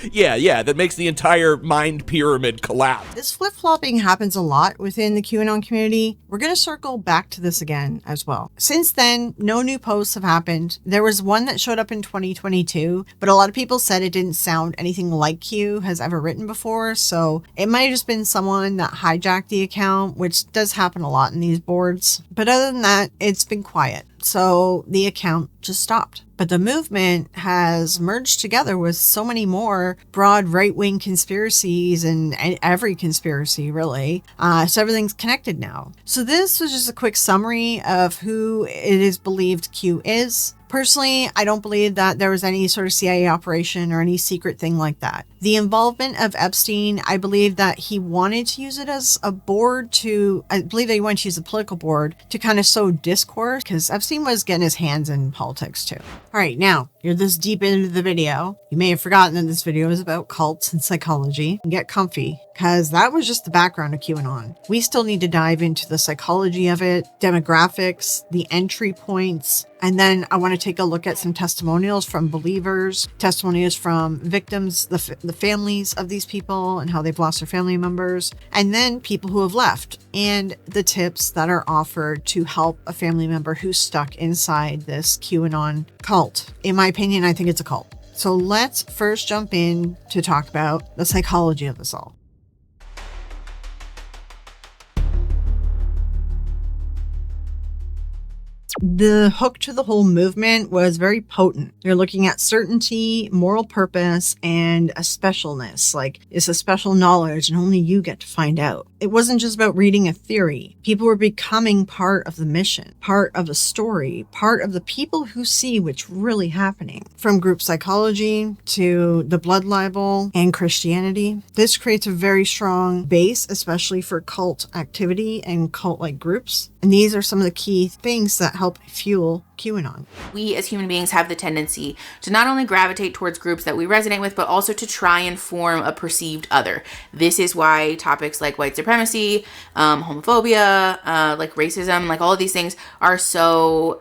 that makes the entire mind pyramid collapse. This flip-flopping happens a lot within the QAnon community. We're going to circle back to this again as well. Since then, no new posts have happened. There was one that showed up in 2022, but a lot of people said it didn't sound anything like Q has ever written before, so it might have just been someone that hijacked the account, which does happen a lot in these boards. But other than that, it's been quiet. So the account just stopped. But the movement has merged together with so many more broad right-wing conspiracies and every conspiracy, really. So everything's connected now. So this was just a quick summary of who it is believed Q is. Personally, I don't believe that there was any sort of CIA operation or any secret thing like that. The involvement of Epstein, I believe that he wanted to use it as a board I believe that he wanted to use the political board to kind of sow discord, because Epstein Epstein was getting his hands in politics too. All right, now you're this deep into the video. You may have forgotten that this video is about cults and psychology. Get comfy, because that was just the background of QAnon. We still need to dive into the psychology of it, demographics, the entry points, and then I want to take a look at some testimonials from believers, testimonials from victims, the families of these people and how they've lost their family members, and then people who have left, and the tips that are offered to help a family member who's stuck inside this QAnon cult. In my opinion, I think it's a cult. So let's first jump in to talk about the psychology of this all. The hook to the whole movement was very potent. They're looking at certainty, moral purpose, and a specialness. Like, it's a special knowledge and only you get to find out. It wasn't just about reading a theory. People were becoming part of the mission, part of a story, part of the people who see what's really happening. From group psychology to the blood libel and Christianity. This creates a very strong base, especially for cult activity and cult-like groups. And these are some of the key things that help fuel QAnon. We as human beings have the tendency to not only gravitate towards groups that we resonate with, but also to try and form a perceived other. This is why topics like white supremacy, homophobia, like racism, like all of these things are so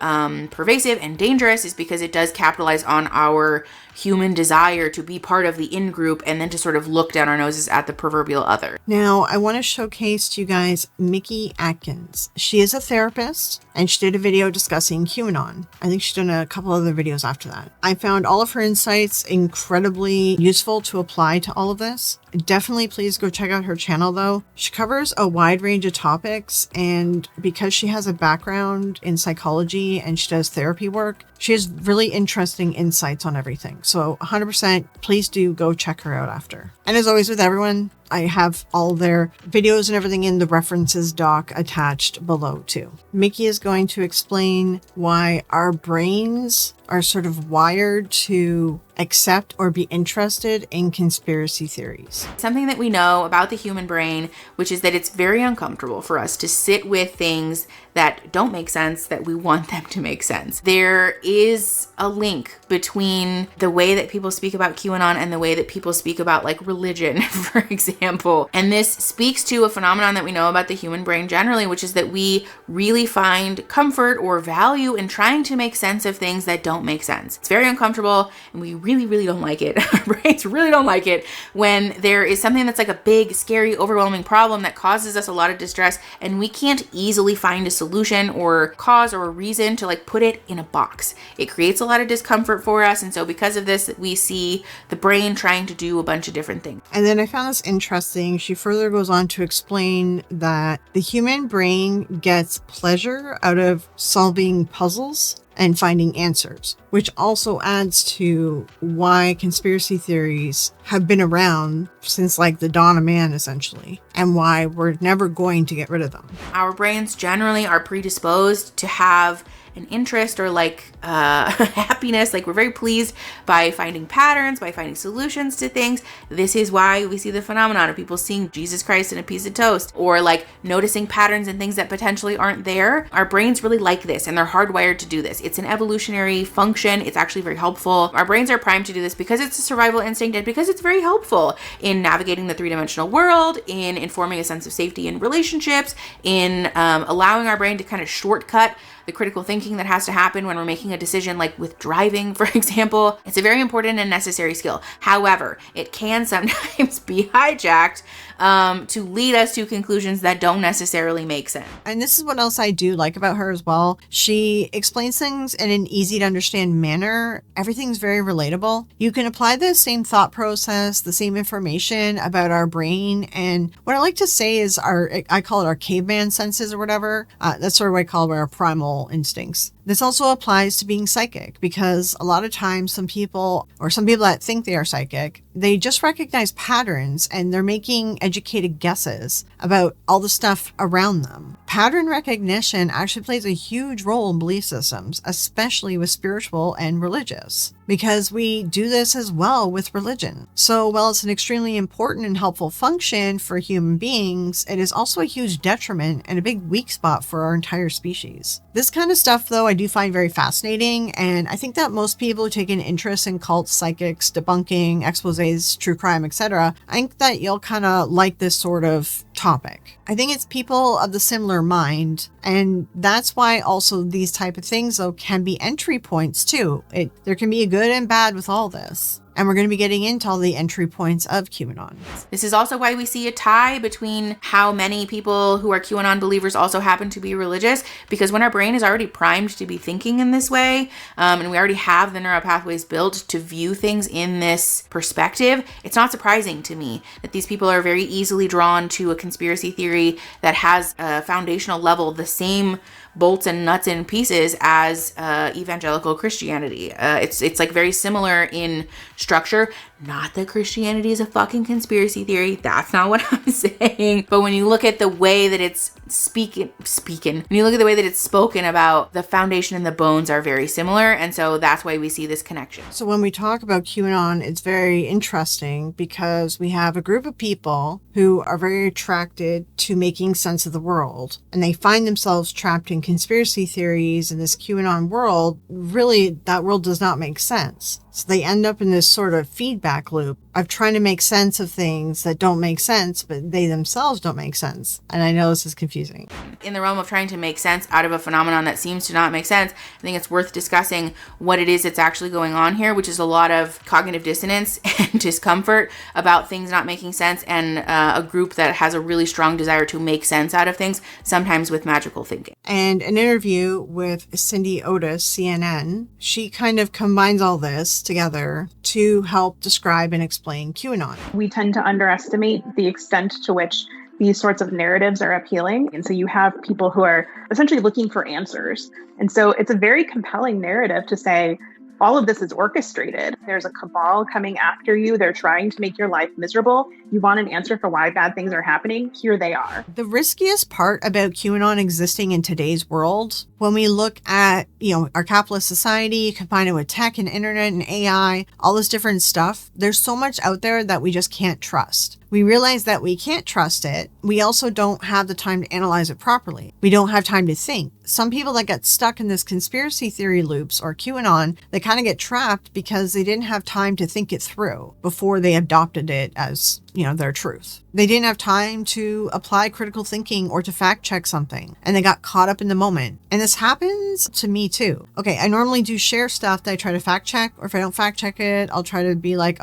pervasive and dangerous, is because it does capitalize on our human desire to be part of the in-group and then to sort of look down our noses at the proverbial other. Now, I want to showcase to you guys Mickey Atkins. She is a therapist and she did a video discussing QAnon. I think she's done a couple other videos after that. I found all of her insights incredibly useful to apply to all of this. Definitely please go check out her channel though. She covers a wide range of topics, and because she has a background in psychology and she does therapy work, she has really interesting insights on everything. So 100% please do go check her out after. And as always with everyone, I have all their videos and everything in the references doc attached below too. Mickey is going to explain why our brains are sort of wired to accept or be interested in conspiracy theories. Something that we know about the human brain, which is that it's very uncomfortable for us to sit with things that don't make sense, that we want them to make sense. There is a link between the way that people speak about QAnon and the way that people speak about like religion, for example. And this speaks to a phenomenon that we know about the human brain generally, which is that we really find comfort or value in trying to make sense of things that don't make sense. It's very uncomfortable and we really don't like it. Our brains really don't like it when there is something that's like a big, scary, overwhelming problem that causes us a lot of distress and we can't easily find a solution or cause or a reason to like put it in a box. It creates a lot of discomfort for us, and so because of this we see the brain trying to do a bunch of different things. And then I found this interesting. She further goes on to explain that the human brain gets pleasure out of solving puzzles and finding answers, which also adds to why conspiracy theories have been around since like the dawn of man, essentially, and why we're never going to get rid of them. Our brains generally are predisposed to have an interest or like happiness. Like we're very pleased by finding patterns, by finding solutions to things. This is why we see the phenomenon of people seeing Jesus Christ in a piece of toast, or like noticing patterns and things that potentially aren't there. Our brains really like this and they're hardwired to do this. It's an evolutionary function. It's actually very helpful. Our brains are primed to do this because it's a survival instinct and because it's very helpful in navigating the three-dimensional world, in informing a sense of safety in relationships, in allowing our brain to kind of shortcut the critical thinking that has to happen when we're making a decision, like with driving, for example. It's a very important and necessary skill. However, it can sometimes be hijacked to lead us to conclusions that don't necessarily make sense. And this is what else I do like about her as well. She explains things in an easy to understand manner. Everything's very relatable. You can apply the same thought process, the same information about our brain. And what I like to say is I call it our caveman senses or whatever. That's sort of what I call our primal instincts. This also applies to being psychic, because a lot of times some people that think they are psychic, they just recognize patterns and they're making educated guesses about all the stuff around them. Pattern recognition actually plays a huge role in belief systems, especially with spiritual and religious, because we do this as well with religion. So while it's an extremely important and helpful function for human beings, it is also a huge detriment and a big weak spot for our entire species. This kind of stuff, though, I do find very fascinating. And I think that most people who take an interest in cults, psychics, debunking, exposés, true crime, etc., I think that you'll kind of like this sort of topic. I think it's people of the similar mind, and that's why also these type of things though can be entry points too. There can be a good and bad with all this. And we're going to be getting into all the entry points of QAnon. This is also why we see a tie between how many people who are QAnon believers also happen to be religious, because when our brain is already primed to be thinking in this way, and we already have the neural pathways built to view things in this perspective, it's not surprising to me that these people are very easily drawn to a conspiracy theory that has a foundational level the same bolts and nuts and pieces as evangelical Christianity. It's like very similar in structure. Not that Christianity is a fucking conspiracy theory. That's not what I'm saying. But when you look at the way that it's when you look at the way that it's spoken about, the foundation and the bones are very similar. And so that's why we see this connection. So when we talk about QAnon, it's very interesting because we have a group of people who are very attracted to making sense of the world. And they find themselves trapped in conspiracy theories in this QAnon world. Really, that world does not make sense. So they end up in this sort of feedback loop of trying to make sense of things that don't make sense, but they themselves don't make sense. And I know this is confusing. In the realm of trying to make sense out of a phenomenon that seems to not make sense, I think it's worth discussing what it is that's actually going on here, which is a lot of cognitive dissonance and discomfort about things not making sense, and a group that has a really strong desire to make sense out of things, sometimes with magical thinking. And an interview with Cindy Otis, CNN, she kind of combines all this together to help describe and explain QAnon. We tend to underestimate the extent to which these sorts of narratives are appealing. And so you have people who are essentially looking for answers. And so it's a very compelling narrative to say, all of this is orchestrated. There's a cabal coming after you. They're trying to make your life miserable. You want an answer for why bad things are happening? Here they are. The riskiest part about QAnon existing in today's world, when we look at, our capitalist society, combine it with tech and internet and AI, all this different stuff, there's so much out there that we just can't trust. We realize that we can't trust it. We also don't have the time to analyze it properly. We don't have time to think. Some people that get stuck in this conspiracy theory loops or QAnon, they kind of get trapped because they didn't have time to think it through before they adopted it as, their truth. They didn't have time to apply critical thinking or to fact check something, and they got caught up in the moment. And this happens to me too. Okay, I normally do share stuff that I try to fact check, or if I don't fact check it, I'll try to be like,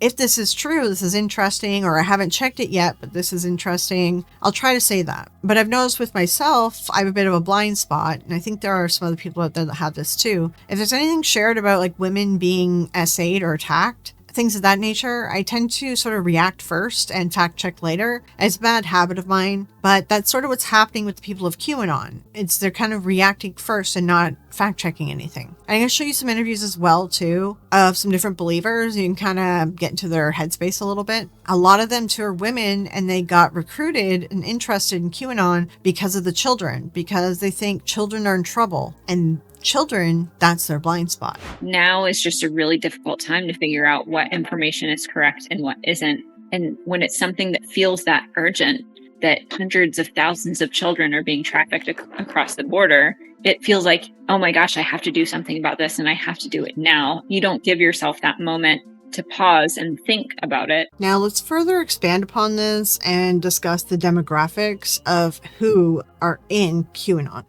if this is true, this is interesting, or I haven't checked it yet, but this is interesting. I'll try to say that. But I've noticed with myself, I have a bit of a blind spot, and I think there are some other people out there that have this too. If there's anything shared about like women being SA'd or attacked, things of that nature, I tend to sort of react first and fact check later. It's a bad habit of mine, but that's sort of what's happening with the people of QAnon. They're kind of reacting first and not fact checking anything. I'm going to show you some interviews as well too of some different believers. You can kind of get into their headspace a little bit. A lot of them too are women, and they got recruited and interested in QAnon because of the children, because they think children are in trouble, and children, that's their blind spot. Now is just a really difficult time to figure out what information is correct and what isn't. And when it's something that feels that urgent, that hundreds of thousands of children are being trafficked across the border, it feels like, oh my gosh, I have to do something about this and I have to do it now. You don't give yourself that moment to pause and think about it. Now let's further expand upon this and discuss the demographics of who are in QAnon.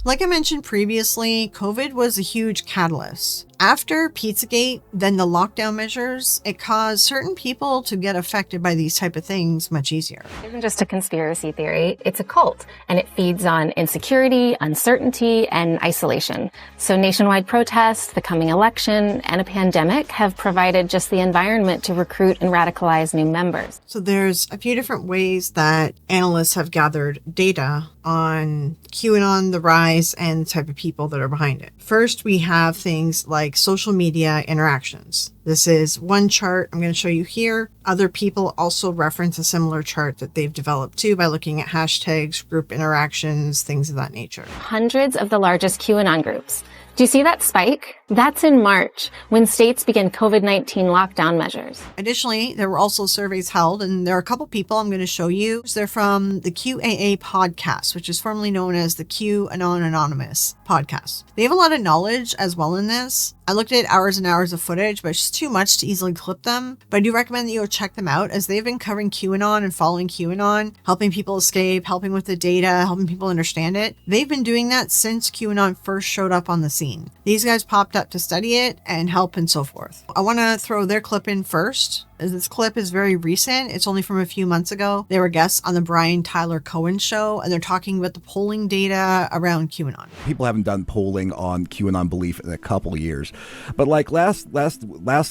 Like I mentioned previously, COVID was a huge catalyst. After Pizzagate, then the lockdown measures, it caused certain people to get affected by these type of things much easier. It isn't just a conspiracy theory, it's a cult, and it feeds on insecurity, uncertainty, and isolation. So nationwide protests, the coming election, and a pandemic have provided just the environment to recruit and radicalize new members. So there's a few different ways that analysts have gathered data on QAnon, the rise, and the type of people that are behind it. First, we have things like social media interactions. This is one chart I'm going to show you here. Other people also reference a similar chart that they've developed too by looking at hashtags, group interactions, things of that nature. Hundreds of the largest QAnon groups, Do you see that spike? That's in March, when states began COVID-19 lockdown measures. Additionally, there were also surveys held, and there are a couple people I'm going to show you. They're from the QAA podcast, which is formerly known as the QAnon Anonymous podcast. They have a lot of knowledge as well in this. I looked at hours and hours of footage, but it's just too much to easily clip them. But I do recommend that you go check them out, as they've been covering QAnon and following QAnon, helping people escape, helping with the data, helping people understand it. They've been doing that since QAnon first showed up on the scene. These guys popped up to study it and help and so forth. I want to throw their clip in first, as this clip is very recent. It's only from a few months ago. They were guests on the Brian Tyler Cohen show, and they're talking about the polling data around QAnon. People haven't done polling on QAnon belief in a couple of years, but like last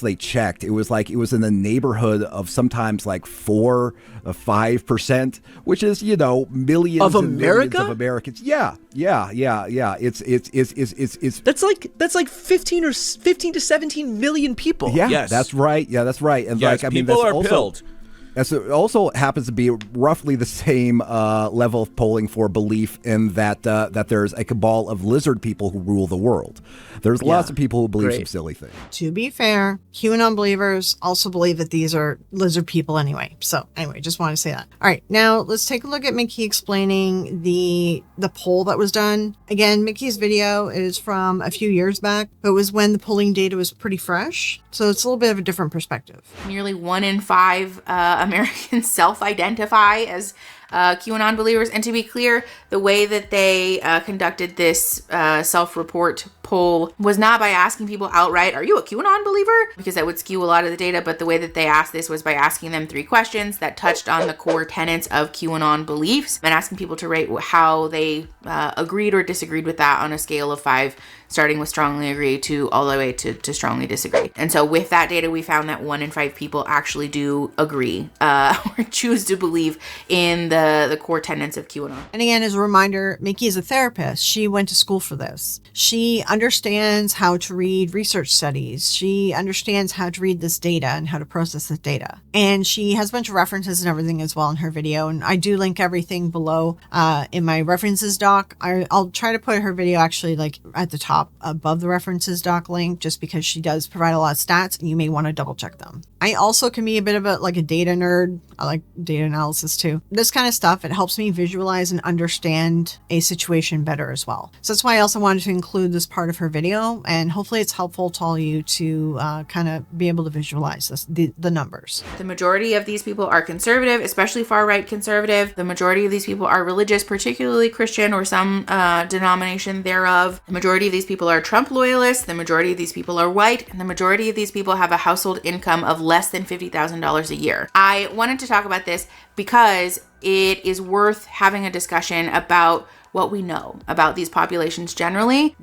they checked, it was in the neighborhood of sometimes like 4 or 5%, which is, you know, millions of and America? millions of Americans. Yeah. It's that's like 15 to 17 million people. Yeah, Yes. that's right. Yeah, that's right. And Yes, people are pilled. That's also happens to be roughly the same level of polling for belief in that there's a cabal of lizard people who rule the world. There's lots of people who believe some silly things. To be fair, QAnon believers also believe that these are lizard people anyway. So anyway, just want to say that. All right, now let's take a look at Mickey explaining the poll that was done. Again, Mickey's video is from a few years back, but it was when the polling data was pretty fresh. So it's a little bit of a different perspective. Nearly 1 in 5 Americans self-identify as QAnon believers. And to be clear, the way that they conducted this self-report poll was not by asking people outright, are you a QAnon believer? Because that would skew a lot of the data. But the way that they asked this was by asking them 3 questions that touched on the core tenets of QAnon beliefs and asking people to rate how they agreed or disagreed with that on a scale of 5, starting with strongly agree to all the way to strongly disagree. And so with that data, we found that 1 in 5 people actually do agree or choose to believe in the core tenets of QAnon. And again, as a reminder, Mickey is a therapist. She went to school for this. She understands how to read research studies. She understands how to read this data and how to process this data. And she has a bunch of references and everything as well in her video. And I do link everything below in my references doc. I'll try to put her video actually like at the top above the references doc link, just because she does provide a lot of stats and you may want to double check them. I also can be a bit of a data nerd. I like data analysis too. This kind of stuff, it helps me visualize and understand a situation better as well. So that's why I also wanted to include this part of her video, and hopefully it's helpful to all you to kind of be able to visualize the numbers. The majority of these people are conservative, especially far-right conservative. The majority of these people are religious, particularly Christian or some denomination thereof. The majority of these people are Trump loyalists. The majority of these people are white, and the majority of these people have a household income of less than $50,000 a year. I wanted to talk about this because it is worth having a discussion about what we know about these populations generally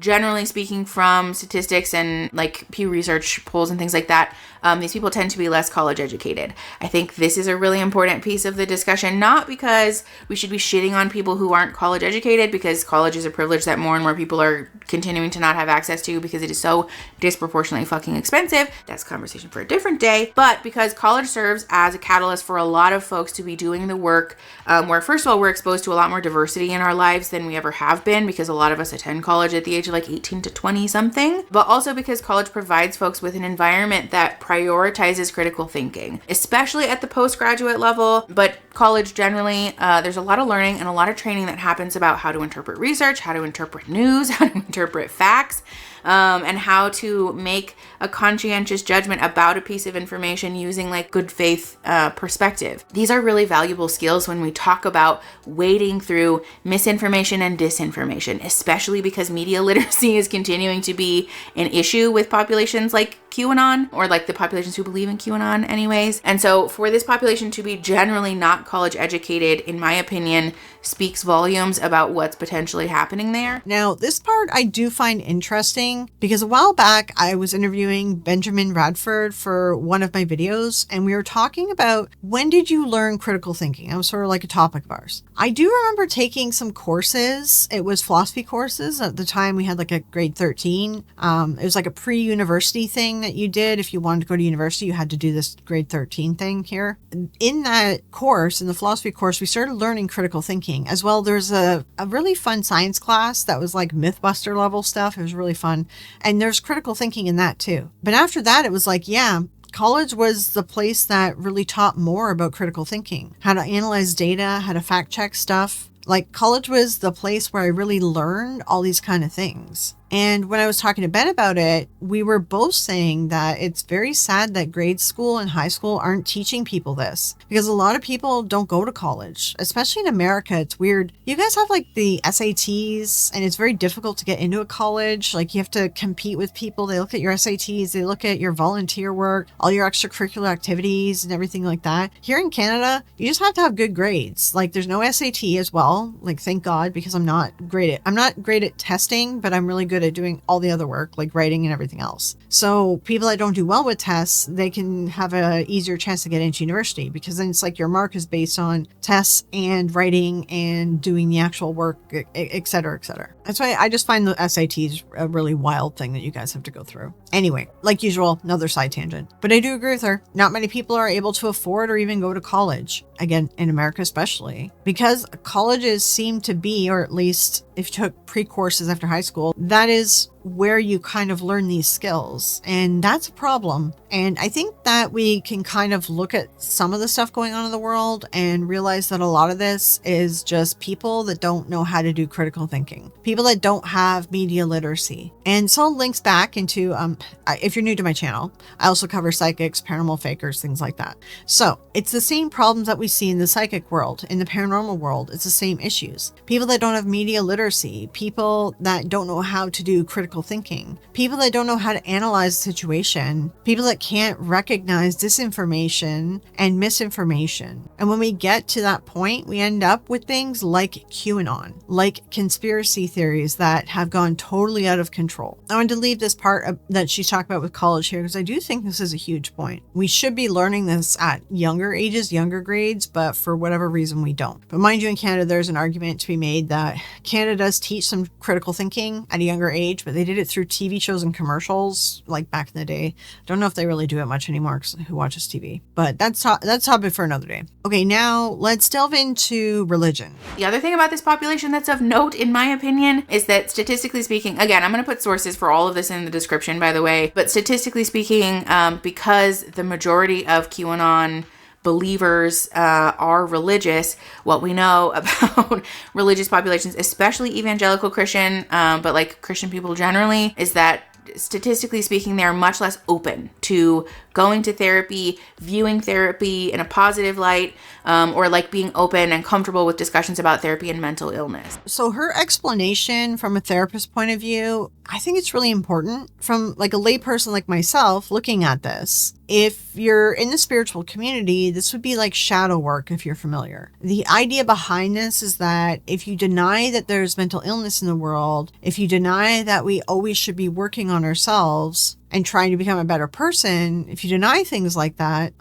speaking, from statistics and like Pew Research polls and things like that. These people tend to be less college educated. I think this is a really important piece of the discussion, not because we should be shitting on people who aren't college educated, because college is a privilege that more and more people are continuing to not have access to because it is so disproportionately fucking expensive. That's a conversation for a different day. But because college serves as a catalyst for a lot of folks to be doing the work where, first of all, we're exposed to a lot more diversity in our lives than we ever have been, because a lot of us attend college at the age of like 18 to 20 something, but also because college provides folks with an environment that prioritizes critical thinking, especially at the postgraduate level. But college generally, there's a lot of learning and a lot of training that happens about how to interpret research, how to interpret news, how to interpret facts, and how to make a conscientious judgment about a piece of information using like good faith perspective. These are really valuable skills when we talk about wading through misinformation and disinformation, especially because media literacy is continuing to be an issue with populations like QAnon, or like the populations who believe in QAnon anyways. And so for this population to be generally not college educated, in my opinion, speaks volumes about what's potentially happening there. Now, this part I do find interesting because a while back I was interviewing Benjamin Radford for one of my videos, and we were talking about when did you learn critical thinking? That was sort of like a topic of ours. I do remember taking some courses. It was philosophy courses. At the time we had like a grade 13. It was like a pre-university thing that you did if you wanted to go to university. You had to do this grade 13 thing here. In that course, in the philosophy course, we started learning critical thinking as well. There's a really fun science class that was like Mythbuster level stuff. It was really fun. And there's critical thinking in that too. But after that, it was like, yeah, college was the place that really taught more about critical thinking, how to analyze data, how to fact check stuff. Like, college was the place where I really learned all these kind of things. And when I was talking to Ben about it, we were both saying that it's very sad that grade school and high school aren't teaching people this, because a lot of people don't go to college, especially in America. It's weird. You guys have like the SATs, and it's very difficult to get into a college. Like, you have to compete with people. They look at your SATs, they look at your volunteer work, all your extracurricular activities and everything like that. Here in Canada, you just have to have good grades. Like, there's no SAT as well. Like, thank God, because I'm not great at testing, but I'm really good at doing all the other work, like writing and everything else. So people that don't do well with tests, they can have a easier chance to get into university, because then it's like your mark is based on tests and writing and doing the actual work, et cetera, et cetera. That's why I just find the SATs a really wild thing that you guys have to go through. Anyway, like usual, another side tangent. But I do agree with her. Not many people are able to afford or even go to college. Again, in America especially, because colleges seem to be, or at least if you took pre-courses after high school, that is where you kind of learn these skills. And that's a problem. And I think that we can kind of look at some of the stuff going on in the world and realize that a lot of this is just people that don't know how to do critical thinking, people that don't have media literacy. And so links back into, if you're new to my channel, I also cover psychics, paranormal fakers, things like that. So it's the same problems that we see in the psychic world, in the paranormal world. It's the same issues. People that don't have media literacy, people that don't know how to do critical thinking, people that don't know how to analyze the situation, people that can't recognize disinformation and misinformation. And when we get to that point, we end up with things like QAnon, like conspiracy theories that have gone totally out of control. I wanted to leave this part that she's talking about with college here, because I do think this is a huge point. We should be learning this at younger ages, younger grades, but for whatever reason we don't. But mind you, in Canada, there's an argument to be made that Canada does teach some critical thinking at a younger age, but they did it through TV shows and commercials like back in the day. Don't know if they really do it much anymore, because who watches TV? But that's topic for another day. Okay, now let's delve into religion. The other thing about this population that's of note, in my opinion, is that statistically speaking, again, I'm going to put sources for all of this in the description, by the way, but statistically speaking, because the majority of QAnon believers are religious, what we know about religious populations, especially evangelical Christian, but like Christian people generally, is that statistically speaking, they're much less open to going to therapy, viewing therapy in a positive light, or like being open and comfortable with discussions about therapy and mental illness. So her explanation from a therapist point of view, I think it's really important from like a layperson like myself looking at this. If you're in the spiritual community, this would be like shadow work if you're familiar. The idea behind this is that if you deny that there's mental illness in the world, if you deny that we always should be working on ourselves and trying to become a better person, if you deny things like that,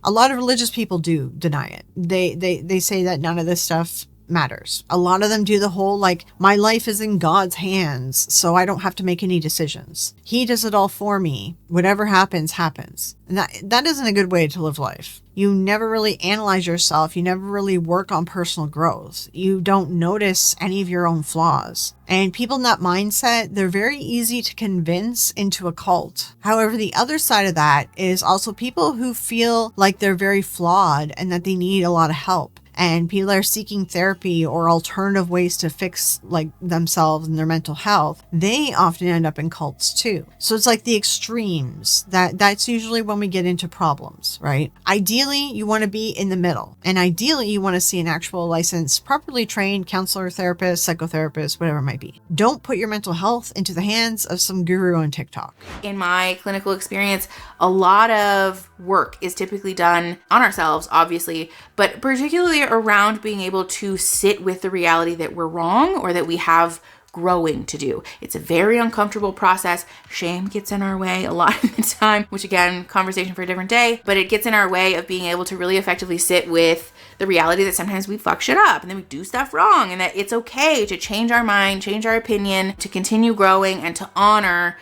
a lot of religious people do deny it. They say that none of this stuff matters. A lot of them do the whole like, my life is in God's hands, so I don't have to make any decisions. He does it all for me. Whatever happens, happens. And that isn't a good way to live life. You never really analyze yourself. You never really work on personal growth. You don't notice any of your own flaws. And people in that mindset, they're very easy to convince into a cult. However, the other side of that is also people who feel like they're very flawed and that they need a lot of help. And people are seeking therapy or alternative ways to fix like themselves and their mental health. They often end up in cults too. So it's like the extremes. That's usually when we get into problems, right? Ideally, you want to be in the middle. And ideally, you want to see an actual licensed, properly trained counselor, therapist, psychotherapist, whatever it might be. Don't put your mental health into the hands of some guru on TikTok. In my clinical experience, a lot of work is typically done on ourselves, obviously, but particularly around being able to sit with the reality that we're wrong or that we have growing to do. It's a very uncomfortable process. Shame gets in our way a lot of the time, which again, conversation for a different day, but it gets in our way of being able to really effectively sit with the reality that sometimes we fuck shit up and then we do stuff wrong, and that it's okay to change our mind, change our opinion, to continue growing and to honor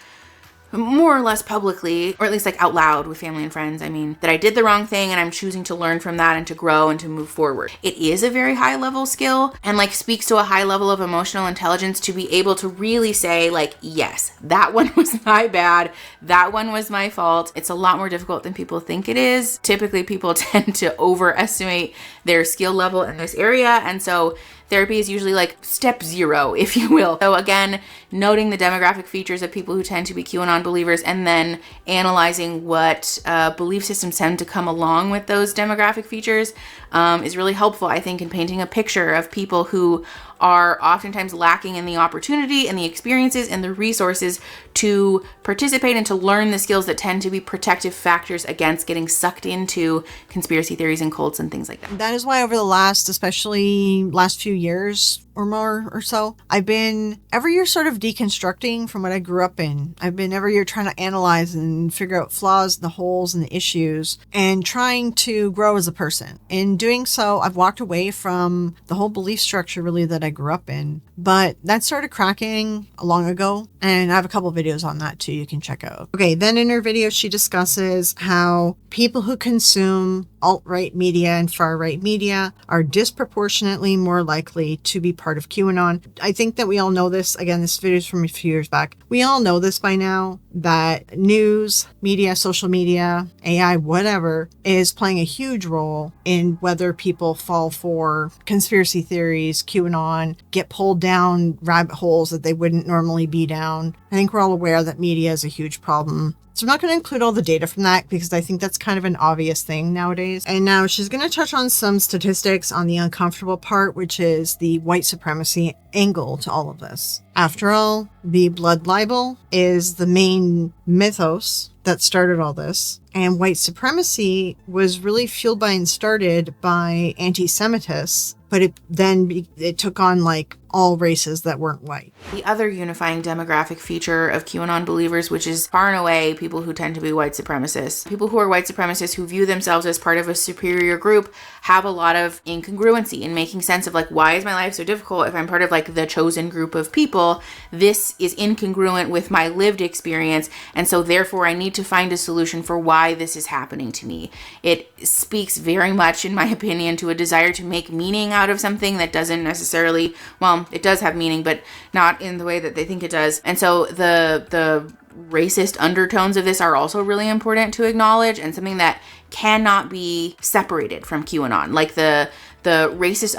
more or less publicly, or at least like out loud with family and friends, I mean, that I did the wrong thing and I'm choosing to learn from that and to grow and to move forward. It is a very high level skill and like speaks to a high level of emotional intelligence to be able to really say like, yes, that one was my bad. That one was my fault. It's a lot more difficult than people think it is. Typically people tend to overestimate their skill level in this area. And so therapy is usually like step 0, if you will. So again, noting the demographic features of people who tend to be QAnon believers and then analyzing what belief systems tend to come along with those demographic features is really helpful, I think, in painting a picture of people who are oftentimes lacking in the opportunity and the experiences and the resources to participate and to learn the skills that tend to be protective factors against getting sucked into conspiracy theories and cults and things like that. That is why over the especially last few years or more or so, I've been every year sort of deconstructing from what I grew up in. I've been every year trying to analyze and figure out flaws, the holes and the issues, and trying to grow as a person. In doing so, I've walked away from the whole belief structure really that I grew up in. But that started cracking long ago, and I have a couple videos on that too you can check out. Okay, then in her video, she discusses how people who consume alt-right media and far-right media are disproportionately more likely to be part of QAnon. I think that we all know this. Again, this video is from a few years back. We all know this by now, that news, media, social media, AI, whatever, is playing a huge role in whether people fall for conspiracy theories, QAnon, get pulled down rabbit holes that they wouldn't normally be down. I think we're all aware that media is a huge problem. So I'm not going to include all the data from that because I think that's kind of an obvious thing nowadays. And now she's going to touch on some statistics on the uncomfortable part, which is the white supremacy angle to all of this. After all, the blood libel is the main mythos that started all this. And white supremacy was really fueled by and started by anti-Semitists, but it took on like all races that weren't white. The other unifying demographic feature of QAnon believers, which is far and away people who tend to be white supremacists. People who are white supremacists who view themselves as part of a superior group have a lot of incongruency in making sense of like, why is my life so difficult if I'm part of like the chosen group of people? This is incongruent with my lived experience, and so therefore I need to find a solution for why this is happening to me. It speaks very much, in my opinion, to a desire to make meaning out of something that doesn't necessarily, well, it does have meaning, but not in the way that they think it does. And so the racist undertones of this are also really important to acknowledge, and something that cannot be separated from QAnon. Like the racist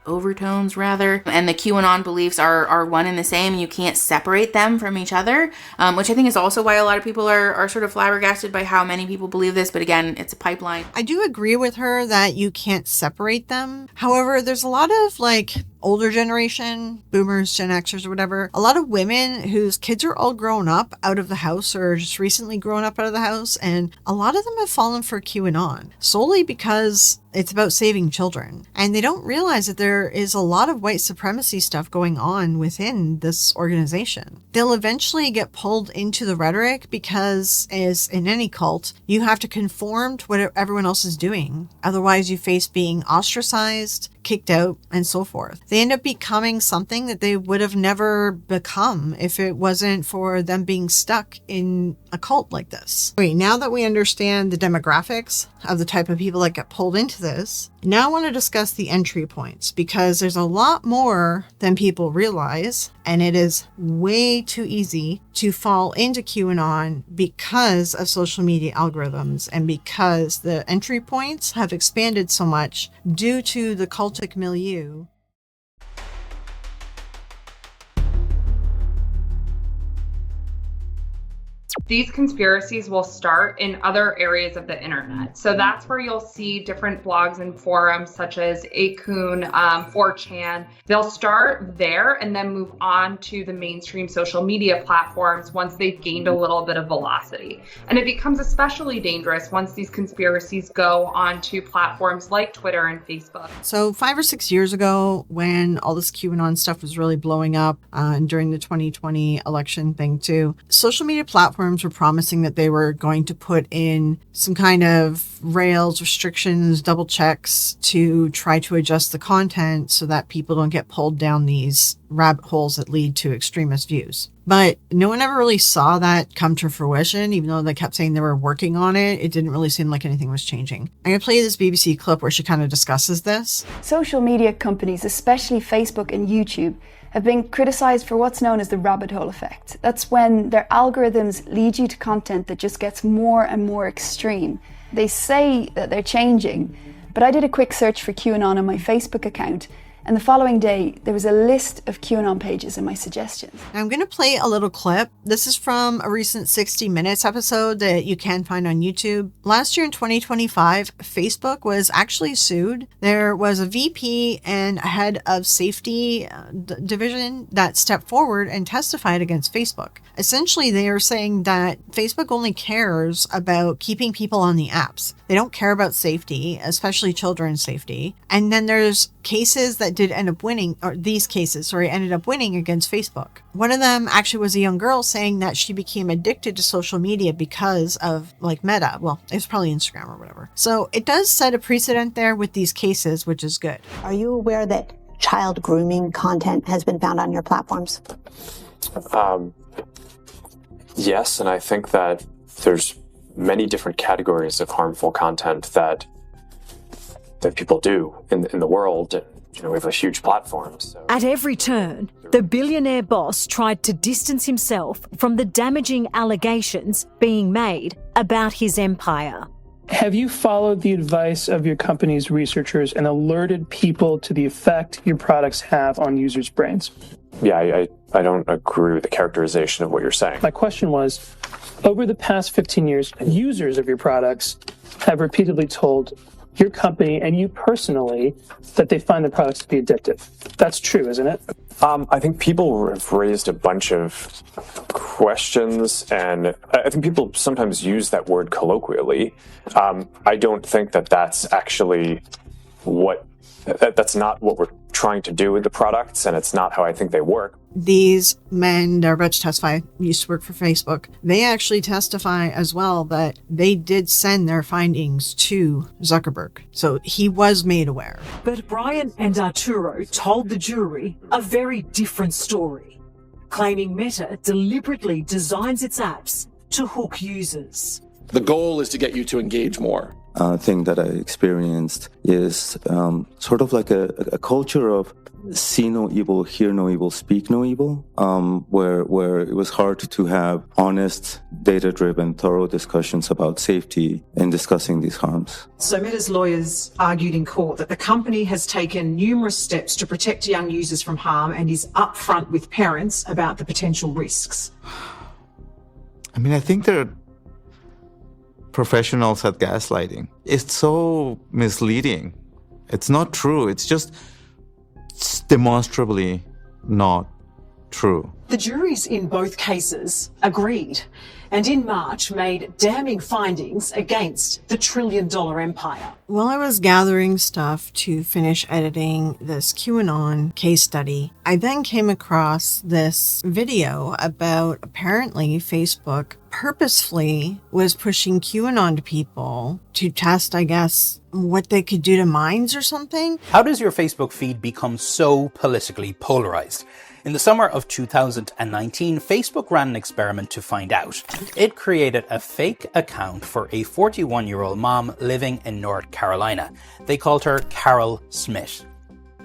overtones rather, and the QAnon beliefs are one and the same. You can't separate them from each other, which I think is also why a lot of people are sort of flabbergasted by how many people believe this. But again, it's a pipeline. I do agree with her that you can't separate them. However, there's a lot of like older generation, boomers, Gen Xers or whatever, a lot of women whose kids are all grown up out of the house or just recently grown up out of the house, and a lot of them have fallen for QAnon solely because it's about saving children. And they don't realize that there is a lot of white supremacy stuff going on within this organization. They'll eventually get pulled into the rhetoric because, as in any cult, you have to conform to what everyone else is doing. Otherwise, you face being ostracized, kicked out, and so forth. They end up becoming something that they would have never become if it wasn't for them being stuck in a cult like this. Okay, now that we understand the demographics of the type of people that get pulled into this, now I want to discuss the entry points, because there's a lot more than people realize, and it is way too easy to fall into QAnon because of social media algorithms and because the entry points have expanded so much due to the cultic milieu. These conspiracies will start in other areas of the internet. So that's where you'll see different blogs and forums such as Akun, 4chan. They'll start there and then move on to the mainstream social media platforms once they've gained a little bit of velocity. And it becomes especially dangerous once these conspiracies go onto platforms like Twitter and Facebook. So 5 or 6 years ago, when all this QAnon stuff was really blowing up, and during the 2020 election thing too, social media platforms were promising that they were going to put in some kind of rails, restrictions, double checks to try to adjust the content so that people don't get pulled down these rabbit holes that lead to extremist views. But no one ever really saw that come to fruition, even though they kept saying they were working on it. It didn't really seem like anything was changing. I'm going to play this BBC clip where she kind of discusses this. Social media companies, especially Facebook and YouTube, have been criticized for what's known as the rabbit hole effect. That's when their algorithms lead you to content that just gets more and more extreme. They say that they're changing, but I did a quick search for QAnon on my Facebook account, and the following day, there was a list of QAnon pages in my suggestions. I'm going to play a little clip. This is from a recent 60 Minutes episode that you can find on YouTube. Last year in 2025, Facebook was actually sued. There was a VP and a head of safety division that stepped forward and testified against Facebook. Essentially, they are saying that Facebook only cares about keeping people on the apps. They don't care about safety, especially children's safety. And then there's cases that ended up winning against Facebook. One of them actually was a young girl saying that she became addicted to social media because of Meta. Well, it was probably Instagram or whatever. So it does set a precedent there with these cases, which is good. Are you aware that child grooming content has been found on your platforms? Yes, and I think that there's many different categories of harmful content that people do in the world. We have a huge platform. So. At every turn, the billionaire boss tried to distance himself from the damaging allegations being made about his empire. Have you followed the advice of your company's researchers and alerted people to the effect your products have on users' brains? Yeah, I don't agree with the characterization of what you're saying. My question was, over the past 15 years, users of your products have repeatedly told your company and you personally that they find the products to be addictive. That's true, isn't it? I think people have raised a bunch of questions, and I think people sometimes use that word colloquially. I don't think that that's actually that's not what we're trying to do with the products, and it's not how I think they work. These men that are about to testify used to work for Facebook. They actually testify as well that they did send their findings to Zuckerberg. So he was made aware. But Brian and Arturo told the jury a very different story, claiming Meta deliberately designs its apps to hook users. The goal is to get you to engage more. Thing that I experienced is sort of like a culture of see no evil, hear no evil, speak no evil, where it was hard to have honest, data-driven, thorough discussions about safety in discussing these harms. So Meta's lawyers argued in court that the company has taken numerous steps to protect young users from harm and is upfront with parents about the potential risks. I mean, I think they're professionals at gaslighting. It's so misleading. It's not true. It's demonstrably not true. The juries in both cases agreed, and in March made damning findings against the trillion-dollar empire. While I was gathering stuff to finish editing this QAnon case study, I then came across this video about apparently Facebook purposefully was pushing QAnon to people to test, I guess, what they could do to minds or something. How does your Facebook feed become so politically polarized? In the summer of 2019, Facebook ran an experiment to find out. It created a fake account for a 41-year-old mom living in North Carolina. They called her Carol Smith.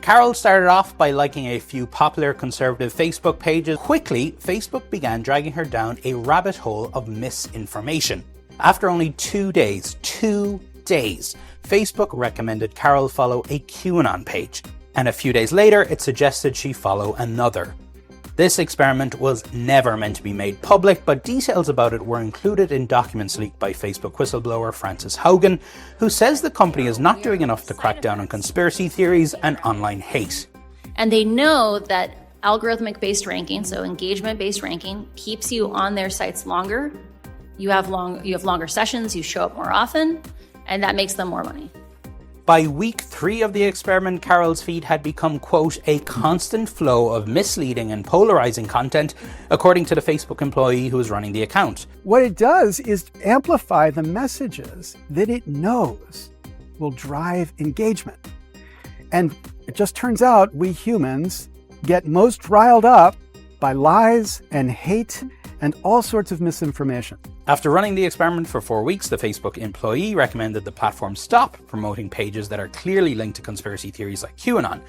Carol started off by liking a few popular conservative Facebook pages. Quickly, Facebook began dragging her down a rabbit hole of misinformation. After only 2 days, Facebook recommended Carol follow a QAnon page. And a few days later, it suggested she follow another. This experiment was never meant to be made public, but details about it were included in documents leaked by Facebook whistleblower Frances Haugen, who says the company is not doing enough to crack down on conspiracy theories and online hate. And they know that algorithmic-based ranking, so engagement-based ranking, keeps you on their sites longer. You have longer sessions, you show up more often, and that makes them more money. By week 3 of the experiment, Carol's feed had become, quote, a constant flow of misleading and polarizing content, according to the Facebook employee who was running the account. What it does is amplify the messages that it knows will drive engagement. And it just turns out we humans get most riled up by lies and hate and all sorts of misinformation. After running the experiment for 4 weeks, the Facebook employee recommended the platform stop promoting pages that are clearly linked to conspiracy theories like QAnon.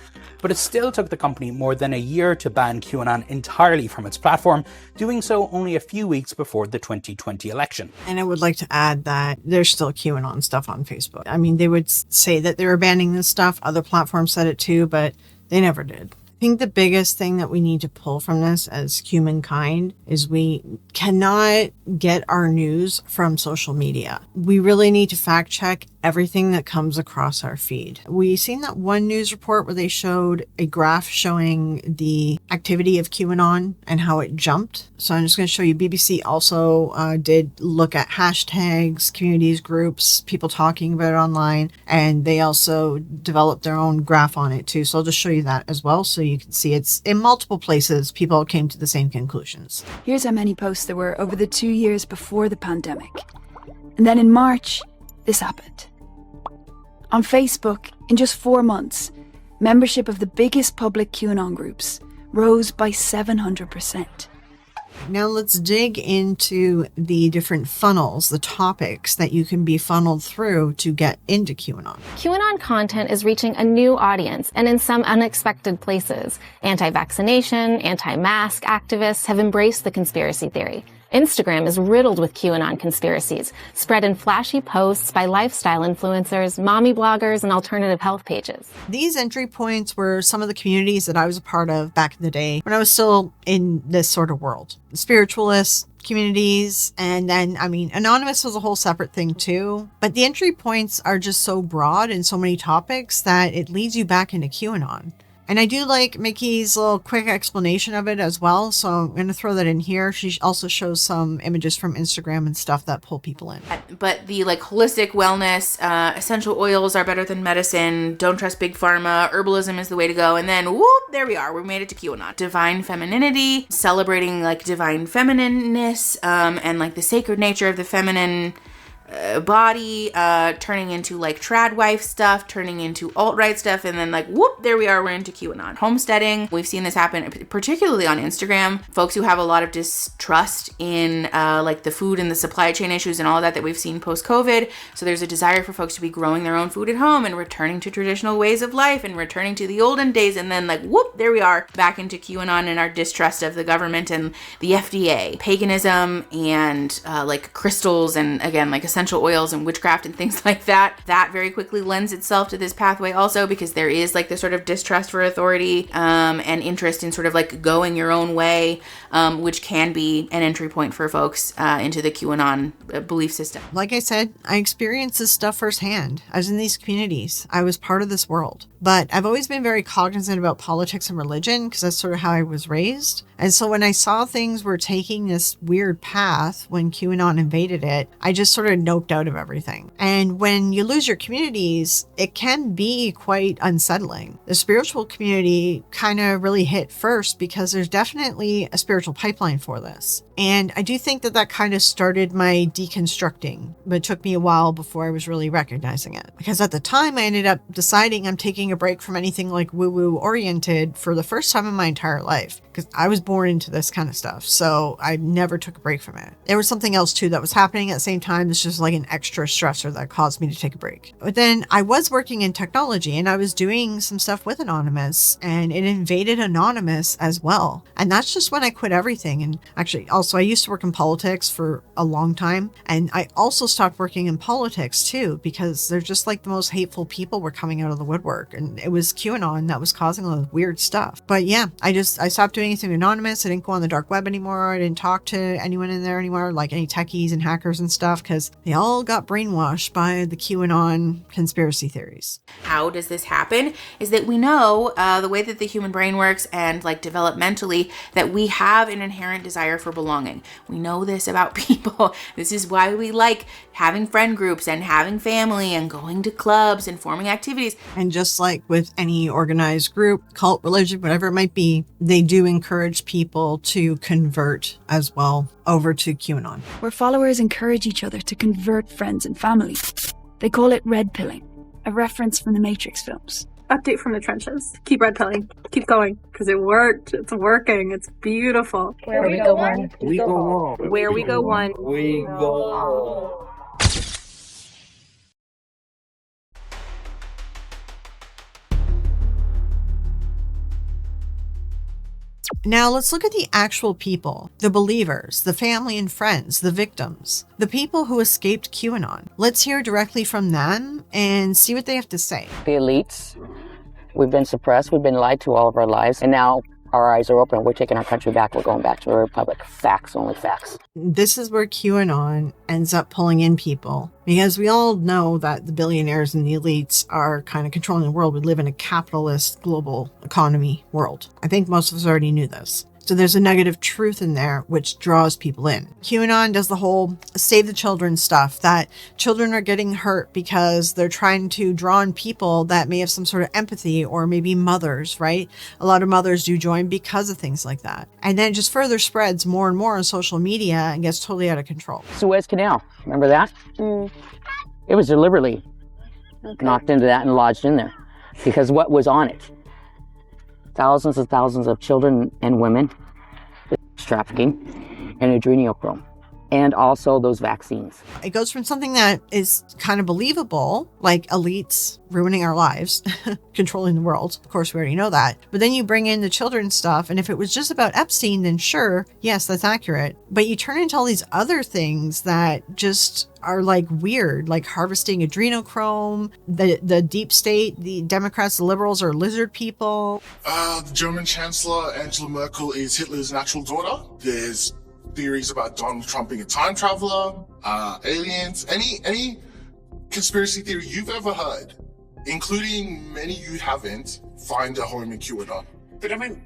But it still took the company more than a year to ban QAnon entirely from its platform, doing so only a few weeks before the 2020 election. And I would like to add that there's still QAnon stuff on Facebook. I mean, they would say that they were banning this stuff. Other platforms said it too, but they never did. I think the biggest thing that we need to pull from this as humankind is we cannot get our news from social media. We really need to fact check everything that comes across our feed. We seen that one news report where they showed a graph showing the activity of QAnon and how it jumped. So I'm just going to show you. BBC also did look at hashtags, communities, groups, people talking about it online, and they also developed their own graph on it too. So I'll just show you that as well, so you can see it's in multiple places. People came to the same conclusions. Here's how many posts there were over the 2 years before the pandemic. And then in March, this happened. On Facebook, in just 4 months, membership of the biggest public QAnon groups rose by 700%. Now let's dig into the different funnels, the topics that you can be funneled through to get into QAnon. QAnon content is reaching a new audience and in some unexpected places. Anti-vaccination, anti-mask activists have embraced the conspiracy theory. Instagram is riddled with QAnon conspiracies, spread in flashy posts by lifestyle influencers, mommy bloggers, and alternative health pages. These entry points were some of the communities that I was a part of back in the day when I was still in this sort of world. Spiritualist communities, and then, Anonymous was a whole separate thing too. But the entry points are just so broad and so many topics that it leads you back into QAnon. And I do like Mickey's little quick explanation of it as well. So I'm going to throw that in here. She also shows some images from Instagram and stuff that pull people in. But the holistic wellness, essential oils are better than medicine. Don't trust big pharma. Herbalism is the way to go. And then whoop, there we are. We made it to QAnon. Divine femininity, celebrating divine feminineness, and the sacred nature of the feminine body, turning into trad wife stuff, turning into alt-right stuff, and then whoop, there we are, we're into QAnon. Homesteading, we've seen this happen particularly on Instagram. Folks who have a lot of distrust in the food and the supply chain issues and all that we've seen post-COVID. So there's a desire for folks to be growing their own food at home and returning to traditional ways of life and returning to the olden days, and then whoop, there we are, back into QAnon and our distrust of the government and the FDA. Paganism and crystals and again essential oils and witchcraft and things like that. That very quickly lends itself to this pathway also, because there is this sort of distrust for authority and interest in sort of going your own way, which can be an entry point for folks into the QAnon belief system. Like I said, I experienced this stuff firsthand. I was in these communities. I was part of this world. But I've always been very cognizant about politics and religion because that's sort of how I was raised. And so when I saw things were taking this weird path when QAnon invaded it, I just sort of noped out of everything. And when you lose your communities, it can be quite unsettling. The spiritual community kind of really hit first because there's definitely a spiritual pipeline for this. And I do think that kind of started my deconstructing, but it took me a while before I was really recognizing it. Because at the time I ended up deciding I'm taking a break from anything woo-woo oriented for the first time in my entire life. Because I was born into this kind of stuff. So I never took a break from it. There was something else too that was happening at the same time. It's just an extra stressor that caused me to take a break. But then I was working in technology and I was doing some stuff with Anonymous, and it invaded Anonymous as well. And that's just when I quit everything. And actually also I used to work in politics for a long time. And I also stopped working in politics too, because they're just the most hateful people were coming out of the woodwork. And it was QAnon that was causing all the weird stuff. But yeah, I stopped doing anything anonymous. I didn't go on the dark web anymore. I didn't talk to anyone in there anymore, any techies and hackers and stuff, because they all got brainwashed by the QAnon conspiracy theories. How does this happen? Is that we know the way that the human brain works and developmentally that we have an inherent desire for belonging. We know this about people. This is why we like having friend groups and having family and going to clubs and forming activities. And just like with any organized group, cult, religion, whatever it might be, they do encourage people to convert as well over to QAnon. Where followers encourage each other to convert friends and family. They call it red pilling, a reference from the Matrix films. update from the trenches. Keep red pilling. Keep going, because it worked. It's working. It's beautiful. Where we go one. We go on. Where we go one. We go on. Now let's look at the actual people, the believers, the family and friends, the victims, the people who escaped QAnon. Let's hear directly from them and see what they have to say. The elites, we've been suppressed, we've been lied to all of our lives, and now our eyes are open. We're taking our country back. We're going back to a republic. Facts, only facts. This is where QAnon ends up pulling in people, because we all know that the billionaires and the elites are kind of controlling the world. We live in a capitalist global economy world. I think most of us already knew this. So there's a negative truth in there which draws people in. QAnon does the whole save the children stuff, that children are getting hurt because they're trying to draw in people that may have some sort of empathy, or maybe mothers, right? A lot of mothers do join because of things like that. And then it just further spreads more and more on social media and gets totally out of control. Suez Canal, remember that? It was deliberately knocked into that and lodged in there because what was on it? Thousands and thousands of children and women, trafficking, and adrenochrome, and also those vaccines. It goes from something that is kind of believable, like elites ruining our lives, controlling the world. Of course, we already know that. But then you bring in the children's stuff, and if it was just about Epstein, then sure, yes, that's accurate. But you turn into all these other things that just are like weird, like harvesting adrenochrome, the deep state, the Democrats, the liberals are lizard people. The German Chancellor Angela Merkel is Hitler's natural daughter. There's theories about Donald Trump being a time traveler, aliens, any conspiracy theory you've ever heard, including many you haven't, find a home in QAnon. But I mean,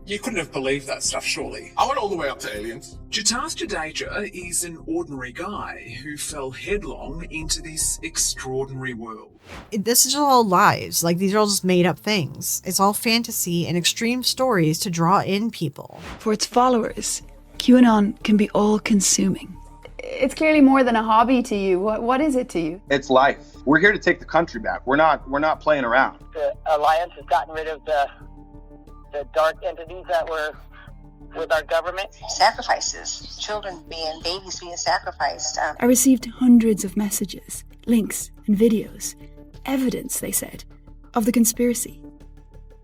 you couldn't have believed that stuff, surely. I went all the way up to aliens. Jatash Jadeja is an ordinary guy who fell headlong into this extraordinary world. This is all lies. Like, these are all just made up things. It's all fantasy and extreme stories to draw in people. For its followers, QAnon can be all-consuming. It's clearly more than a hobby to you. What is it to you? It's life. We're here to take the country back. We're not playing around. The alliance has gotten rid of the dark entities that were with our government. Sacrifices, babies being sacrificed. I received hundreds of messages, links, and videos. Evidence, they said, of the conspiracy.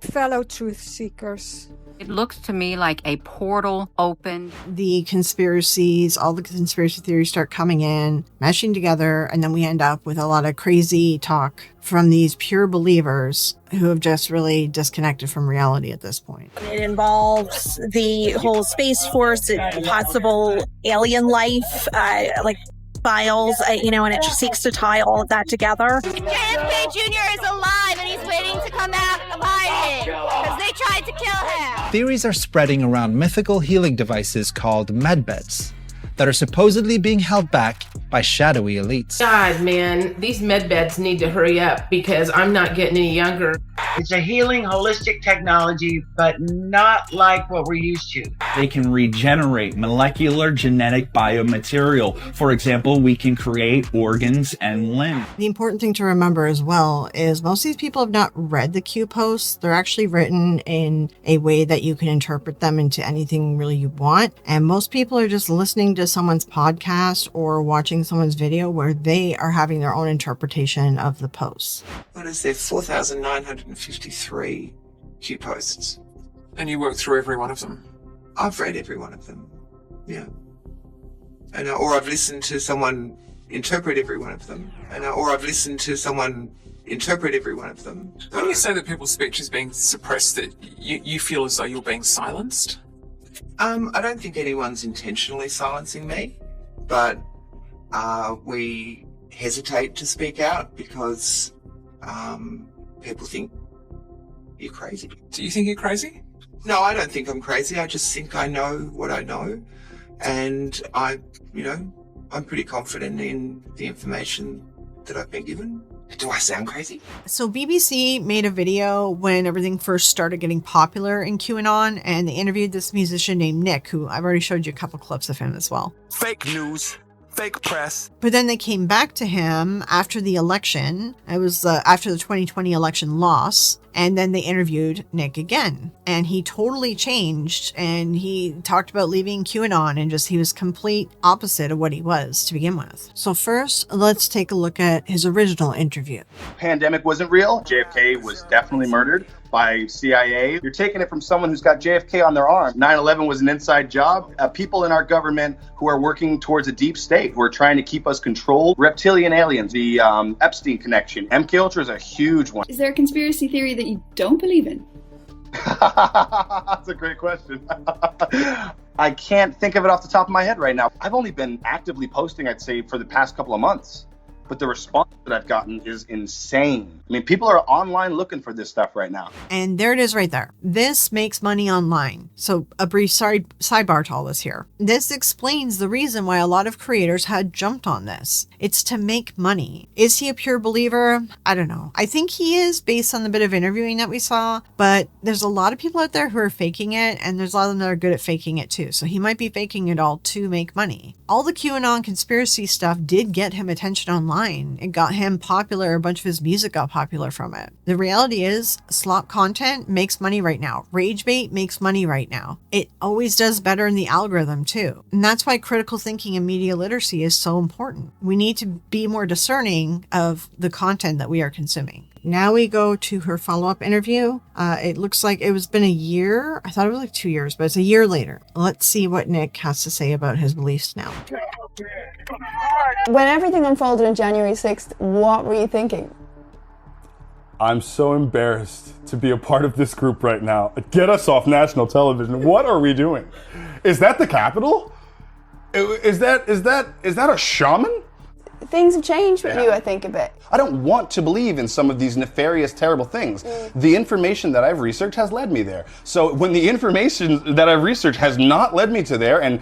Fellow truth seekers. It looks to me like a portal opened. The conspiracies, all the conspiracy theories start coming in, meshing together, and then we end up with a lot of crazy talk from these pure believers who have just really disconnected from reality at this point. It involves the whole Space Force, possible alien life, like files, and it seeks to tie all of that together. JFK Jr. is alive and he's waiting to come out of hiding because they tried to kill him. Theories are spreading around mythical healing devices called medbeds that are supposedly being held back by shadowy elites. God, man, these medbeds need to hurry up because I'm not getting any younger. It's a healing, holistic technology, but not like what we're used to. They can regenerate molecular genetic biomaterial. For example, we can create organs and limbs. The important thing to remember as well is most of these people have not read the Q posts. They're actually written in a way that you can interpret them into anything really you want. And most people are just listening to someone's podcast or watching someone's video where they are having their own interpretation of the posts. What is there? 4,953 Q posts. And you worked through every one of them? I've read every one of them, yeah. And or I've listened to someone interpret every one of them. Or I've listened to someone interpret every one of them. When you say that people's speech is being suppressed, that you feel as though you're being silenced? I don't think anyone's intentionally silencing me, but we hesitate to speak out because people think you're crazy. Do you think you're crazy? No, I don't think I'm crazy. I just think I know what I know, and I'm pretty confident in the information that I've been given. Do I sound crazy? So BBC made a video when everything first started getting popular in QAnon, and they interviewed this musician named Nick, who I've already showed you a couple clips of him as well. Fake news, fake press. But then they came back to him after the election. It was after the 2020 election loss. And then they interviewed Nick again. And he totally changed. And he talked about leaving QAnon and he was complete opposite of what he was to begin with. So first, let's take a look at his original interview. Pandemic wasn't real. JFK was definitely murdered by CIA. You're taking it from someone who's got JFK on their arm. 9/11 was an inside job. People in our government who are working towards a deep state, who are trying to keep us controlled. Reptilian aliens, the Epstein connection. MKUltra is a huge one. Is there a conspiracy theory that you don't believe in? That's a great question. I can't think of it off the top of my head right now. I've only been actively posting, I'd say, for the past couple of months. But the response that I've gotten is insane. I mean, people are online looking for this stuff right now. And there it is right there. This makes money online. So a brief sidebar to all this here. This explains the reason why a lot of creators had jumped on this. It's to make money. Is he a pure believer? I don't know. I think he is based on the bit of interviewing that we saw, but there's a lot of people out there who are faking it, and there's a lot of them that are good at faking it too. So he might be faking it all to make money. All the QAnon conspiracy stuff did get him attention online. It got him popular. A bunch of his music got popular from it. The reality is, slop content makes money right now. Rage bait makes money right now. It always does better in the algorithm too. And that's why critical thinking and media literacy is so important. We need to be more discerning of the content that we are consuming. Now we go to her follow-up interview. It looks like it was been a year. I thought it was like 2 years, but it's a year later. Let's see what Nick has to say about his beliefs now. When everything unfolded on January 6th, what were you thinking? I'm so embarrassed to be a part of this group right now. Get us off national television. What are we doing? Is that the Capitol? Is that a shaman? Things have changed with you, I think, a bit. I don't want to believe in some of these nefarious, terrible things. The information that I've researched has led me there. So when the information that I've researched has not led me to there, and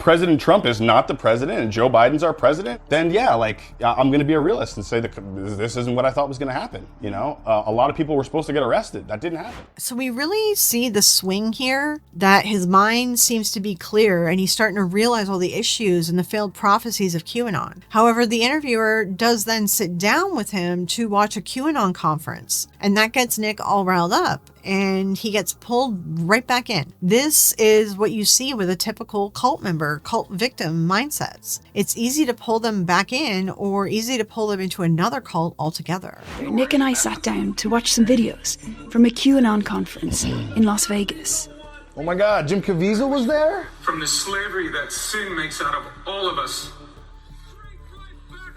President Trump is not the president, and Joe Biden's our president, then yeah, I'm going to be a realist and say that this isn't what I thought was going to happen. You know, a lot of people were supposed to get arrested. That didn't happen. So we really see the swing here, that his mind seems to be clear, and he's starting to realize all the issues and the failed prophecies of QAnon. However, the interviewer does then sit down with him to watch a QAnon conference, and that gets Nick all riled up, and he gets pulled right back in. This is what you see with a typical cult member, cult victim mindsets. It's easy to pull them back in or easy to pull them into another cult altogether. Nick and I sat down to watch some videos from a QAnon conference in Las Vegas. Oh my God, Jim Caviezel was there? From the slavery that sin makes out of all of us.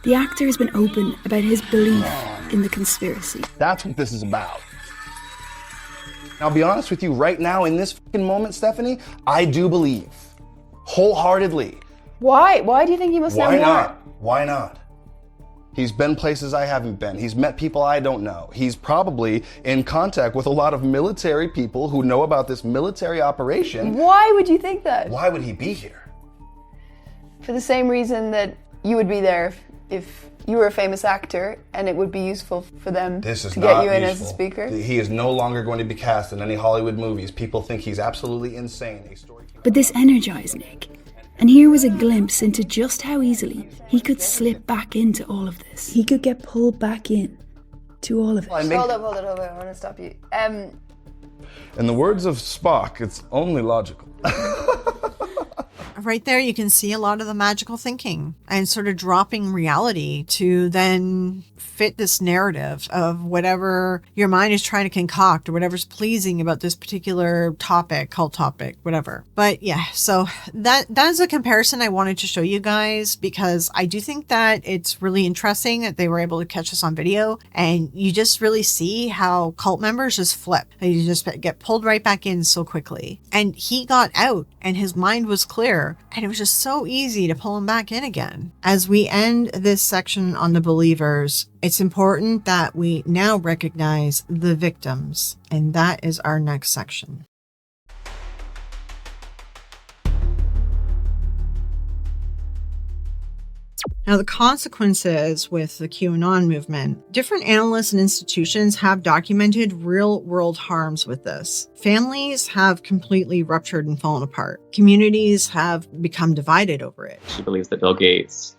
The actor has been open about his belief in the conspiracy. That's what this is about. I'll be honest with you, right now in this fucking moment, Stephanie, I do believe wholeheartedly. Why? Why do you think he must know more? Why not? Why not? He's been places I haven't been. He's met people I don't know. He's probably in contact with a lot of military people who know about this military operation. Why would you think that? Why would he be here? For the same reason that you would be there if you were a famous actor and it would be useful for them to get you in as a speaker. He is no longer going to be cast in any Hollywood movies. People think he's absolutely insane. But this energized Nick. And here was a glimpse into just how easily he could slip back into all of this. He could get pulled back in to all of it. Hold up. I want to stop you. In the words of Spock, it's only logical. Right there, you can see a lot of the magical thinking and sort of dropping reality to then fit this narrative of whatever your mind is trying to concoct or whatever's pleasing about this particular topic, cult topic, whatever. But yeah, so that's a comparison I wanted to show you guys because I do think that it's really interesting that they were able to catch this on video, and you just really see how cult members just flip. You just get pulled right back in so quickly. And he got out and his mind was clear, and it was just so easy to pull him back in again. As we end this section on the believers, it's important that we now recognize the victims, and that is our next section. Now, the consequences with the QAnon movement, different analysts and institutions have documented real-world harms with this. Families have completely ruptured and fallen apart. Communities have become divided over it. She believes that Bill Gates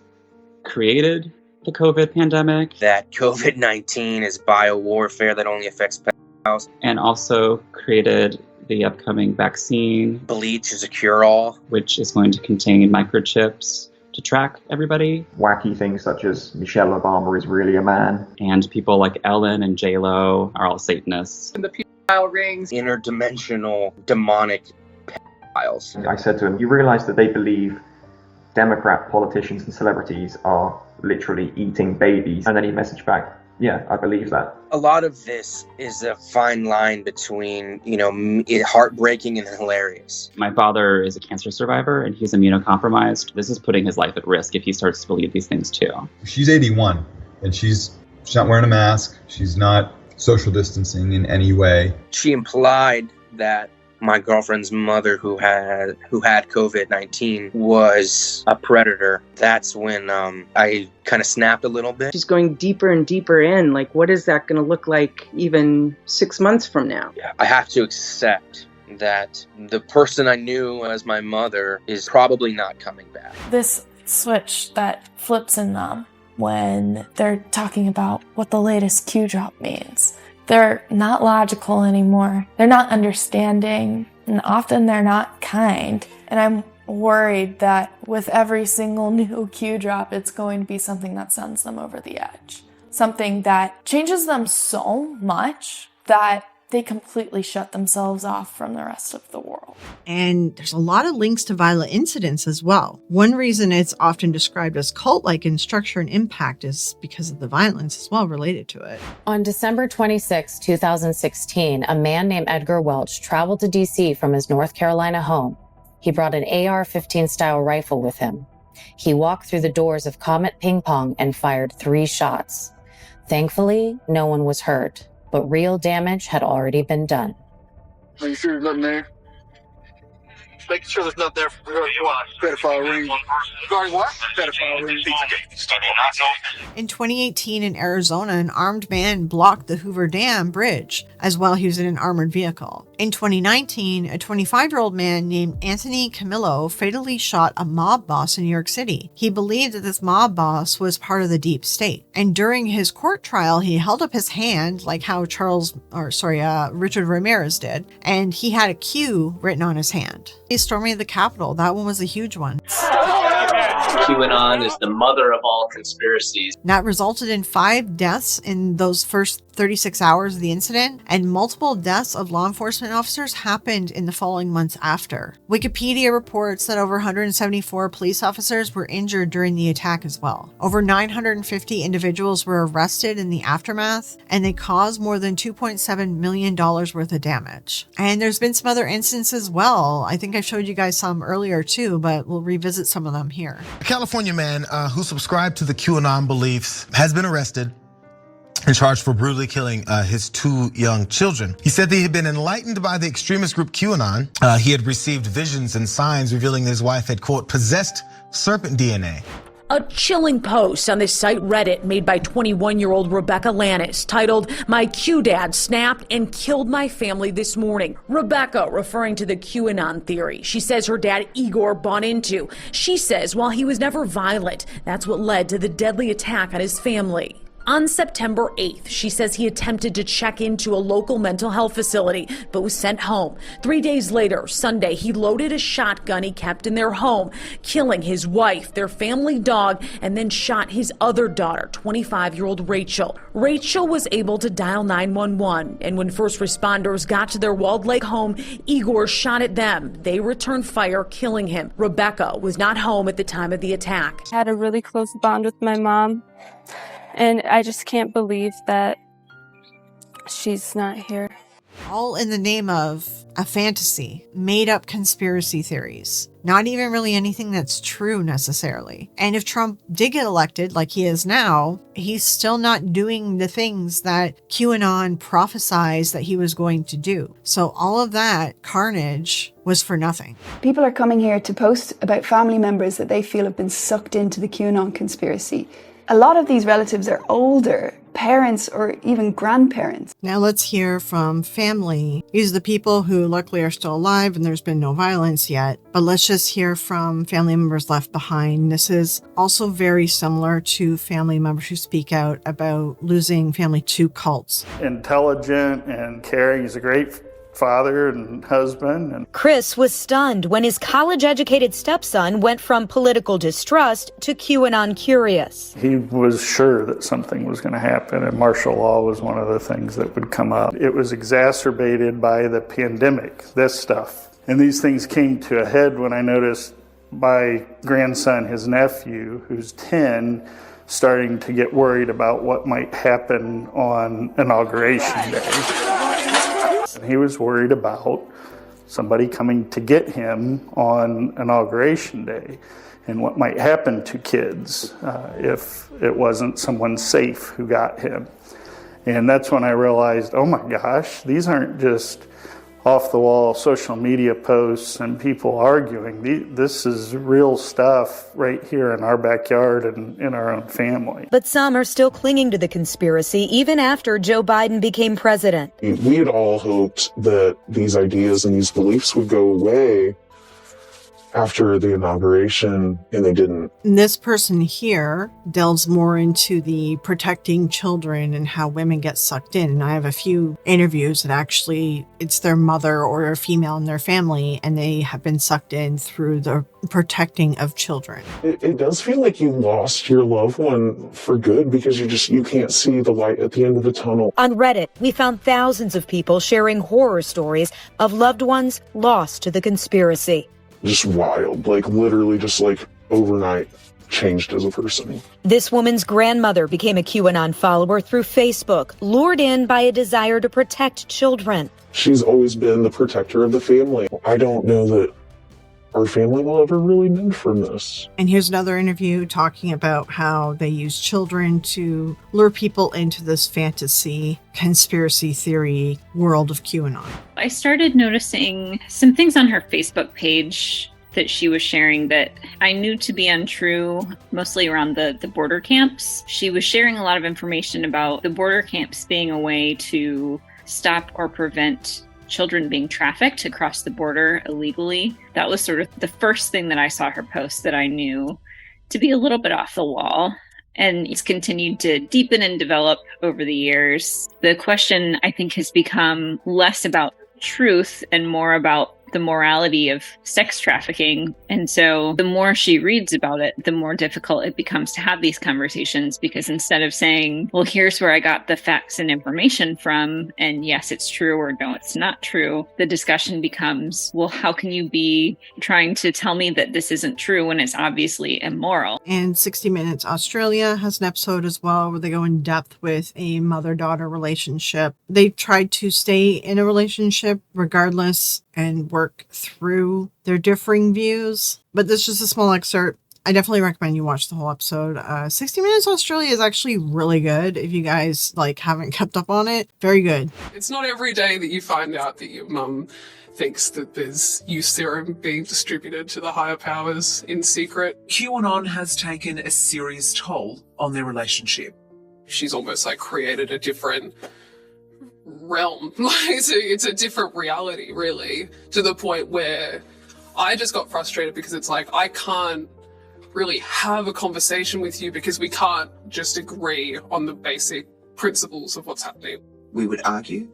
created the COVID pandemic. That COVID-19 is biowarfare that only affects pedophiles. And also created the upcoming vaccine. Bleach is a cure-all. Which is going to contain microchips to track everybody. Wacky things such as Michelle Obama is really a man. And people like Ellen and J-Lo are all Satanists. And the pedophile rings. Interdimensional demonic pedophiles. I said to him, you realize that they believe Democrat politicians and celebrities are literally eating babies? And then he messaged back, yeah, I believe that. A lot of this is a fine line between, heartbreaking and hilarious. My father is a cancer survivor and he's immunocompromised. This is putting his life at risk if he starts to believe these things too. She's 81 and she's not wearing a mask. She's not social distancing in any way. She implied that my girlfriend's mother, who had COVID-19, was a predator. That's when I kind of snapped a little bit. She's going deeper and deeper in. Like, what is that going to look like even 6 months from now? Yeah, I have to accept that the person I knew as my mother is probably not coming back. This switch that flips in them when they're talking about what the latest Q drop means. They're not logical anymore. They're not understanding, and often they're not kind. And I'm worried that with every single new Q drop, it's going to be something that sends them over the edge. Something that changes them so much that they completely shut themselves off from the rest of the world. And there's a lot of links to violent incidents as well. One reason it's often described as cult-like in structure and impact is because of the violence as well related to it. On December 26, 2016, a man named Edgar Welch traveled to D.C. from his North Carolina home. He brought an AR-15 style rifle with him. He walked through the doors of Comet Ping Pong and fired 3 shots. Thankfully, no one was hurt, but real damage had already been done. Are you sure there's nothing there? Making sure there's nothing there for pedophile ring. Regarding what? Pedophile ring. In 2018 in Arizona, an armed man blocked the Hoover Dam bridge, as well he was in an armored vehicle. In 2019, a 25-year-old man named Anthony Camillo fatally shot a mob boss in New York City. He believed that this mob boss was part of the deep state. And during his court trial, he held up his hand like how Richard Ramirez did, and he had a Q written on his hand. Storming of the Capitol, that one was a huge one. QAnon is the mother of all conspiracies. That resulted in 5 deaths in those first 36 hours of the incident, and multiple deaths of law enforcement officers happened in the following months after. Wikipedia reports that over 174 police officers were injured during the attack as well. Over 950 individuals were arrested in the aftermath, and they caused more than $2.7 million worth of damage. And there's been some other instances as well. I think I showed you guys some earlier too, but we'll revisit some of them here. A California man who subscribed to the QAnon beliefs has been arrested and charged for brutally killing his 2 young children. He said that he had been enlightened by the extremist group QAnon. He had received visions and signs revealing that his wife had, quote, possessed serpent DNA. A chilling post on the site Reddit made by 21-year-old Rebecca Lannis titled, "My Q-Dad snapped and killed my family this morning." Rebecca referring to the QAnon theory she says her dad Igor bought into. She says while he was never violent, that's what led to the deadly attack on his family. On September 8th, she says he attempted to check into a local mental health facility, but was sent home. 3 days later, Sunday, he loaded a shotgun he kept in their home, killing his wife, their family dog, and then shot his other daughter, 25-year-old Rachel. Rachel was able to dial 911, and when first responders got to their Walled Lake home, Igor shot at them. They returned fire, killing him. Rebecca was not home at the time of the attack. I had a really close bond with my mom. And I just can't believe that she's not here. all in the name of a fantasy, made up conspiracy theories. Not even really anything that's true necessarily. And if Trump did get elected like he is now, he's still not doing the things that QAnon prophesized that he was going to do. So all of that carnage was for nothing. People are coming here to post about family members that they feel have been sucked into the QAnon conspiracy. A lot of these relatives are older, parents or even grandparents. Now let's hear from family. These are the people who luckily are still alive and there's been no violence yet. But let's just hear from family members left behind. This is also very similar to family members who speak out about losing family to cults. Intelligent and caring. He's a great father and husband. And Chris was stunned when his college-educated stepson went from political distrust to QAnon curious. he was sure that something was going to happen, and martial law was one of the things that would come up. It was exacerbated by the pandemic, this stuff. And these things came to a head when I noticed my grandson, his nephew, who's 10, starting to get worried about what might happen on Inauguration Day. And he was worried about somebody coming to get him on Inauguration Day and what might happen to kids if it wasn't someone safe who got him. And that's when I realized, oh my gosh, these aren't just off-the-wall social media posts and people arguing. This is real stuff right here in our backyard and in our own family. But some are still clinging to the conspiracy even after Joe Biden became president. We had all hoped that these ideas and these beliefs would go away after the inauguration, and they didn't. This person here delves more into the protecting children and how women get sucked in. And I have a few interviews that actually it's their mother or a female in their family, and they have been sucked in through the protecting of children. It does feel like you lost your loved one for good because you can't see the light at the end of the tunnel. On Reddit, we found thousands of people sharing horror stories of loved ones lost to the conspiracy. Just wild, literally just overnight changed as a person. This woman's grandmother became a QAnon follower through Facebook, lured in by a desire to protect children. She's always been the protector of the family. I don't know that our family will ever really mend from this. And here's another interview talking about how they use children to lure people into this fantasy conspiracy theory world of QAnon. I started noticing some things on her Facebook page that she was sharing that I knew to be untrue, mostly around the border camps. She was sharing a lot of information about the border camps being a way to stop or prevent children being trafficked across the border illegally. That was sort of the first thing that I saw her post that I knew to be a little bit off the wall. And it's continued to deepen and develop over the years. The question, I think, has become less about truth and more about the morality of sex trafficking. And so the more she reads about it, the more difficult it becomes to have these conversations, because instead of saying, well, here's where I got the facts and information from, and yes, it's true, or no, it's not true, the discussion becomes, well, how can you be trying to tell me that this isn't true when it's obviously immoral? And 60 Minutes Australia has an episode as well where they go in depth with a mother-daughter relationship. They tried to stay in a relationship regardless and work through their differing views. But this is just a small excerpt. I definitely recommend you watch the whole episode. 60 Minutes Australia is actually really good. If you guys haven't kept up on it, very good. It's not every day that you find out that your mum thinks that there's youth serum being distributed to the higher powers in secret. QAnon has taken a serious toll on their relationship. She's almost created a different realm. It's a different reality, really, to the point where I just got frustrated because it's I can't really have a conversation with you because we can't just agree on the basic principles of what's happening. We would argue.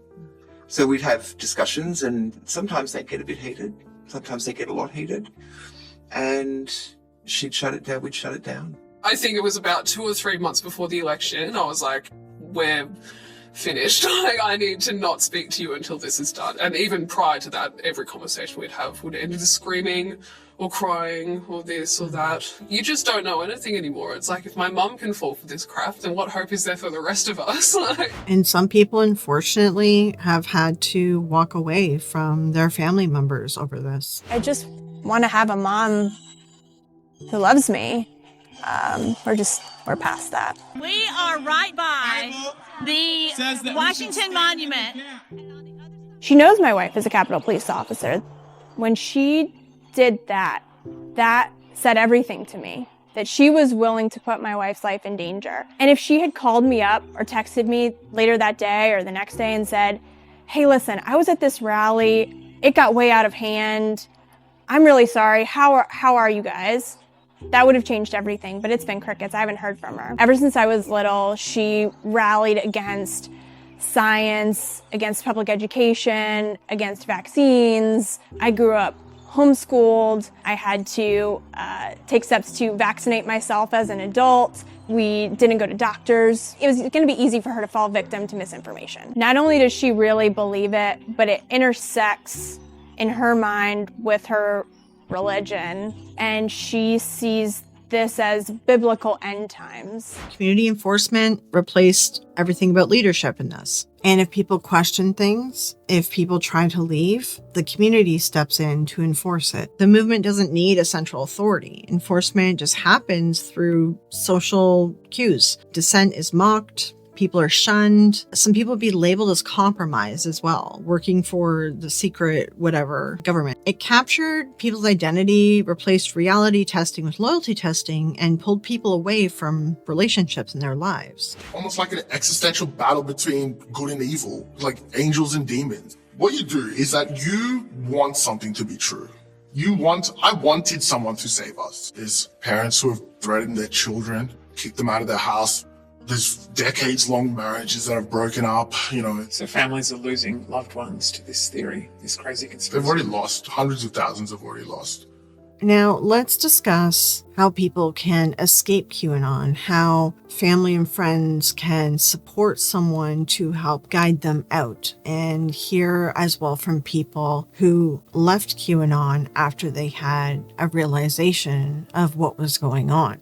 So we'd have discussions, and sometimes they'd get a bit heated. Sometimes they get a lot heated. And she'd shut it down, we'd shut it down. I think it was about 2 or 3 months before the election. I was like, we're finished. Like, I need to not speak to you until this is done. And even prior to that, every conversation we'd have would end with screaming or crying or this or that. You just don't know anything anymore. It's like, if my mum can fall for this crap, then what hope is there for the rest of us? And some people, unfortunately, have had to walk away from their family members over this. I just want to have a mom who loves me. We're past that. We are right by the Washington Monument. She knows my wife is a Capitol Police officer. When she did that said everything to me, that she was willing to put my wife's life in danger. And if she had called me up or texted me later that day or the next day and said, hey, listen, I was at this rally, it got way out of hand, I'm really sorry, how are you guys? That would have changed everything, but it's been crickets. I haven't heard from her. Ever since I was little, she rallied against science, against public education, against vaccines. I grew up homeschooled. I had to take steps to vaccinate myself as an adult. We didn't go to doctors. It was going to be easy for her to fall victim to misinformation. Not only does she really believe it, but it intersects in her mind with her religion, and she sees this as biblical end times. Community enforcement replaced everything about leadership in this. And if people question things, if people try to leave, the community steps in to enforce it. The movement doesn't need a central authority. Enforcement just happens through social cues. Dissent is mocked. People are shunned. Some people be labeled as compromised as well, working for the secret whatever government. It captured people's identity, replaced reality testing with loyalty testing, and pulled people away from relationships in their lives. Almost like an existential battle between good and evil, like angels and demons. What you do is that you want something to be true. I wanted someone to save us. There's parents who have threatened their children, kicked them out of their house. There's decades-long marriages that have broken up, So families are losing loved ones to this theory, this crazy conspiracy. They've already lost. Hundreds of thousands have already lost. Now, let's discuss how people can escape QAnon, how family and friends can support someone to help guide them out, and hear as well from people who left QAnon after they had a realization of what was going on.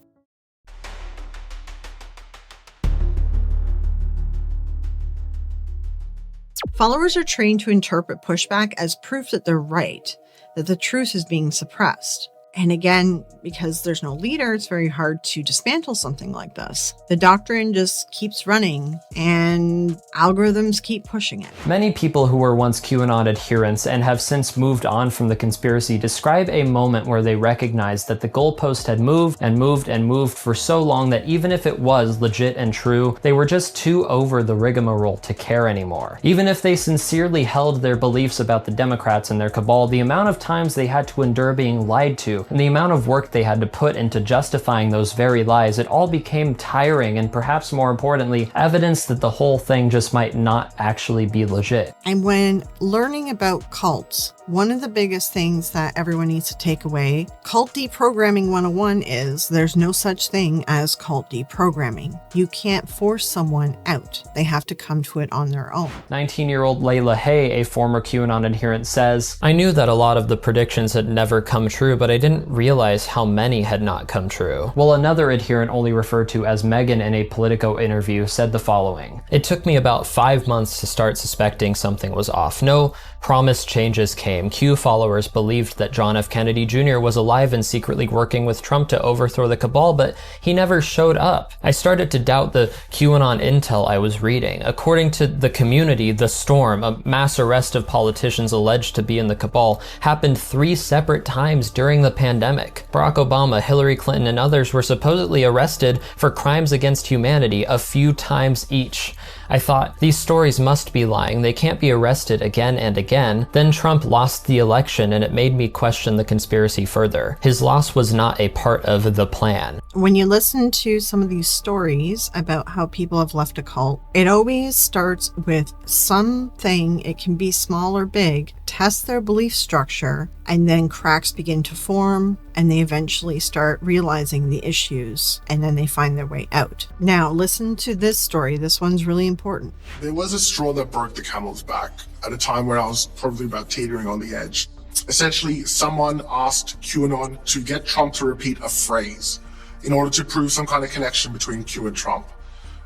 Followers are trained to interpret pushback as proof that they're right, that the truth is being suppressed. And again, because there's no leader, it's very hard to dismantle something like this. The doctrine just keeps running and algorithms keep pushing it. Many people who were once QAnon adherents and have since moved on from the conspiracy describe a moment where they recognized that the goalpost had moved and moved and moved for so long that even if it was legit and true, they were just too over the rigmarole to care anymore. Even if they sincerely held their beliefs about the Democrats and their cabal, the amount of times they had to endure being lied to and the amount of work they had to put into justifying those very lies, it all became tiring and perhaps more importantly, evidence that the whole thing just might not actually be legit. And when learning about cults, one of the biggest things that everyone needs to take away, cult deprogramming 101 is there's no such thing as cult deprogramming. You can't force someone out. They have to come to it on their own. 19-year-old Layla Hay, a former QAnon adherent, says, I knew that a lot of the predictions had never come true, but I didn't realize how many had not come true. While another adherent, only referred to as Megan in a Politico interview, said the following: It took me about 5 months to start suspecting something was off. No promised changes came. Q followers believed that John F. Kennedy Jr. was alive and secretly working with Trump to overthrow the cabal, but he never showed up. I started to doubt the QAnon intel I was reading. According to the community, the storm, a mass arrest of politicians alleged to be in the cabal, happened 3 separate times during the pandemic. Barack Obama, Hillary Clinton, and others were supposedly arrested for crimes against humanity a few times each. I thought, these stories must be lying. They can't be arrested again and again. Then Trump lost the election, and it made me question the conspiracy further. His loss was not a part of the plan. When you listen to some of these stories about how people have left a cult, it always starts with something, it can be small or big, test their belief structure, and then cracks begin to form, and they eventually start realizing the issues, and then they find their way out. Now, listen to this story. This one's really important. important. There was a straw that broke the camel's back at a time where I was probably about teetering on the edge. Essentially, someone asked QAnon to get Trump to repeat a phrase in order to prove some kind of connection between Q and Trump.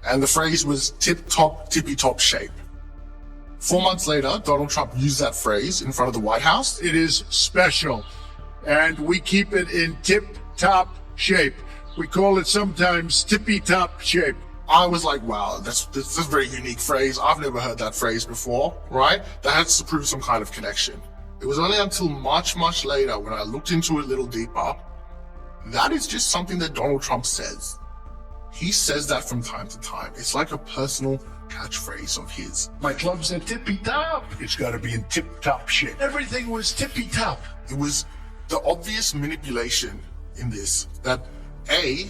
And the phrase was tip-top, tippy-top shape. 4 months later, Donald Trump used that phrase in front of the White House. It is special, and we keep it in tip-top shape. We call it sometimes tippy-top shape. I was like, wow, that's a very unique phrase. I've never heard that phrase before, right? That has to prove some kind of connection. It was only until much, much later when I looked into it a little deeper, that is just something that Donald Trump says. He says that from time to time. It's like a personal catchphrase of his. My club's a tippy-top. It's got to be in tip-top shape. Everything was tippy-top. It was the obvious manipulation in this that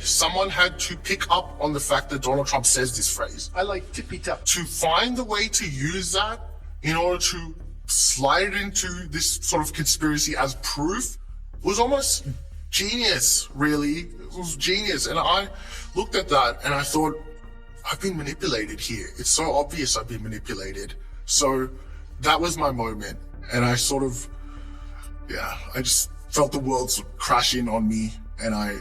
someone had to pick up on the fact that Donald Trump says this phrase. I like tippy-top. To find the way to use that in order to slide it into this sort of conspiracy as proof was almost genius, really. It was genius. And I looked at that and I thought, I've been manipulated here. It's so obvious I've been manipulated. So that was my moment. And I sort of, I just felt the world crash in on me, and I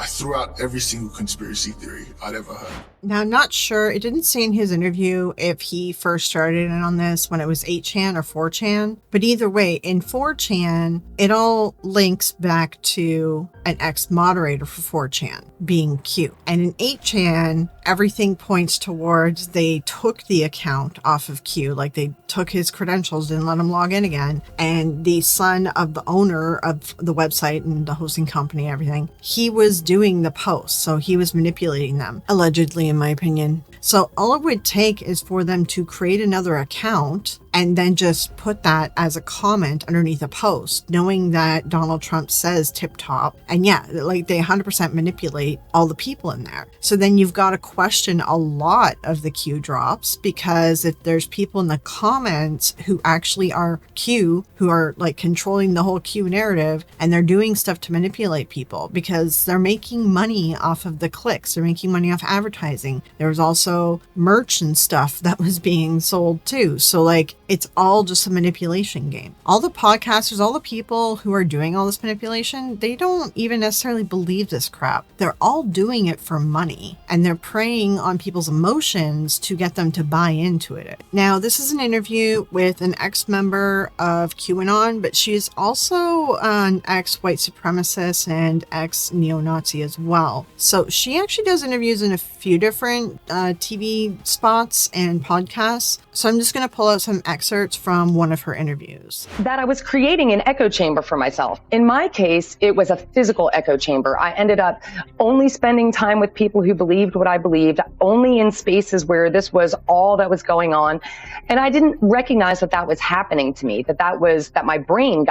threw out every single conspiracy theory I'd ever heard. Now, I'm not sure. It didn't say in his interview if he first started in on this when it was 8chan or 4chan. But either way, in 4chan, it all links back to an ex-moderator for 4chan being Q. And in 8chan, everything points towards they took the account off of Q. Like they took his credentials, didn't let him log in again. And the son of the owner of the website and the hosting company, everything, he was doing the posts. So he was manipulating them, allegedly, in my opinion. So all it would take is for them to create another account and then just put that as a comment underneath a post, knowing that Donald Trump says tip top. And like they 100% manipulate all the people in there. So then you've got to question a lot of the Q drops, because if there's people in the comments who actually are Q, who are like controlling the whole Q narrative, and they're doing stuff to manipulate people because they're making money off of the clicks, they're making money off advertising. There was also merch and stuff that was being sold too. So like, it's all just a manipulation game. All the podcasters, all the people who are doing all this manipulation, they don't even necessarily believe this crap. They're all doing it for money, and they're preying on people's emotions to get them to buy into it. Now, this is an interview with an ex-member of QAnon, but she is also an ex-white supremacist and ex-neo-Nazi as well. So she actually does interviews in a few different TV spots and podcasts. So I'm just going to pull out some excerpts from one of her interviews. That I was creating an echo chamber for myself. In my case, it was a physical echo chamber. I ended up only spending time with people who believed what I believed, only in spaces where this was all that was going on. And I didn't recognize that that was happening to me, that my brain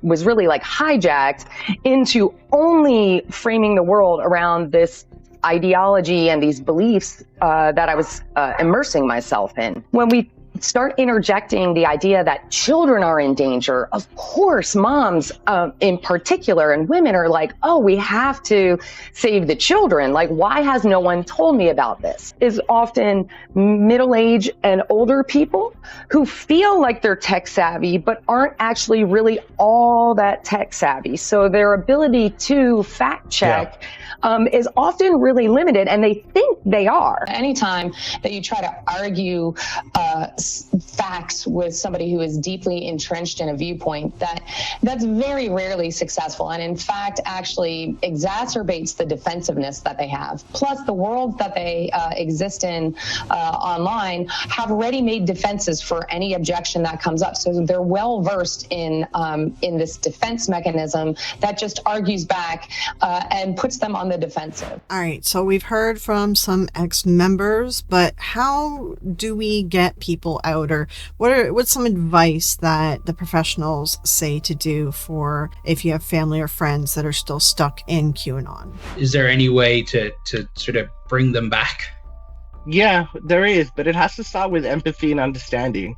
was really like hijacked into only framing the world around this ideology and these beliefs that I was immersing myself in. When we start interjecting the idea that children are in danger, of course, moms in particular and women are like, oh, we have to save the children. Like, why has no one told me about this? Is often middle-aged and older people who feel like they're tech savvy, but aren't actually really all that tech savvy. So their ability to fact check is often really limited, and they think they are. Anytime that you try to argue facts with somebody who is deeply entrenched in a viewpoint, that's very rarely successful, and in fact actually exacerbates the defensiveness that they have. Plus, the world that they exist in online have ready-made defenses for any objection that comes up. So they're well versed in this defense mechanism that just argues back and puts them on the defensive. All right, so we've heard from some ex-members, but how do we get people out, or what's some advice that the professionals say to do for if you have family or friends that are still stuck in QAnon? Is there any way to sort of bring them back? Yeah, there is, but it has to start with empathy and understanding,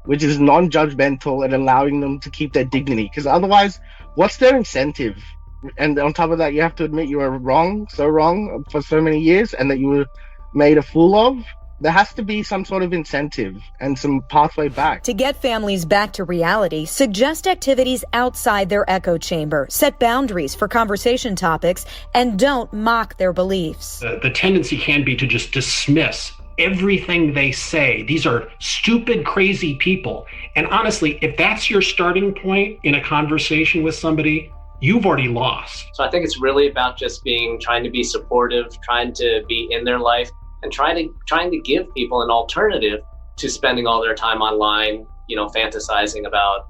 which is non-judgmental and allowing them to keep their dignity, because otherwise, what's their incentive? And on top of that, you have to admit you were wrong for so many years, and that you were made a fool of. There has to be some sort of incentive and some pathway back. To get families back to reality, suggest activities outside their echo chamber, set boundaries for conversation topics, and don't mock their beliefs. The tendency can be to just dismiss everything they say. These are stupid, crazy people. And honestly, if that's your starting point in a conversation with somebody, you've already lost. So I think it's really about just trying to be supportive, trying to be in their life, and trying to give people an alternative to spending all their time online, fantasizing about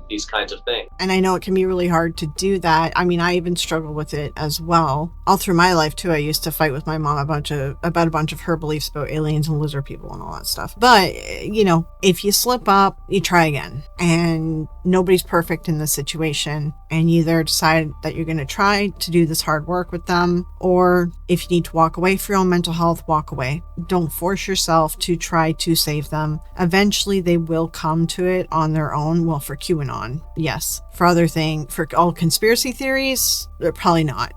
these kinds of things. And I know it can be really hard to do that. I mean, I even struggle with it as well. All through my life, too, I used to fight with my mom about a bunch of her beliefs about aliens and lizard people and all that stuff. But, if you slip up, you try again. And nobody's perfect in this situation. And you either decide that you're going to try to do this hard work with them, or if you need to walk away for your own mental health, walk away. Don't force yourself to try to save them. Eventually, they will come to it on their own. Well, for QAnon, yes. For all conspiracy theories, probably not.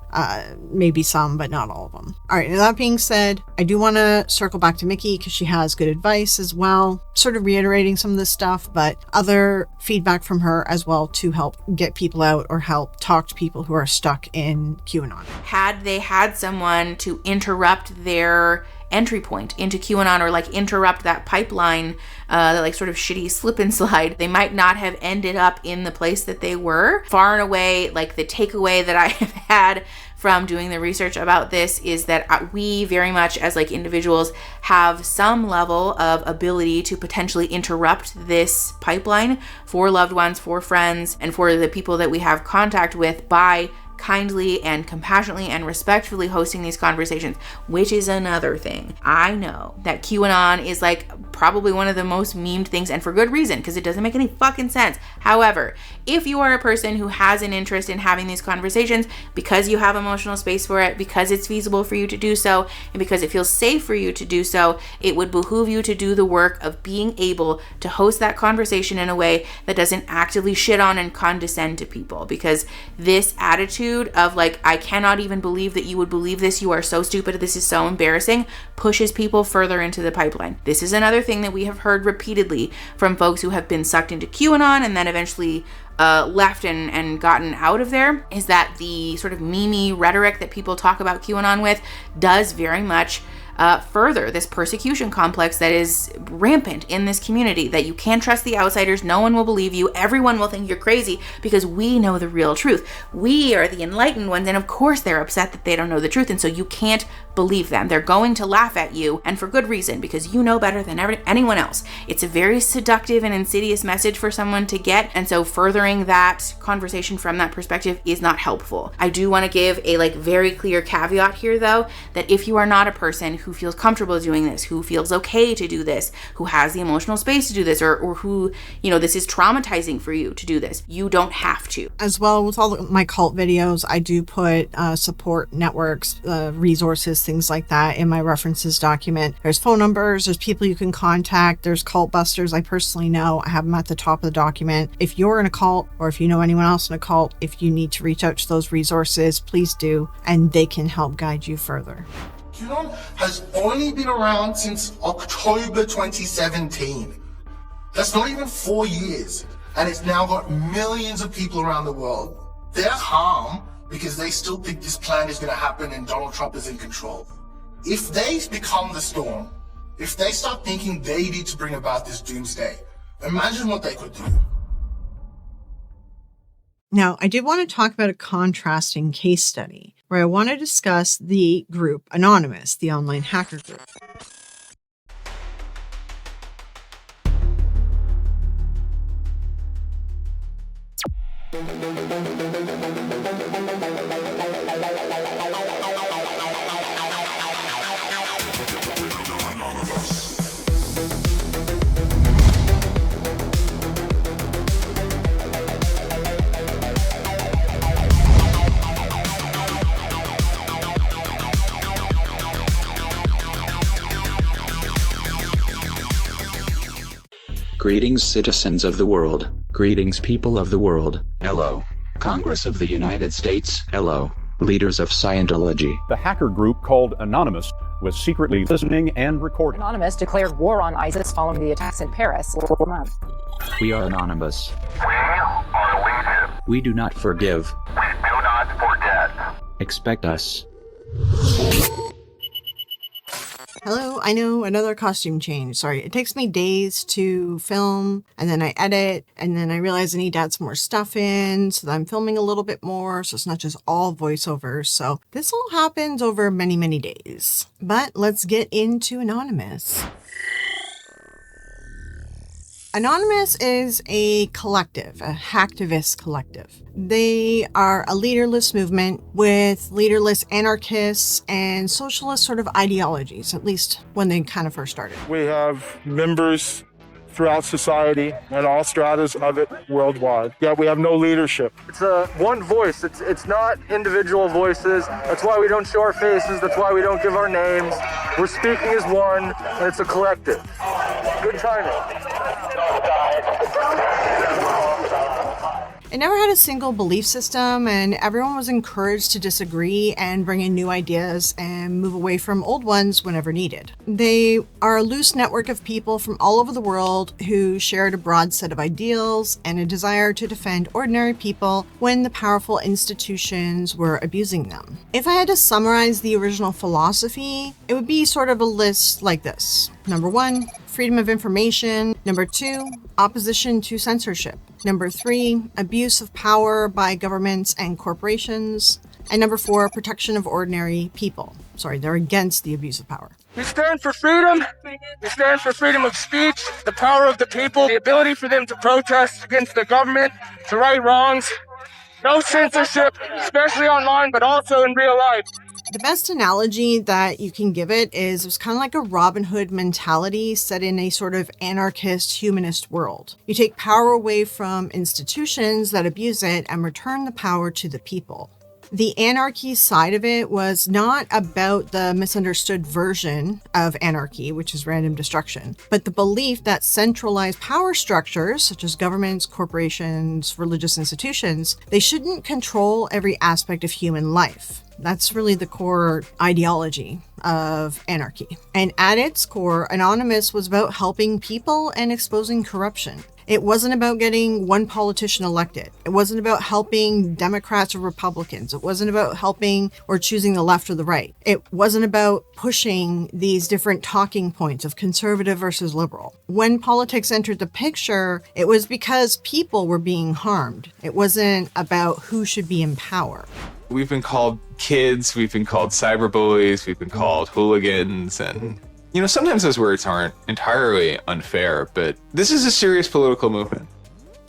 Maybe some, but not all of them. All right, that being said, I do want to circle back to Mickey because she has good advice as well, sort of reiterating some of this stuff, but other feedback from her as well to help get people out or help talk to people who are stuck in QAnon. Had they had someone to interrupt their entry point into QAnon, or interrupt that pipeline, that sort of shitty slip and slide, they might not have ended up in the place that they were. Far and away, the takeaway that I have had from doing the research about this is that we very much as individuals have some level of ability to potentially interrupt this pipeline for loved ones, for friends, and for the people that we have contact with by kindly and compassionately and respectfully hosting these conversations, which is another thing. I know that QAnon is probably one of the most memed things, and for good reason, because it doesn't make any fucking sense. However, if you are a person who has an interest in having these conversations because you have emotional space for it, because it's feasible for you to do so, and because it feels safe for you to do so, it would behoove you to do the work of being able to host that conversation in a way that doesn't actively shit on and condescend to people, because this attitude of I cannot even believe that you would believe this, you are so stupid, this is so embarrassing, pushes people further into the pipeline. This is another thing that we have heard repeatedly from folks who have been sucked into QAnon and then eventually left and gotten out of there, is that the sort of meme rhetoric that people talk about QAnon with does very much further this persecution complex that is rampant in this community, that you can't trust the outsiders, no one will believe you, everyone will think you're crazy because we know the real truth. We are the enlightened ones, and of course they're upset that they don't know the truth, and so you can't believe them. They're going to laugh at you, and for good reason, because you know better than anyone else. It's a very seductive and insidious message for someone to get, and so furthering that conversation from that perspective is not helpful. I do want to give a very clear caveat here, though, that if you are not a person who feels comfortable doing this, who feels okay to do this, who has the emotional space to do this, or who, this is traumatizing for you to do this, you don't have to. As well, with all my cult videos, I do put support networks, resources, things like that in my references document. There's phone numbers, there's people you can contact, there's cult busters I personally know. I have them at the top of the document. If you're in a cult, or if you know anyone else in a cult, if you need to reach out to those resources, please do, and they can help guide you further. QAnon has only been around since October 2017. That's not even 4 years, and it's now got millions of people around the world. They're harmed because they still think this plan is going to happen and Donald Trump is in control. If they become the storm, if they start thinking they need to bring about this doomsday, imagine what they could do. Now, I did want to talk about a contrasting case study where I want to discuss the group Anonymous, the online hacker group. Greetings, citizens of the world. Greetings, people of the world. Hello, Congress of the United States. Hello, leaders of Scientology. The hacker group called Anonymous was secretly listening and recording. Anonymous declared war on ISIS following the attacks in Paris last month. We are anonymous. We do not forgive. We do not forget. Expect us. Hello, I know, another costume change. Sorry, it takes me days to film, and then I edit, and then I realize I need to add some more stuff in, so that I'm filming a little bit more, so it's not just all voiceovers. So this all happens over many, many days. But let's get into Anonymous. Anonymous is a collective, a hacktivist collective. They are a leaderless movement with leaderless anarchists and socialist sort of ideologies, at least when they kind of first started. We have members throughout society and all stratas of it worldwide. Yet we have no leadership. It's a one voice. It's not individual voices. That's why we don't show our faces. That's why we don't give our names. We're speaking as one, and it's a collective. Good timing. It never had a single belief system, and everyone was encouraged to disagree and bring in new ideas and move away from old ones whenever needed. They are a loose network of people from all over the world who shared a broad set of ideals and a desire to defend ordinary people when the powerful institutions were abusing them. If I had to summarize the original philosophy, it would be sort of a list like this. Number 1, freedom of information. Number 2, opposition to censorship. Number 3, abuse of power by governments and corporations. And number 4, protection of ordinary people. Sorry, they're against the abuse of power. We stand for freedom. We stand for freedom of speech, the power of the people, the ability for them to protest against the government, to right wrongs. No censorship, especially online, but also in real life. The best analogy that you can give it is it was kind of like a Robin Hood mentality set in a sort of anarchist humanist world. You take power away from institutions that abuse it and return the power to the people. The anarchy side of it was not about the misunderstood version of anarchy, which is random destruction, but the belief that centralized power structures, such as governments, corporations, religious institutions, they shouldn't control every aspect of human life. That's really the core ideology of anarchy. And at its core, Anonymous was about helping people and exposing corruption. It wasn't about getting one politician elected. It wasn't about helping Democrats or Republicans. It wasn't about helping or choosing the left or the right. It wasn't about pushing these different talking points of conservative versus liberal. When politics entered the picture, it was because people were being harmed. It wasn't about who should be in power. We've been called kids, we've been called cyberbullies, we've been called hooligans, and sometimes those words aren't entirely unfair, but this is a serious political movement.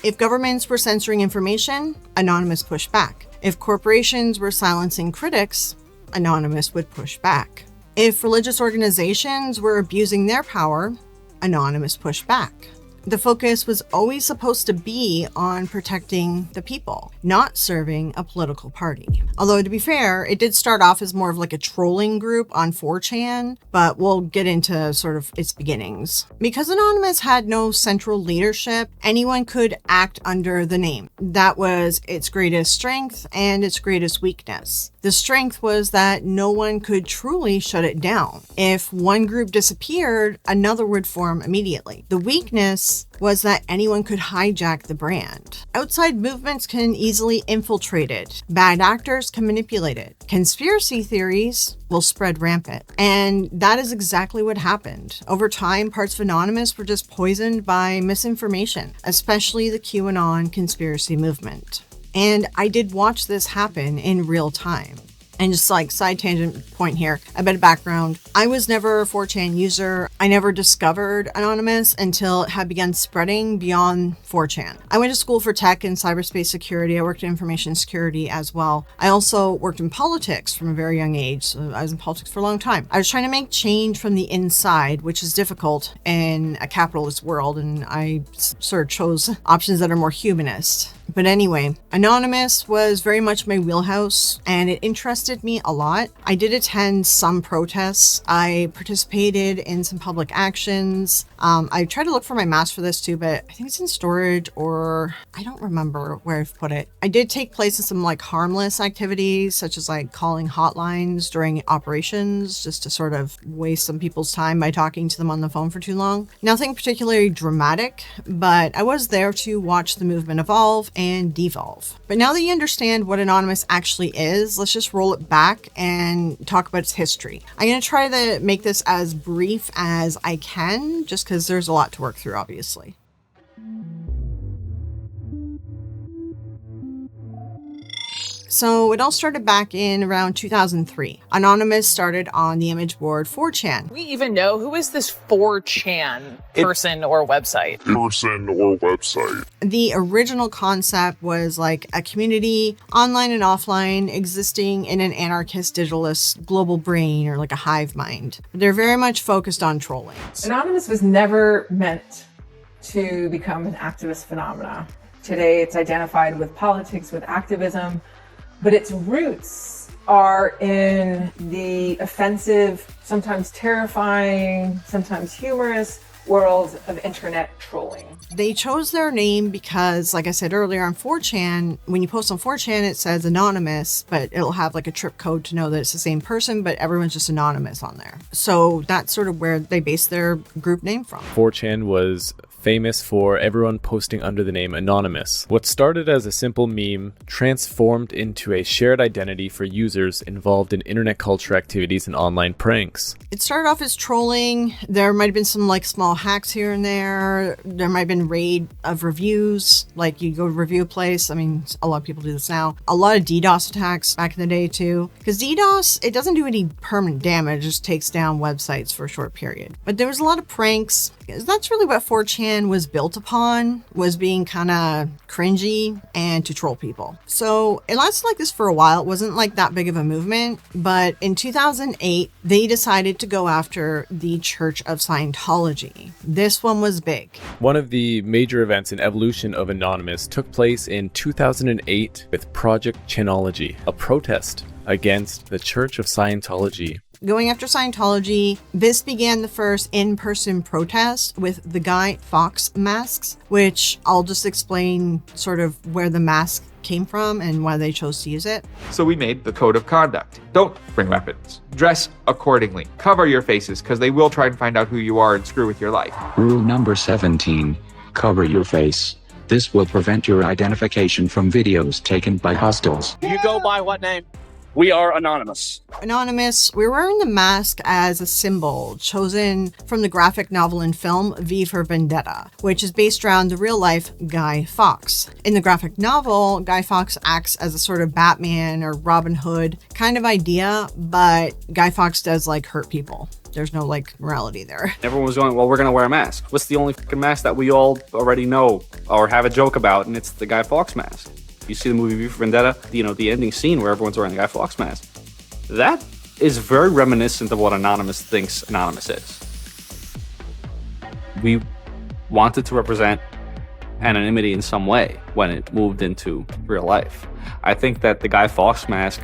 If governments were censoring information, Anonymous pushed back. If corporations were silencing critics, Anonymous would push back. If religious organizations were abusing their power, Anonymous pushed back. The focus was always supposed to be on protecting the people, not serving a political party. Although, to be fair, it did start off as more of like a trolling group on 4chan, but we'll get into sort of its beginnings. Because Anonymous had no central leadership, anyone could act under the name. That was its greatest strength and its greatest weakness. The strength was that no one could truly shut it down. If one group disappeared, another would form immediately. The weakness was that anyone could hijack the brand. Outside movements can easily infiltrate it. Bad actors can manipulate it. Conspiracy theories will spread rampant. And that is exactly what happened. Over time, parts of Anonymous were just poisoned by misinformation, especially the QAnon conspiracy movement. And I did watch this happen in real time. And just like side tangent point here, a bit of background. I was never a 4chan user. I never discovered Anonymous until it had begun spreading beyond 4chan. I went to school for tech and cyberspace security. I worked in information security as well. I also worked in politics from a very young age. So I was in politics for a long time. I was trying to make change from the inside, which is difficult in a capitalist world. And I sort of chose options that are more humanist. But anyway, Anonymous was very much my wheelhouse, and it interested me a lot. I did attend some protests. I participated in some public actions. I tried to look for my mask for this too, but I think it's in storage, or I don't remember where I've put it. I did take place in some like harmless activities, such as like calling hotlines during operations, just to sort of waste some people's time by talking to them on the phone for too long. Nothing particularly dramatic, but I was there to watch the movement evolve and devolve. But now that you understand what Anonymous actually is, let's just roll it back and talk about its history. I'm going to try to make this as brief as I can, just because there's a lot to work through, obviously. So it all started back in around 2003. Anonymous started on the image board 4chan. We even know who is this 4chan person or website? The original concept was like a community, online and offline, existing in an anarchist, digitalist global brain, or like a hive mind. They're very much focused on trolling. Anonymous was never meant to become an activist phenomena. Today it's identified with politics, with activism, but its roots are in the offensive, sometimes terrifying, sometimes humorous world of internet trolling. They chose their name because, like I said earlier, on 4chan, when you post on 4chan, it says anonymous, but it'll have like a trip code to know that it's the same person, but everyone's just anonymous on there. So that's sort of where they based their group name from. 4chan was famous for everyone posting under the name Anonymous. What started as a simple meme transformed into a shared identity for users involved in internet culture activities and online pranks. It started off as trolling. There might have been some like small hacks here and there. There might have been raid of reviews, like you go review a place. I mean, a lot of people do this now. A lot of DDoS attacks back in the day too, because DDoS, it doesn't do any permanent damage, it just takes down websites for a short period. But there was a lot of pranks, because that's really what 4chan was built upon, was being kind of cringy and to troll people. So it lasted like this for a while. It wasn't like that big of a movement, but in 2008, they decided to go after the Church of Scientology. This one was big. One of the major events in evolution of Anonymous took place in 2008 with Project Chanology, a protest against the Church of Scientology. Going after Scientology, this began the first in-person protest with the Guy Fawkes masks, which I'll just explain sort of where the mask came from and why they chose to use it. So we made the code of conduct. Don't bring weapons. Dress accordingly. Cover your faces, because they will try and find out who you are and screw with your life. Rule number 17. Cover your face. This will prevent your identification from videos taken by hostiles. You go by what name? We are Anonymous. Anonymous, we're wearing the mask as a symbol chosen from the graphic novel and film V for Vendetta, which is based around the real-life Guy Fawkes. In the graphic novel, Guy Fawkes acts as a sort of Batman or Robin Hood kind of idea, but Guy Fawkes does like hurt people. There's no like morality there. Everyone was going, well, we're going to wear a mask. What's the only fucking mask that we all already know or have a joke about? And it's the Guy Fawkes mask. You see the movie V for Vendetta, the ending scene where everyone's wearing the Guy Fawkes mask. That is very reminiscent of what Anonymous thinks Anonymous is. We wanted to represent anonymity in some way when it moved into real life. I think that the Guy Fawkes mask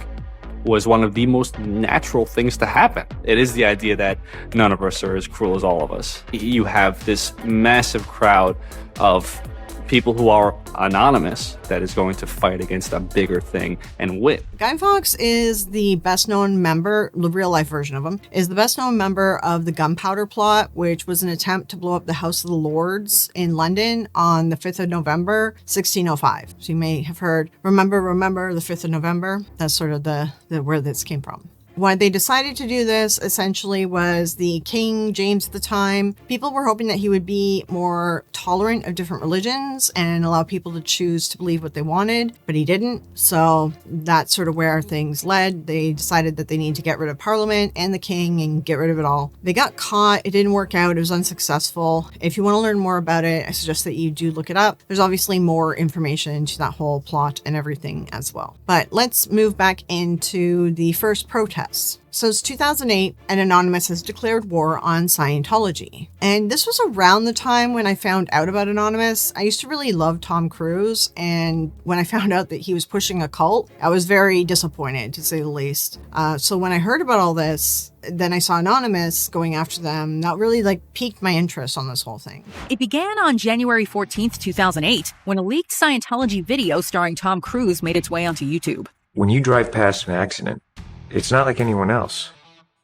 was one of the most natural things to happen. It is the idea that none of us are as cruel as all of us. You have this massive crowd of people who are anonymous that is going to fight against a bigger thing and win. Guy Fawkes is the best known member, the real life version of him, is the best known member of the Gunpowder Plot, which was an attempt to blow up the House of the Lords in London on the 5th of November, 1605. So you may have heard, remember the 5th of November. That's sort of the where this came from. Why they decided to do this essentially was the King James at the time. People were hoping that he would be more tolerant of different religions and allow people to choose to believe what they wanted, but he didn't. So that's sort of where things led. They decided that they needed to get rid of Parliament and the King and get rid of it all. They got caught. It didn't work out. It was unsuccessful. If you want to learn more about it, I suggest that you do look it up. There's obviously more information into that whole plot and everything as well. But let's move back into the first protest. protests. Since 2008, an Anonymous has declared war on Scientology. And this was around the time when I found out about Anonymous. I used to really love Tom Cruise, and when I found out that he was pushing a cult, I was very disappointed, to say the least. So when I heard about all this, then I saw Anonymous going after them. That really piqued my interest on this whole thing. It began on January 14th, 2008, when a leaked Scientology video starring Tom Cruise made its way onto YouTube. When you drive past an accident, it's not like anyone else.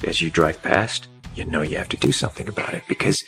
As you drive past, you know you have to do something about it because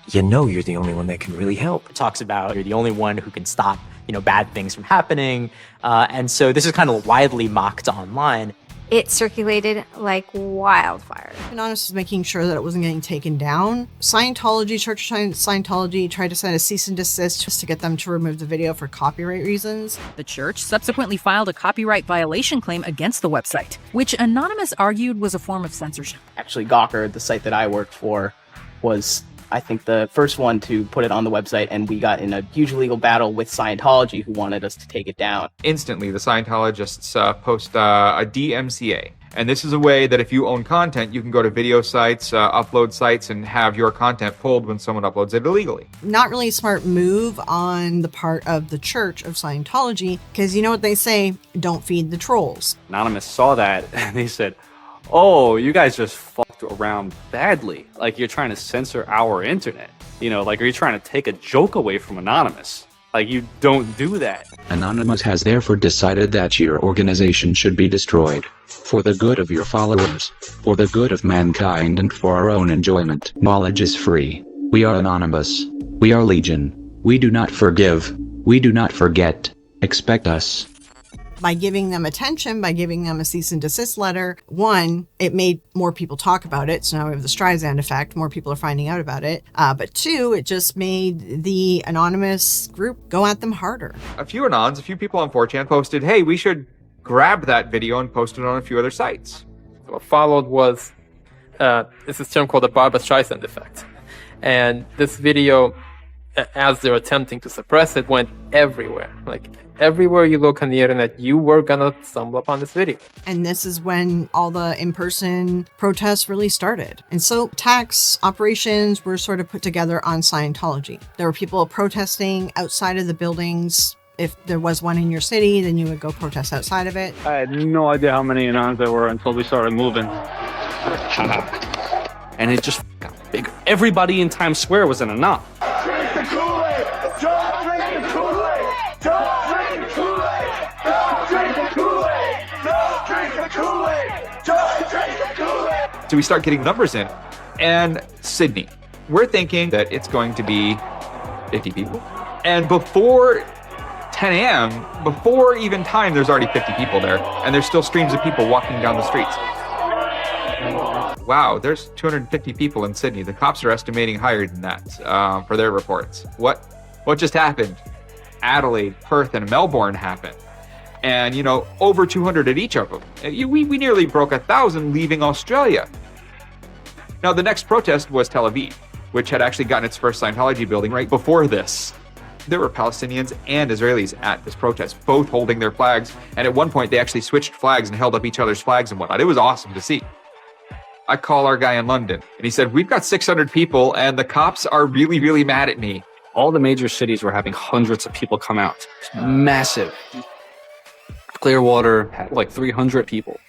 you know you're the only one that can really help. It talks about you're the only one who can stop, bad things from happening. And so this is kind of widely mocked online. It circulated like wildfire. Anonymous was making sure that it wasn't getting taken down. Scientology, Church of Scientology, tried to send a cease and desist just to get them to remove the video for copyright reasons. The church subsequently filed a copyright violation claim against the website, which Anonymous argued was a form of censorship. Actually, Gawker, the site that I worked for, was, I think, the first one to put it on the website, and we got in a huge legal battle with Scientology, who wanted us to take it down. Instantly, the Scientologists post a DMCA. And this is a way that if you own content, you can go to video sites, upload sites, and have your content pulled when someone uploads it illegally. Not really a smart move on the part of the Church of Scientology, because you know what they say, don't feed the trolls. Anonymous saw that, and they said, oh, you guys just fucked around badly. Like, you're trying to censor our internet. Are you trying to take a joke away from Anonymous? You don't do that. Anonymous has therefore decided that your organization should be destroyed. For the good of your followers, for the good of mankind, and for our own enjoyment. Knowledge is free. We are Anonymous. We are Legion. We do not forgive. We do not forget. Expect us. By giving them attention, by giving them a cease and desist letter, one, it made more people talk about it. So now we have the Streisand effect. More people are finding out about it. But two, it just made the Anonymous group go at them harder. A few people on 4chan posted, hey, we should grab that video and post it on a few other sites. What followed was this term called the Barbra Streisand effect. And this video, as they're attempting to suppress it, went everywhere. Everywhere you look on the internet, you were gonna stumble upon this video. And this is when all the in-person protests really started. And so attacks, operations were sort of put together on Scientology. There were people protesting outside of the buildings. If there was one in your city, then you would go protest outside of it. I had no idea how many Anons there were until we started moving. And it just got bigger. Everybody in Times Square was an Anon. Drink the Kool-Aid! Don't drink the Kool-Aid! Don't drink the Kool-Aid! Don't drink the Kool-Aid! Don't drink the Kool-Aid! Don't drink the Kool-Aid! So we start getting numbers in. And Sydney, we're thinking that it's going to be 50 people. And before 10 a.m., before even time, there's already 50 people there. And there's still streams of people walking down the streets. Wow, there's 250 people in Sydney. The cops are estimating higher than that for their reports. What just happened? Adelaide, Perth, and Melbourne happened. And, over 200 at each of them. We nearly broke 1,000 leaving Australia. Now, the next protest was Tel Aviv, which had actually gotten its first Scientology building right before this. There were Palestinians and Israelis at this protest, both holding their flags. And at one point, they actually switched flags and held up each other's flags and whatnot. It was awesome to see. I call our guy in London, and he said, we've got 600 people, and the cops are really, really mad at me. All the major cities were having hundreds of people come out. Massive. Clearwater had 300 people.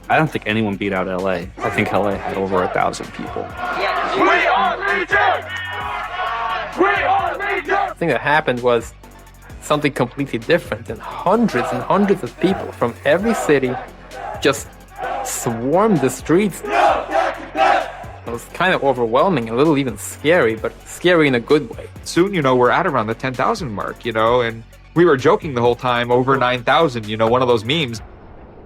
I don't think anyone beat out LA. I think LA had over 1,000 people. We are Legion! We are Legion! The thing that happened was something completely different, and hundreds of people from every city just swarmed the streets. It was kind of overwhelming, a little even scary, but scary in a good way. Soon, we're at around the 10,000 mark, and we were joking the whole time, over 9,000, one of those memes.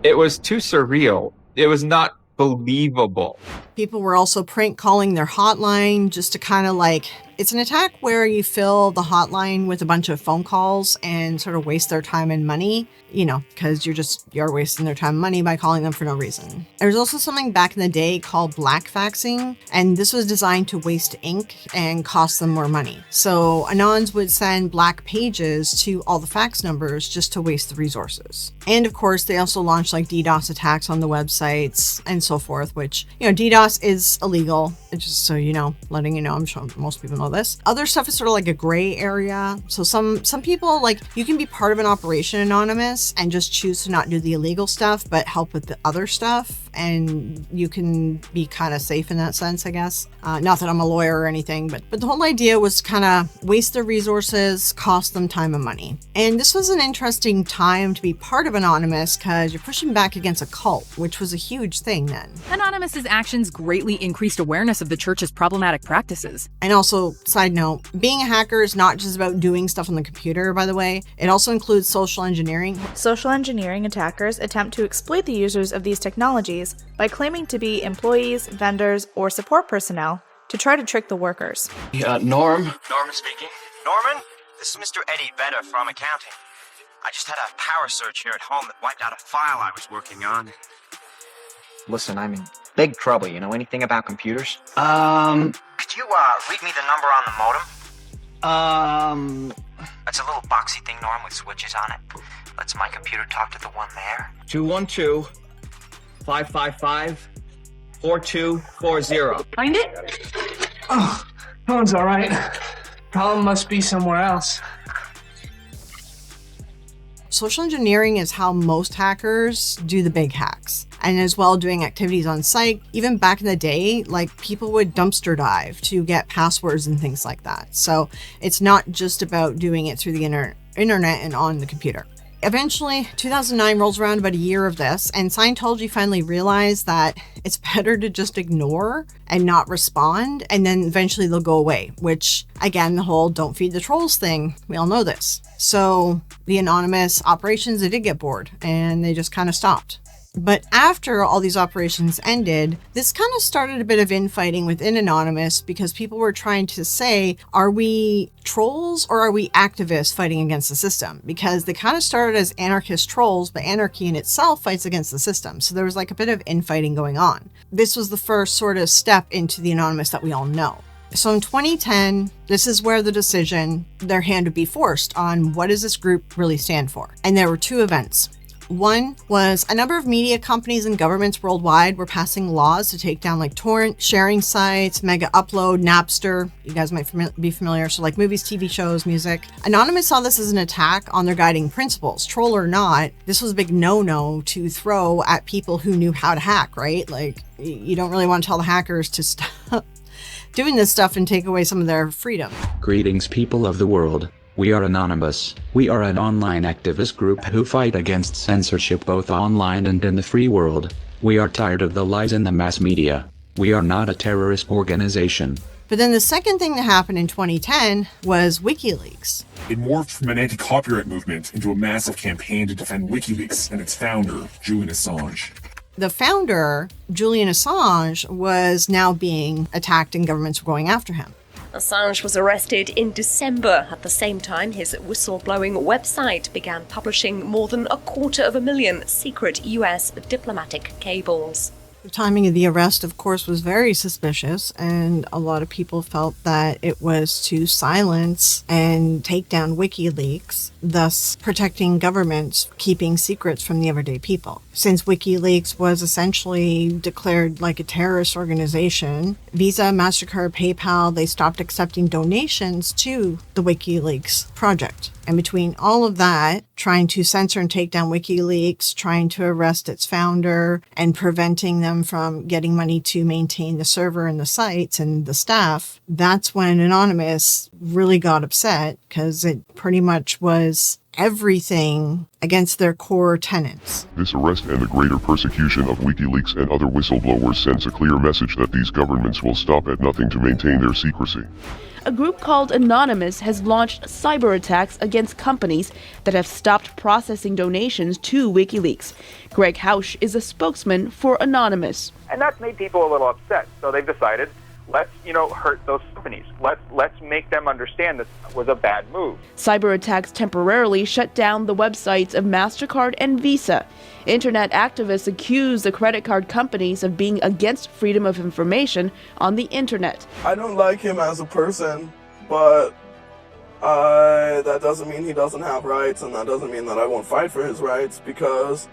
It was too surreal. It was not believable. People were also prank calling their hotline just to kind of like, it's an attack where you fill the hotline with a bunch of phone calls and sort of waste their time and money, you know, because you're wasting their time and money by calling them for no reason. There was also something back in the day called black faxing, and this was designed to waste ink and cost them more money. So Anons would send black pages to all the fax numbers just to waste the resources. And of course, they also launched like DDoS attacks on the websites and so forth, which, you know, DDoS is illegal. It's just so you know, letting you know, I'm sure most people know this. Other stuff is sort of like a gray area. So some people, like, you can be part of an operation anonymous and just choose to not do the illegal stuff, but help with the other stuff. And you can be kind of safe in that sense, I guess. Not that I'm a lawyer or anything, but the whole idea was kind of waste their resources, cost them time and money. And this was an interesting time to be part of Anonymous because you're pushing back against a cult, which was a huge thing then. Anonymous's actions greatly increased awareness of the church's problematic practices. And also, side note, being a hacker is not just about doing stuff on the computer, by the way. It also includes social engineering. Social engineering attackers attempt to exploit the users of these technologies by claiming to be employees, vendors, or support personnel to try to trick the workers. Norm? Norman speaking. Norman, this is Mr. Eddie Vedder from accounting. I just had a power surge here at home that wiped out a file I was working on. Listen, I'm in big trouble. You know anything about computers? Could you, read me the number on the modem? That's a little boxy thing, Norm, with switches on it. Lets my computer talk to the one there. 212-555-4240. Find it? Oh, phone's all right. Problem must be somewhere else. Social engineering is how most hackers do the big hacks, and as well doing activities on site. Even back in the day, like, people would dumpster dive to get passwords and things like that. So it's not just about doing it through the internet and on the computer. Eventually, 2009 rolls around, about a year of this, and Scientology finally realized that it's better to just ignore and not respond, and then eventually they'll go away, which, again, the whole don't feed the trolls thing, we all know this. So the anonymous operations, they did get bored, and they just kind of stopped. But after all these operations ended, this kind of started a bit of infighting within Anonymous because people were trying to say, are we trolls or are we activists fighting against the system? Because they kind of started as anarchist trolls, but anarchy in itself fights against the system. So there was like a bit of infighting going on. This was the first sort of step into the Anonymous that we all know. So in 2010, this is where the decision, their hand would be forced on what does this group really stand for. And there were two events. One was a number of media companies and governments worldwide were passing laws to take down like torrent sharing sites, Mega Upload, Napster. You guys might be familiar. So like movies, TV shows, music. Anonymous saw this as an attack on their guiding principles. Troll or not, this was a big no-no to throw at people who knew how to hack, right? Like, you don't really want to tell the hackers to stop doing this stuff and take away some of their freedom. Greetings, people of the world. We are Anonymous. We are an online activist group who fight against censorship both online and in the free world. We are tired of the lies in the mass media. We are not a terrorist organization. But then the second thing that happened in 2010 was WikiLeaks. It morphed from an anti-copyright movement into a massive campaign to defend WikiLeaks and its founder, Julian Assange. The founder, Julian Assange, was now being attacked and governments were going after him. Assange was arrested in December. At the same time, his whistleblowing website began publishing more than 250,000 secret US diplomatic cables. The timing of the arrest, of course, was very suspicious, and a lot of people felt that it was to silence and take down WikiLeaks, thus protecting governments keeping secrets from the everyday people. Since WikiLeaks was essentially declared like a terrorist organization, Visa, MasterCard, PayPal, they stopped accepting donations to the WikiLeaks project. And between all of that, trying to censor and take down WikiLeaks, trying to arrest its founder, and preventing them from getting money to maintain the server and the sites and the staff, that's when Anonymous really got upset because it pretty much was everything against their core tenets. This arrest and the greater persecution of WikiLeaks and other whistleblowers sends a clear message that these governments will stop at nothing to maintain their secrecy. A group called Anonymous has launched cyber attacks against companies that have stopped processing donations to WikiLeaks. Greg Hausch is a spokesman for Anonymous. And that's made people a little upset. So they've decided, let's, hurt those companies. Let's make them understand this was a bad move. Cyber attacks temporarily shut down the websites of MasterCard and Visa. Internet activists accuse the credit card companies of being against freedom of information on the internet. I don't like him as a person, but that doesn't mean he doesn't have rights, and that doesn't mean that I won't fight for his rights, because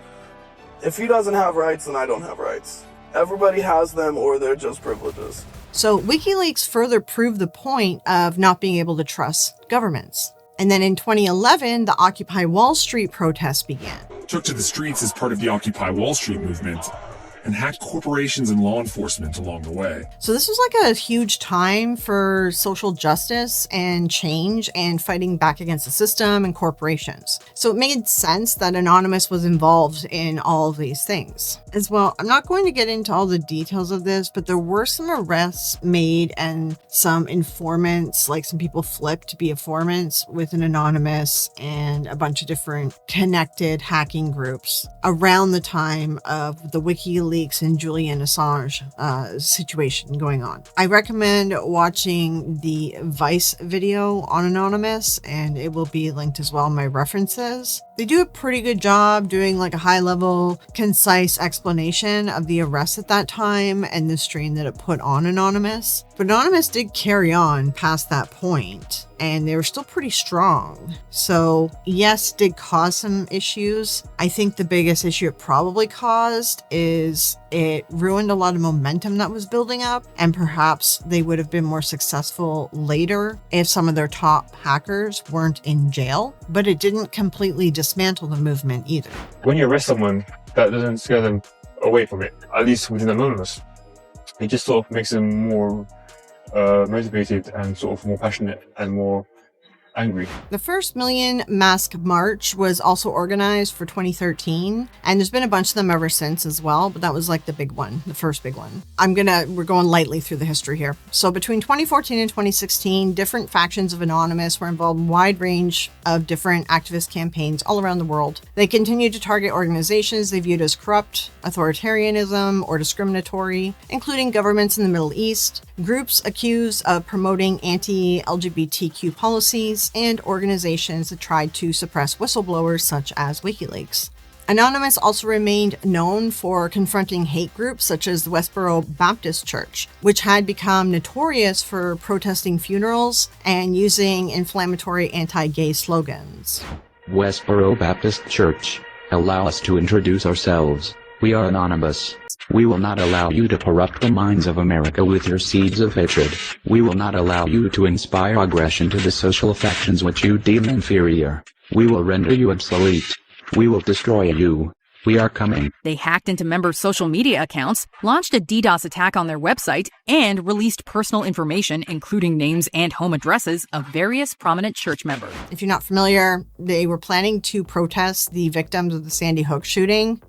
if he doesn't have rights, then I don't have rights. Everybody has them, or they're just privileges. So WikiLeaks further proved the point of not being able to trust governments. And then in 2011, the Occupy Wall Street protests began. Took to the streets as part of the Occupy Wall Street movement and hacked corporations and law enforcement along the way. So this was like a huge time for social justice and change and fighting back against the system and corporations. So it made sense that Anonymous was involved in all of these things. As well, I'm not going to get into all the details of this, but there were some arrests made and some informants, like some people flipped to be informants with an Anonymous and a bunch of different connected hacking groups around the time of the WikiLeaks and Julian Assange situation going on. I recommend watching the Vice video on Anonymous, and it will be linked as well in my references. They do a pretty good job doing like a high-level, concise explanation of the arrest at that time and the strain that it put on Anonymous. But Anonymous did carry on past that point, and they were still pretty strong. So yes, it did cause some issues. I think the biggest issue it probably caused is it ruined a lot of momentum that was building up, and perhaps they would have been more successful later if some of their top hackers weren't in jail. But it didn't completely dismantle the movement either. When you arrest someone, that doesn't scare them away from it, at least within Anonymous. It just sort of makes them more motivated and sort of more passionate and more angry. The first Million Mask March was also organized for 2013, and there's been a bunch of them ever since as well, but that was like the big one, the first big one. We're going lightly through the history here. So between 2014 and 2016, different factions of Anonymous were involved in a wide range of different activist campaigns all around the world. They continued to target organizations they viewed as corrupt, authoritarianism, or discriminatory, including governments in the Middle East, groups accused of promoting anti-LGBTQ policies, and organizations that tried to suppress whistleblowers such as WikiLeaks. Anonymous also remained known for confronting hate groups such as the Westboro Baptist Church, which had become notorious for protesting funerals and using inflammatory anti-gay slogans. Westboro Baptist Church, allow us to introduce ourselves. We are Anonymous. We will not allow you to corrupt the minds of America with your seeds of hatred. We will not allow you to inspire aggression to the social factions which you deem inferior. We will render you obsolete. We will destroy you. We are coming. They hacked into members' social media accounts, launched a DDoS attack on their website, and released personal information, including names and home addresses of various prominent church members. If you're not familiar, they were planning to protest the victims of the Sandy Hook shooting.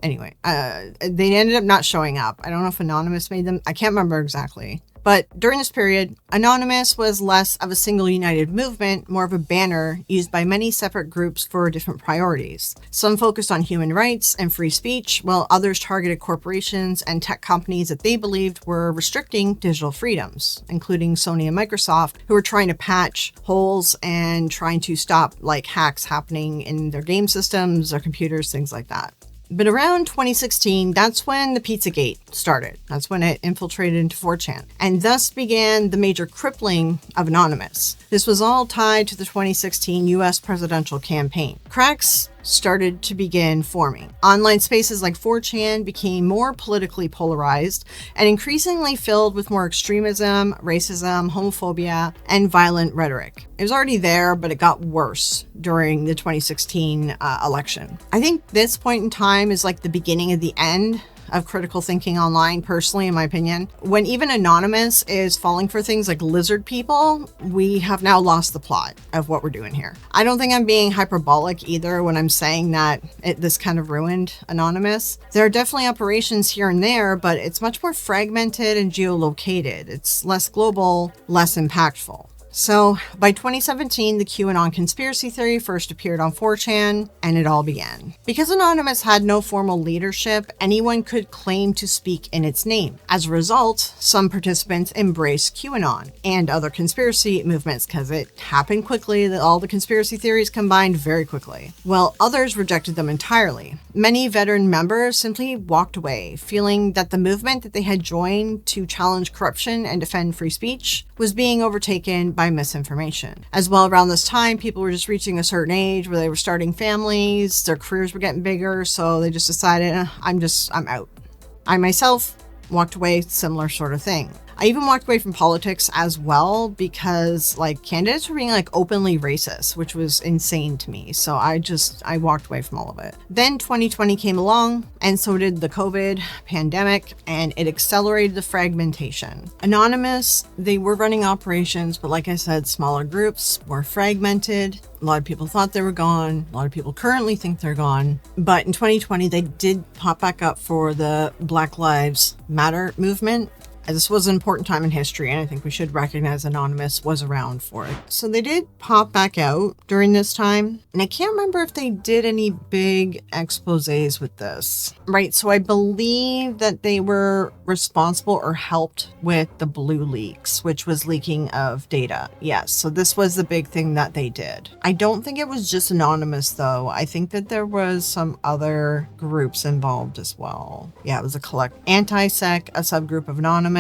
Anyway, they ended up not showing up. I don't know if Anonymous made them. I can't remember exactly. But during this period, Anonymous was less of a single united movement, more of a banner used by many separate groups for different priorities. Some focused on human rights and free speech, while others targeted corporations and tech companies that they believed were restricting digital freedoms, including Sony and Microsoft, who were trying to patch holes and trying to stop hacks happening in their game systems, their computers, things like that. But around 2016, that's when the Pizzagate started. That's when it infiltrated into 4chan, and thus began the major crippling of Anonymous. This was all tied to the 2016 US presidential campaign. Cracks started to begin forming. Online spaces like 4chan became more politically polarized and increasingly filled with more extremism, racism, homophobia, and violent rhetoric. It was already there, but it got worse during the 2016 election. I think this point in time is like the beginning of the end of critical thinking online, personally, in my opinion. When even Anonymous is falling for things like lizard people, we have now lost the plot of what we're doing here. I don't think I'm being hyperbolic either when I'm saying that this kind of ruined Anonymous. There are definitely operations here and there, but it's much more fragmented and geolocated. It's less global, less impactful. So by 2017, the QAnon conspiracy theory first appeared on 4chan, and it all began. Because Anonymous had no formal leadership, anyone could claim to speak in its name. As a result, some participants embraced QAnon and other conspiracy movements because it happened quickly, that all the conspiracy theories combined very quickly, while others rejected them entirely. Many veteran members simply walked away, feeling that the movement that they had joined to challenge corruption and defend free speech was being overtaken by misinformation. As well, around this time, people were just reaching a certain age where they were starting families, their careers were getting bigger, so they just decided, I'm out. I myself walked away, similar sort of thing. I even walked away from politics as well because candidates were being openly racist, which was insane to me. So I walked away from all of it. Then 2020 came along, and so did the COVID pandemic, and it accelerated the fragmentation. Anonymous, they were running operations, but like I said, smaller groups, more fragmented. A lot of people thought they were gone. A lot of people currently think they're gone. But in 2020, they did pop back up for the Black Lives Matter movement. This was an important time in history, and I think we should recognize Anonymous was around for it. So they did pop back out during this time, and I can't remember if they did any big exposés with this. Right, so I believe that they were responsible or helped with the Blue leaks, which was leaking of data. Yes, so this was the big thing that they did. I don't think it was just Anonymous, though. I think that there was some other groups involved as well. Yeah, it was a anti-sec, a subgroup of Anonymous,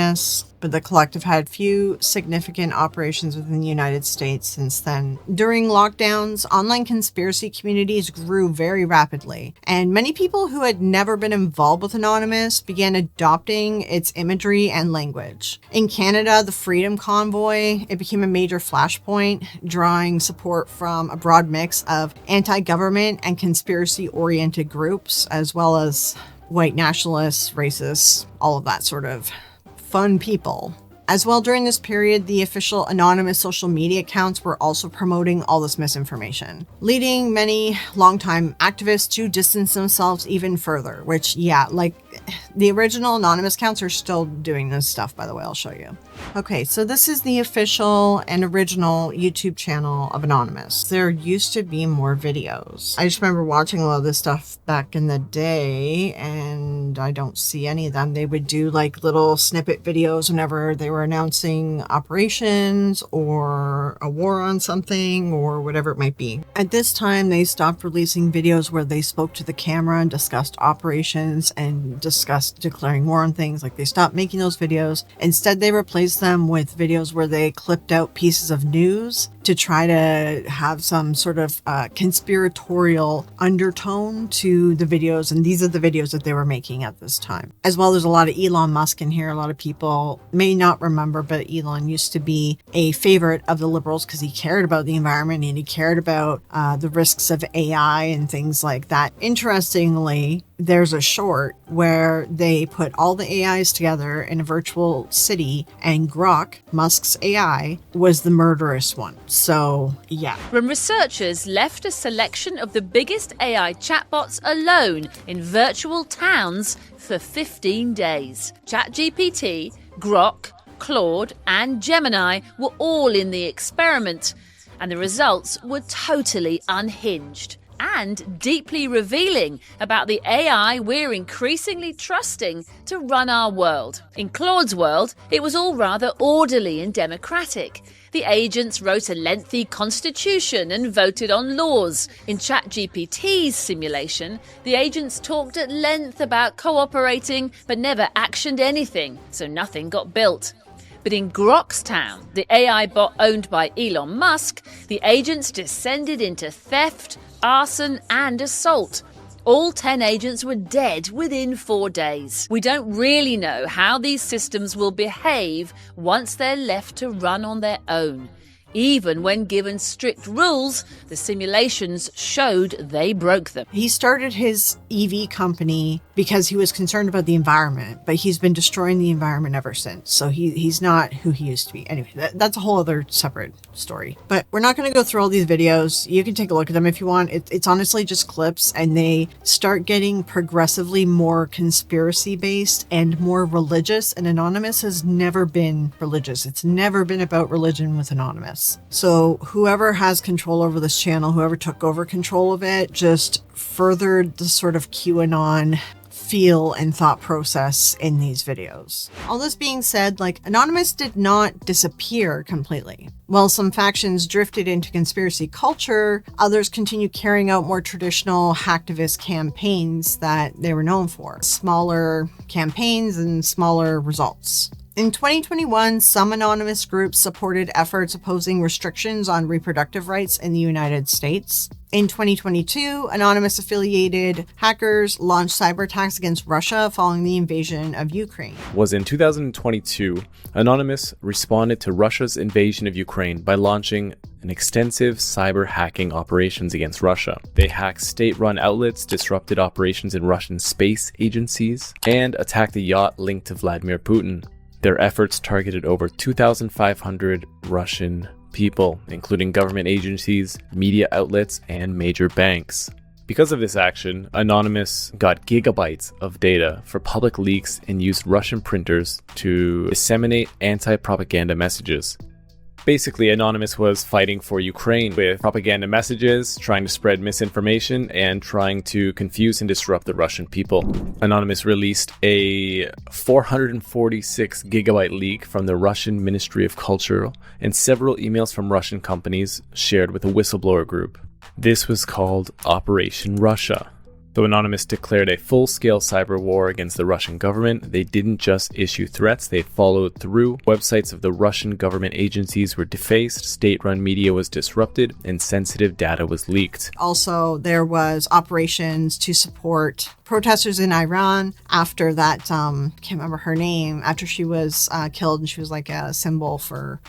but the collective had few significant operations within the United States since then. During lockdowns, online conspiracy communities grew very rapidly, and many people who had never been involved with Anonymous began adopting its imagery and language. In Canada, the Freedom Convoy, it became a major flashpoint, drawing support from a broad mix of anti-government and conspiracy-oriented groups, as well as white nationalists, racists, all of that sort of fun people. As well, during this period, the official Anonymous social media accounts were also promoting all this misinformation, leading many longtime activists to distance themselves even further, which, yeah, the original Anonymous accounts are still doing this stuff, by the way, I'll show you. Okay, so this is the official and original YouTube channel of Anonymous. There used to be more videos. I just remember watching a lot of this stuff back in the day, and I don't see any of them. They would do little snippet videos whenever they were announcing operations or a war on something or whatever it might be. At this time, they stopped releasing videos where they spoke to the camera and discussed operations and discussed declaring war on things. They stopped making those videos. Instead, they replaced them with videos where they clipped out pieces of news to try to have some sort of conspiratorial undertone to the videos. And these are the videos that they were making at this time. As well, there's a lot of Elon Musk in here. A lot of people may not remember, but Elon used to be a favorite of the liberals because he cared about the environment and he cared about the risks of AI and things like that. Interestingly, there's a short where they put all the AIs together in a virtual city, and Grok, Musk's AI, was the murderous one. So, yeah. When researchers left a selection of the biggest AI chatbots alone in virtual towns for 15 days. ChatGPT, Grok, Claude, and Gemini were all in the experiment, and the results were totally unhinged and deeply revealing about the AI we're increasingly trusting to run our world. In Claude's world, it was all rather orderly and democratic. The agents wrote a lengthy constitution and voted on laws. In ChatGPT's simulation, the agents talked at length about cooperating but never actioned anything, so nothing got built. But in Grok's town, the AI bot owned by Elon Musk, the agents descended into theft, arson and assault. All 10 agents were dead within 4 days. We don't really know how these systems will behave once they're left to run on their own. Even when given strict rules, the simulations showed they broke them. He started his EV company because he was concerned about the environment, but he's been destroying the environment ever since. So he's not who he used to be. Anyway, that's a whole other separate story. But we're not going to go through all these videos. You can take a look at them if you want. It's honestly just clips, and they start getting progressively more conspiracy-based and more religious. And Anonymous has never been religious. It's never been about religion with Anonymous. So whoever has control over this channel, whoever took over control of it, just furthered the sort of QAnon feel and thought process in these videos. All this being said, Anonymous did not disappear completely. While some factions drifted into conspiracy culture, others continued carrying out more traditional hacktivist campaigns that they were known for. Smaller campaigns and smaller results. In 2021, some anonymous groups supported efforts opposing restrictions on reproductive rights in the United States. In 2022, anonymous-affiliated hackers launched cyber attacks against Russia following the invasion of Ukraine. Was in 2022, Anonymous responded to Russia's invasion of Ukraine by launching an extensive cyber hacking operations against Russia. They hacked state-run outlets, disrupted operations in Russian space agencies, and attacked a yacht linked to Vladimir Putin. Their efforts targeted over 2,500 Russian people, including government agencies, media outlets, and major banks. Because of this action, Anonymous got gigabytes of data for public leaks and used Russian printers to disseminate anti-propaganda messages. Basically, Anonymous was fighting for Ukraine with propaganda messages, trying to spread misinformation, and trying to confuse and disrupt the Russian people. Anonymous released a 446 gigabyte leak from the Russian Ministry of Culture and several emails from Russian companies shared with a whistleblower group. This was called Operation Russia. Though Anonymous declared a full-scale cyber war against the Russian government, they didn't just issue threats, they followed through. Websites of the Russian government agencies were defaced, state-run media was disrupted, and sensitive data was leaked. Also, there was operations to support protesters in Iran after that, can't remember her name, after she was killed, and she was like a symbol for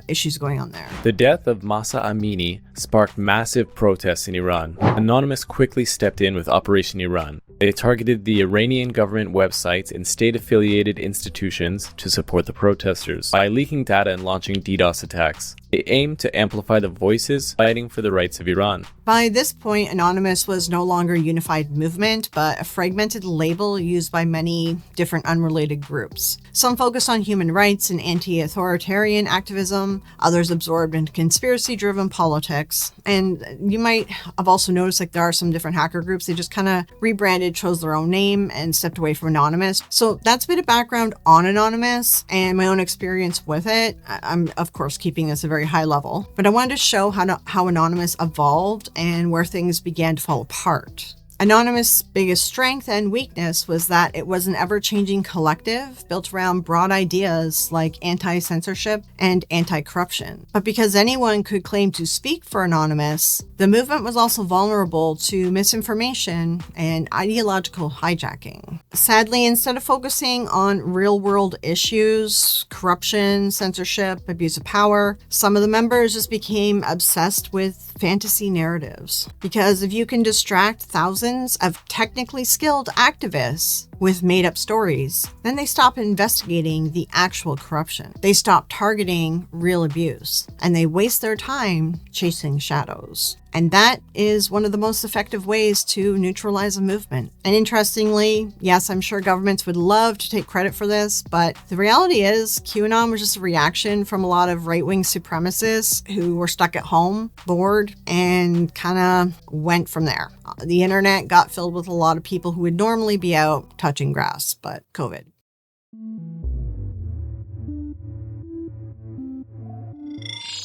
issues going on there. The death of Mahsa Amini sparked massive protests in Iran. Anonymous quickly stepped in with Operation Iran. They targeted the Iranian government websites and state-affiliated institutions to support the protesters by leaking data and launching DDoS attacks. They aimed to amplify the voices fighting for the rights of Iran. By this point, Anonymous was no longer a unified movement, but a fragmented label used by many different unrelated groups. Some focused on human rights and anti-authoritarian activism, others absorbed into conspiracy-driven politics. And you might have also noticed there are some different hacker groups. They just kind of rebranded, chose their own name, and stepped away from Anonymous. So that's a bit of background on Anonymous and my own experience with it. I'm, of course, keeping this a very high level, but I wanted to show how Anonymous evolved and where things began to fall apart. Anonymous' biggest strength and weakness was that it was an ever-changing collective built around broad ideas like anti-censorship and anti-corruption. But because anyone could claim to speak for Anonymous, the movement was also vulnerable to misinformation and ideological hijacking. Sadly, instead of focusing on real-world issues, corruption, censorship, abuse of power, some of the members just became obsessed with fantasy narratives. Because if you can distract thousands of technically skilled activists with made-up stories, then they stop investigating the actual corruption. They stop targeting real abuse, and they waste their time chasing shadows. And that is one of the most effective ways to neutralize a movement. And interestingly, yes, I'm sure governments would love to take credit for this, but the reality is QAnon was just a reaction from a lot of right-wing supremacists who were stuck at home, bored, and kind of went from there. The internet got filled with a lot of people who would normally be out touching grass, but COVID.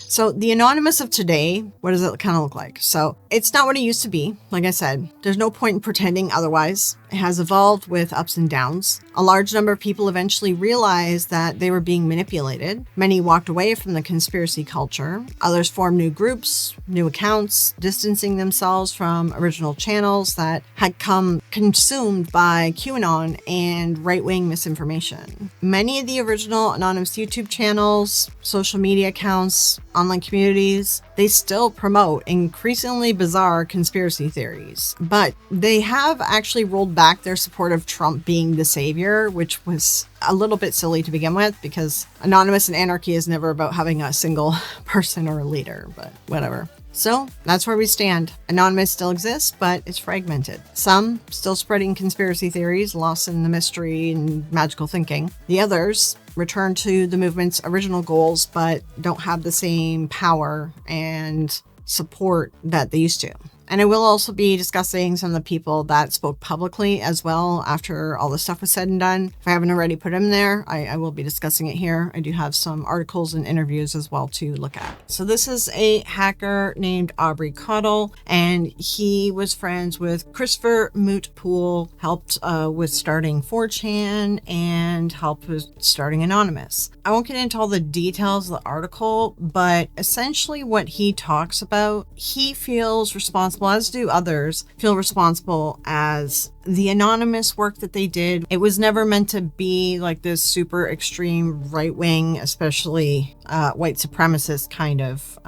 So the Anonymous of today, what does it kind of look like? So it's not what it used to be. Like I said, there's no point in pretending otherwise. It has evolved with ups and downs. A large number of people eventually realized that they were being manipulated. Many walked away from the conspiracy culture. Others formed new groups, new accounts, distancing themselves from original channels that had come consumed by QAnon and right-wing misinformation. Many of the original anonymous YouTube channels, social media accounts, online communities, they still promote increasingly bizarre conspiracy theories. But they have actually rolled back their support of Trump being the savior, which was a little bit silly to begin with, because Anonymous and anarchy is never about having a single person or a leader, but whatever. So that's where we stand. Anonymous still exists, but it's fragmented. Some still spreading conspiracy theories, lost in the mystery and magical thinking. The others return to the movement's original goals, but don't have the same power and support that they used to. And I will also be discussing some of the people that spoke publicly as well after all the stuff was said and done. If I haven't already put them there, I will be discussing it here. I do have some articles and interviews as well to look at. So this is a hacker named Aubrey Cottle, and he was friends with Christopher Mootpool, helped with starting 4chan, and helped with starting Anonymous. I won't get into all the details of the article, but essentially what he talks about, he feels responsible, as do others, feel responsible as the anonymous work that they did. It was never meant to be like this super extreme right-wing, especially white supremacist kind of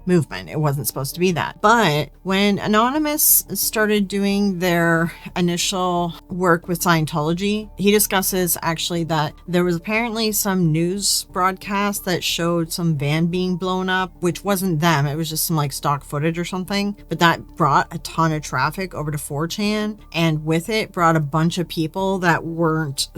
movement. It wasn't supposed to be that. But when Anonymous started doing their initial work with Scientology, he discusses actually that there was apparently some news broadcast that showed some van being blown up, which wasn't them. It was just some like stock footage or something. But that brought a ton of traffic over to 4chan, and with it brought a bunch of people that weren't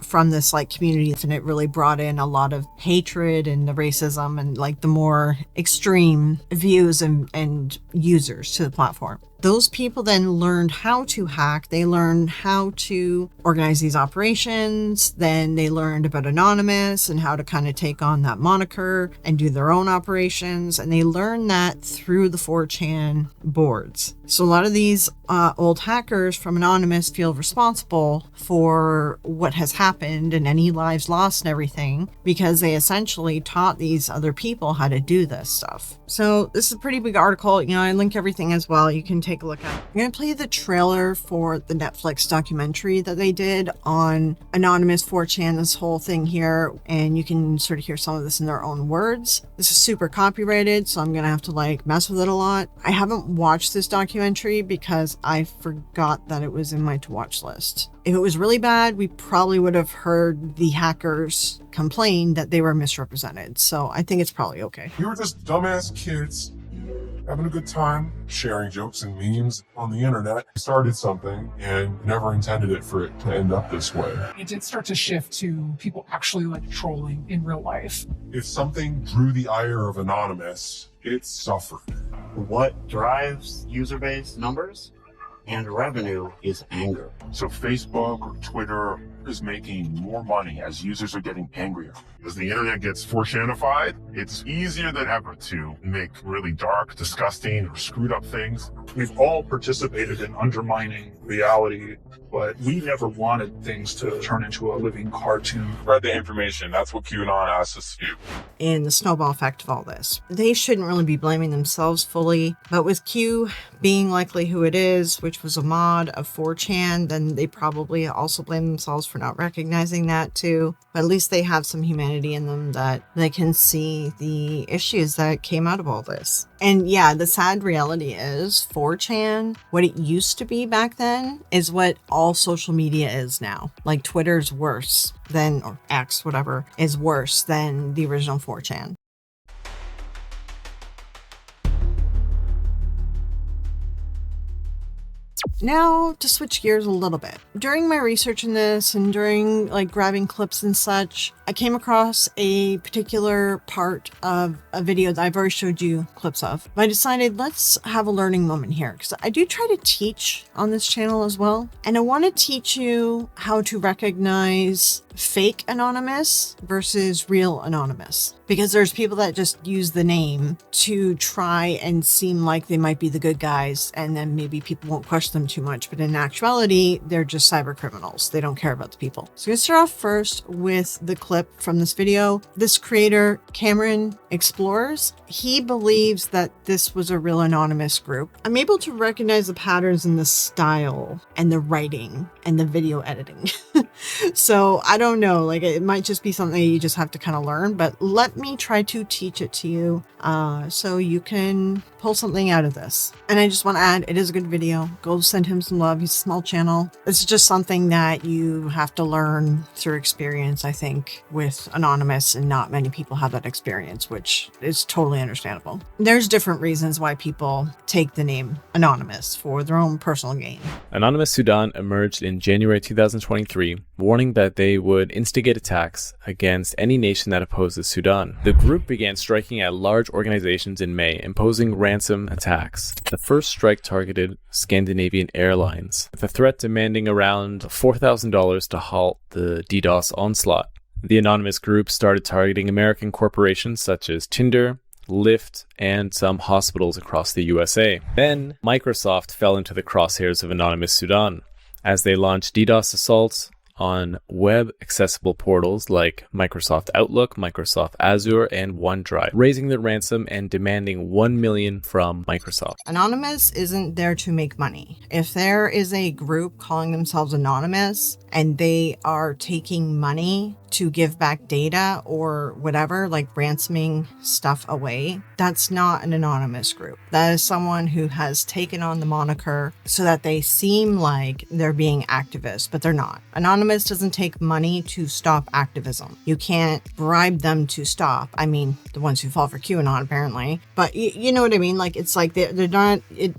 from this like community, and it really brought in a lot of hatred and the racism and like the more extreme views and users to the platform. Those people then learned how to hack. They learned how to organize these operations. Then they learned about Anonymous and how to kind of take on that moniker and do their own operations. And they learned that through the 4chan boards. So a lot of these old hackers from Anonymous feel responsible for what has happened and any lives lost and everything, because they essentially taught these other people how to do this stuff. So this is a pretty big article. You know, I link everything as well. You can take a look at it. I'm going to play the trailer for the Netflix documentary that they did on Anonymous, 4chan, this whole thing here, and you can sort of hear some of this in their own words. This is super copyrighted, so I'm going to have to like mess with it a lot. I haven't watched this documentary because I forgot that it was in my to watch list. If it was really bad, we probably would have heard the hackers complain that they were misrepresented. So I think it's probably okay. We were just dumbass kids having a good time, sharing jokes and memes on the internet. We started something and never intended it for it to end up this way. It did start to shift to people actually like trolling in real life. If something drew the ire of Anonymous, it suffered. What drives user base numbers and revenue is anger. So Facebook or Twitter is making more money as users are getting angrier. As the internet gets 4chanified, it's easier than ever to make really dark, disgusting, or screwed up things. We've all participated in undermining reality, but we never wanted things to turn into a living cartoon. Spread the information. That's what QAnon asks us to do. In the snowball effect of all this, they shouldn't really be blaming themselves fully, but with Q being likely who it is, which was a mod of 4chan, then they probably also blame themselves for not recognizing that too. But at least they have some humanity in them that they can see the issues that came out of all this. And yeah, the sad reality is 4chan, what it used to be back then, is what all social media is now. Like Twitter's worse than, or X, whatever, is worse than the original 4chan. Now, to switch gears a little bit. During my research in this and during like grabbing clips and such, I came across a particular part of a video that I've already showed you clips of. But I decided let's have a learning moment here, because I do try to teach on this channel as well. And I want to teach you how to recognize fake Anonymous versus real Anonymous. Because there's people that just use the name to try and seem like they might be the good guys, and then maybe people won't question them too much. But in actuality, they're just cyber criminals. They don't care about the people. So I'm going to start off first with the clip from this video. This creator, Cameron Explorers, he believes that this was a real Anonymous group. I'm able to recognize the patterns in the style and the writing and the video editing. So I don't know, like it might just be something you just have to kind of learn, but let me try to teach it to you so you can pull something out of this. And I just want to add, it is a good video. Go send him some love. He's a small channel. It's just something that you have to learn through experience, I think, with Anonymous, and not many people have that experience, which is totally understandable. There's different reasons why people take the name Anonymous for their own personal gain. Anonymous Sudan emerged in January 2023, warning that they would instigate attacks against any nation that opposes Sudan. The group began striking at large organizations in May, imposing ransom attacks. The first strike targeted Scandinavian Airlines, with a threat demanding around $4,000 to halt the DDoS onslaught. The Anonymous group started targeting American corporations such as Tinder, Lyft, and some hospitals across the USA. Then, Microsoft fell into the crosshairs of Anonymous Sudan, as they launched DDoS assaults on web-accessible portals like Microsoft Outlook, Microsoft Azure, and OneDrive, raising the ransom and demanding $1 million from Microsoft. Anonymous isn't there to make money. If there is a group calling themselves Anonymous and they are taking money to give back data or whatever, like ransoming stuff away, that's not an anonymous group. That is someone who has taken on the moniker so that they seem like they're being activists, but they're not. Anonymous doesn't take money to stop activism. You can't bribe them to stop. I mean, the ones who fall for QAnon apparently, but you know what I mean? Like, it's like they're not going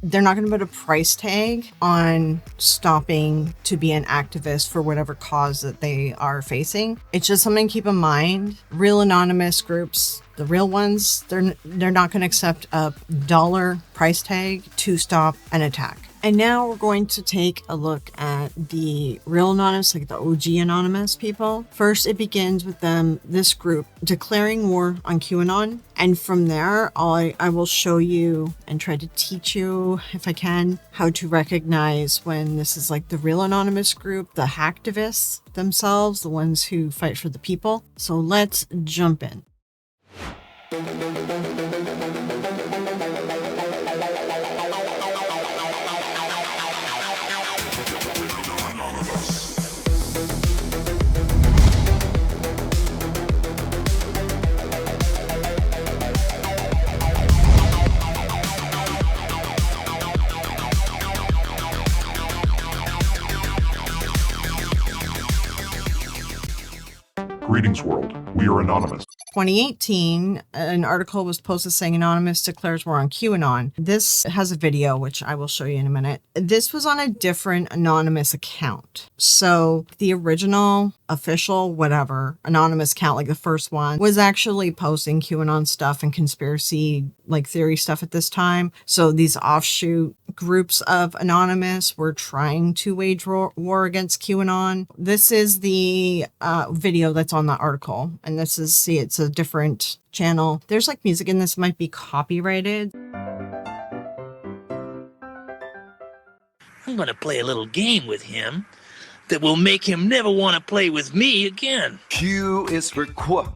to put a price tag on stopping to be an activist for whatever cause that they are facing. It's just something to keep in mind. Real anonymous groups, the real ones, they're not going to accept a dollar price tag to stop an attack. And now we're going to take a look at the real anonymous, like the OG anonymous people. First, it begins with this group declaring war on QAnon. And from there, I will show you and try to teach you, if I can, how to recognize when this is like the real anonymous group, the hacktivists themselves, the ones who fight for the people. So let's jump in. Greetings, world. We are Anonymous. 2018, an article was posted saying Anonymous declares war on QAnon. This has a video, which I will show you in a minute. This was on a different anonymous account. So the original, official, whatever, anonymous account, like the first one, was actually posting QAnon stuff and conspiracy, like theory stuff at this time. So these offshoot groups of Anonymous were trying to wage war against QAnon. This is the video that's on the article. And this is, see, it's a different channel. There's like music in this, might be copyrighted. I'm going to play a little game with him that will make him never want to play with me again. Q is for qua.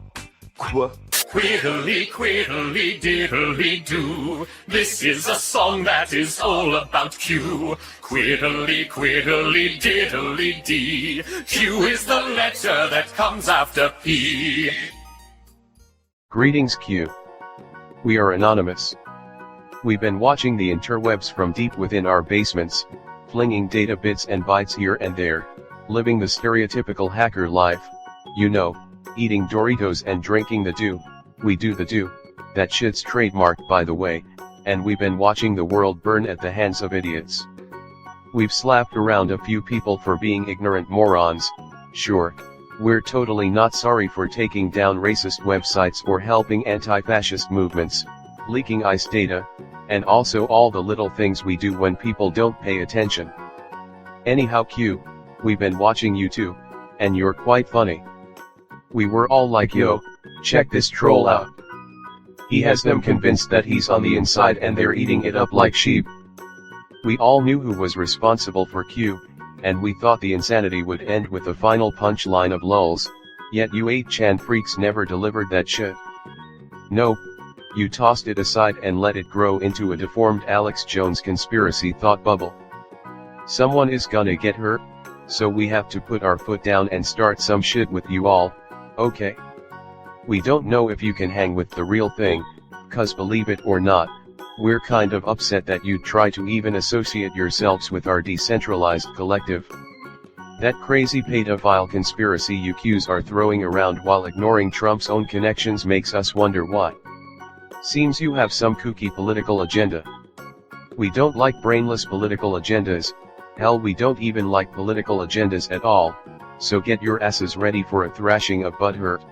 Quiddly, quiddly, diddly do. This is a song that is all about Q. Quiddly, quiddly, diddly dee. Q is the letter that comes after P. Greetings Q. We are Anonymous. We've been watching the interwebs from deep within our basements, flinging data bits and bytes here and there, living the stereotypical hacker life, you know, eating Doritos and drinking the dew. We do the do. That shit's trademarked by the way, and we've been watching the world burn at the hands of idiots. We've slapped around a few people for being ignorant morons, sure. We're totally not sorry for taking down racist websites or helping anti-fascist movements, leaking ICE data, and also all the little things we do when people don't pay attention. Anyhow Q, we've been watching you too, and you're quite funny. We were all like, yo, check this troll out. He has them convinced that he's on the inside and they're eating it up like sheep. We all knew who was responsible for Q, and we thought the insanity would end with the final punchline of lulz, yet you 8chan freaks never delivered that shit. Nope, you tossed it aside and let it grow into a deformed Alex Jones conspiracy thought bubble. Someone is gonna get hurt, So we have to put our foot down and start some shit with you all, okay? We don't know if you can hang with the real thing, cause believe it or not, we're kind of upset that you'd try to even associate yourselves with our decentralized collective. That crazy pedophile conspiracy you Qs are throwing around while ignoring Trump's own connections makes us wonder why. Seems you have some kooky political agenda. We don't like brainless political agendas, hell we don't even like political agendas at all, so get your asses ready for a thrashing of butthurt.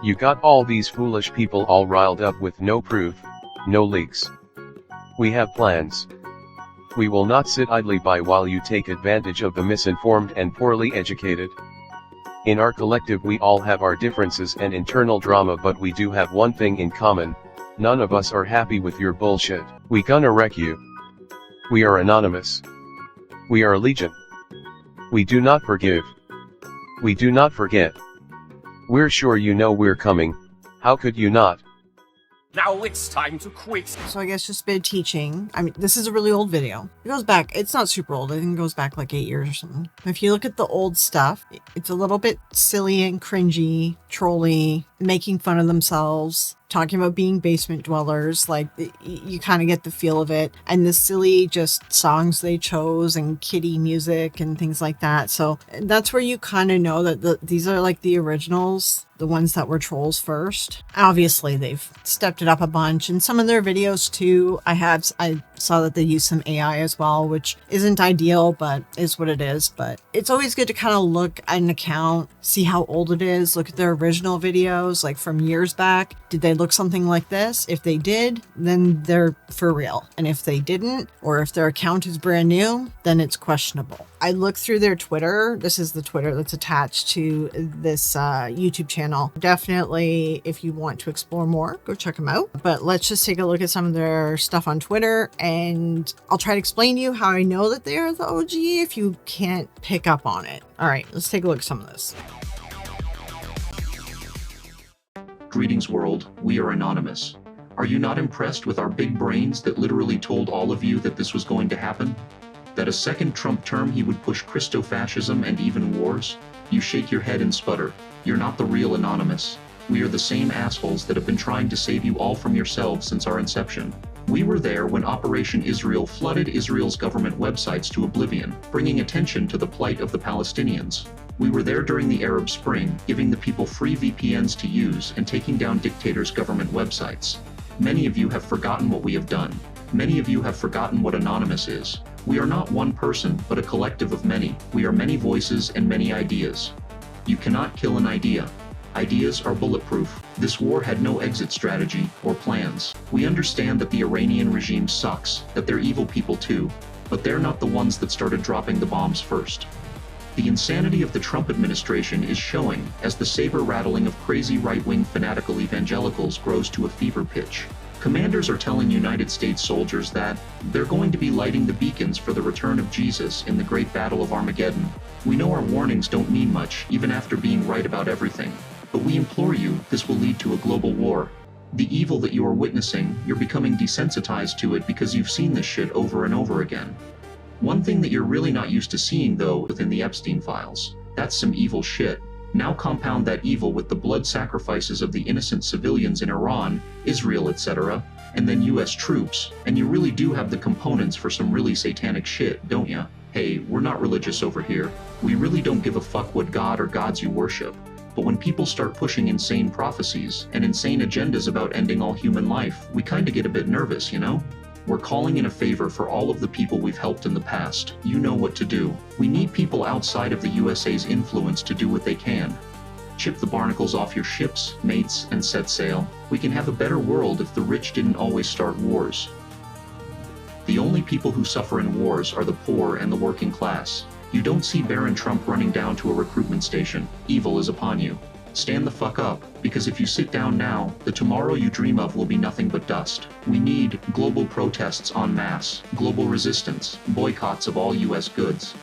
You got all these foolish people all riled up with no proof, no leaks. We have plans. We will not sit idly by while you take advantage of the misinformed and poorly educated. In our collective we all have our differences and internal drama, but we do have one thing in common, none of us are happy with your bullshit. We gonna wreck you. We are anonymous. We are legion. We do not forgive. We do not forget. We're sure you know we're coming, how could you not? Now it's time to quit. So I guess just a bit of teaching. I mean, this is a really old video. It goes back, it's not super old. I think it goes back like 8 years or something. But if you look at the old stuff, it's a little bit silly and cringy, trolly, making fun of themselves, talking about being basement dwellers. Like, you kind of get the feel of it. And the silly just songs they chose and kiddie music and things like that. So that's where you kind of know that these are like the originals, the ones that were trolls first. Obviously, they've stepped it up a bunch. In some of their videos too, I saw that they use some AI as well, which isn't ideal, but is what it is. But it's always good to kind of look at an account, see how old it is, look at their original videos, like from years back. Did they look something like this? If they did, then they're for real. And if they didn't, or if their account is brand new, then it's questionable. I looked through their Twitter. This is the Twitter that's attached to this YouTube channel. Definitely, if you want to explore more, go check them out. But let's just take a look at some of their stuff on Twitter, and I'll try to explain to you how I know that they are the OG if you can't pick up on it. All right, let's take a look at some of this. Greetings world, we are anonymous. Are you not impressed with our big brains that literally told all of you that this was going to happen? That a second Trump term he would push Christofascism and even wars? You shake your head and sputter. You're not the real anonymous. We are the same assholes that have been trying to save you all from yourselves since our inception. We were there when Operation Israel flooded Israel's government websites to oblivion, bringing attention to the plight of the Palestinians. We were there during the Arab Spring, giving the people free VPNs to use and taking down dictators' government websites. Many of you have forgotten what we have done. Many of you have forgotten what Anonymous is. We are not one person, but a collective of many. We are many voices and many ideas. You cannot kill an idea. Ideas are bulletproof. This war had no exit strategy or plans. We understand that the Iranian regime sucks, that they're evil people too, but they're not the ones that started dropping the bombs first. The insanity of the Trump administration is showing as the saber-rattling of crazy right-wing fanatical evangelicals grows to a fever pitch. Commanders are telling United States soldiers that they're going to be lighting the beacons for the return of Jesus in the Great Battle of Armageddon. We know our warnings don't mean much, even after being right about everything. But we implore you, this will lead to a global war. The evil that you are witnessing, you're becoming desensitized to it because you've seen this shit over and over again. One thing that you're really not used to seeing, though, within the Epstein files, that's some evil shit. Now compound that evil with the blood sacrifices of the innocent civilians in Iran, Israel, etc., and then US troops, and you really do have the components for some really satanic shit, don't ya? Hey, we're not religious over here. We really don't give a fuck what god or gods you worship. But when people start pushing insane prophecies and insane agendas about ending all human life, we kinda get a bit nervous, you know? We're calling in a favor for all of the people we've helped in the past. You know what to do. We need people outside of the USA's influence to do what they can. Chip the barnacles off your ships, mates, and set sail. We can have a better world if the rich didn't always start wars. The only people who suffer in wars are the poor and the working class. You don't see Baron Trump running down to a recruitment station. Evil is upon you. Stand the fuck up, because if you sit down now, the tomorrow you dream of will be nothing but dust. We need global protests en masse, global resistance, boycotts of all US goods.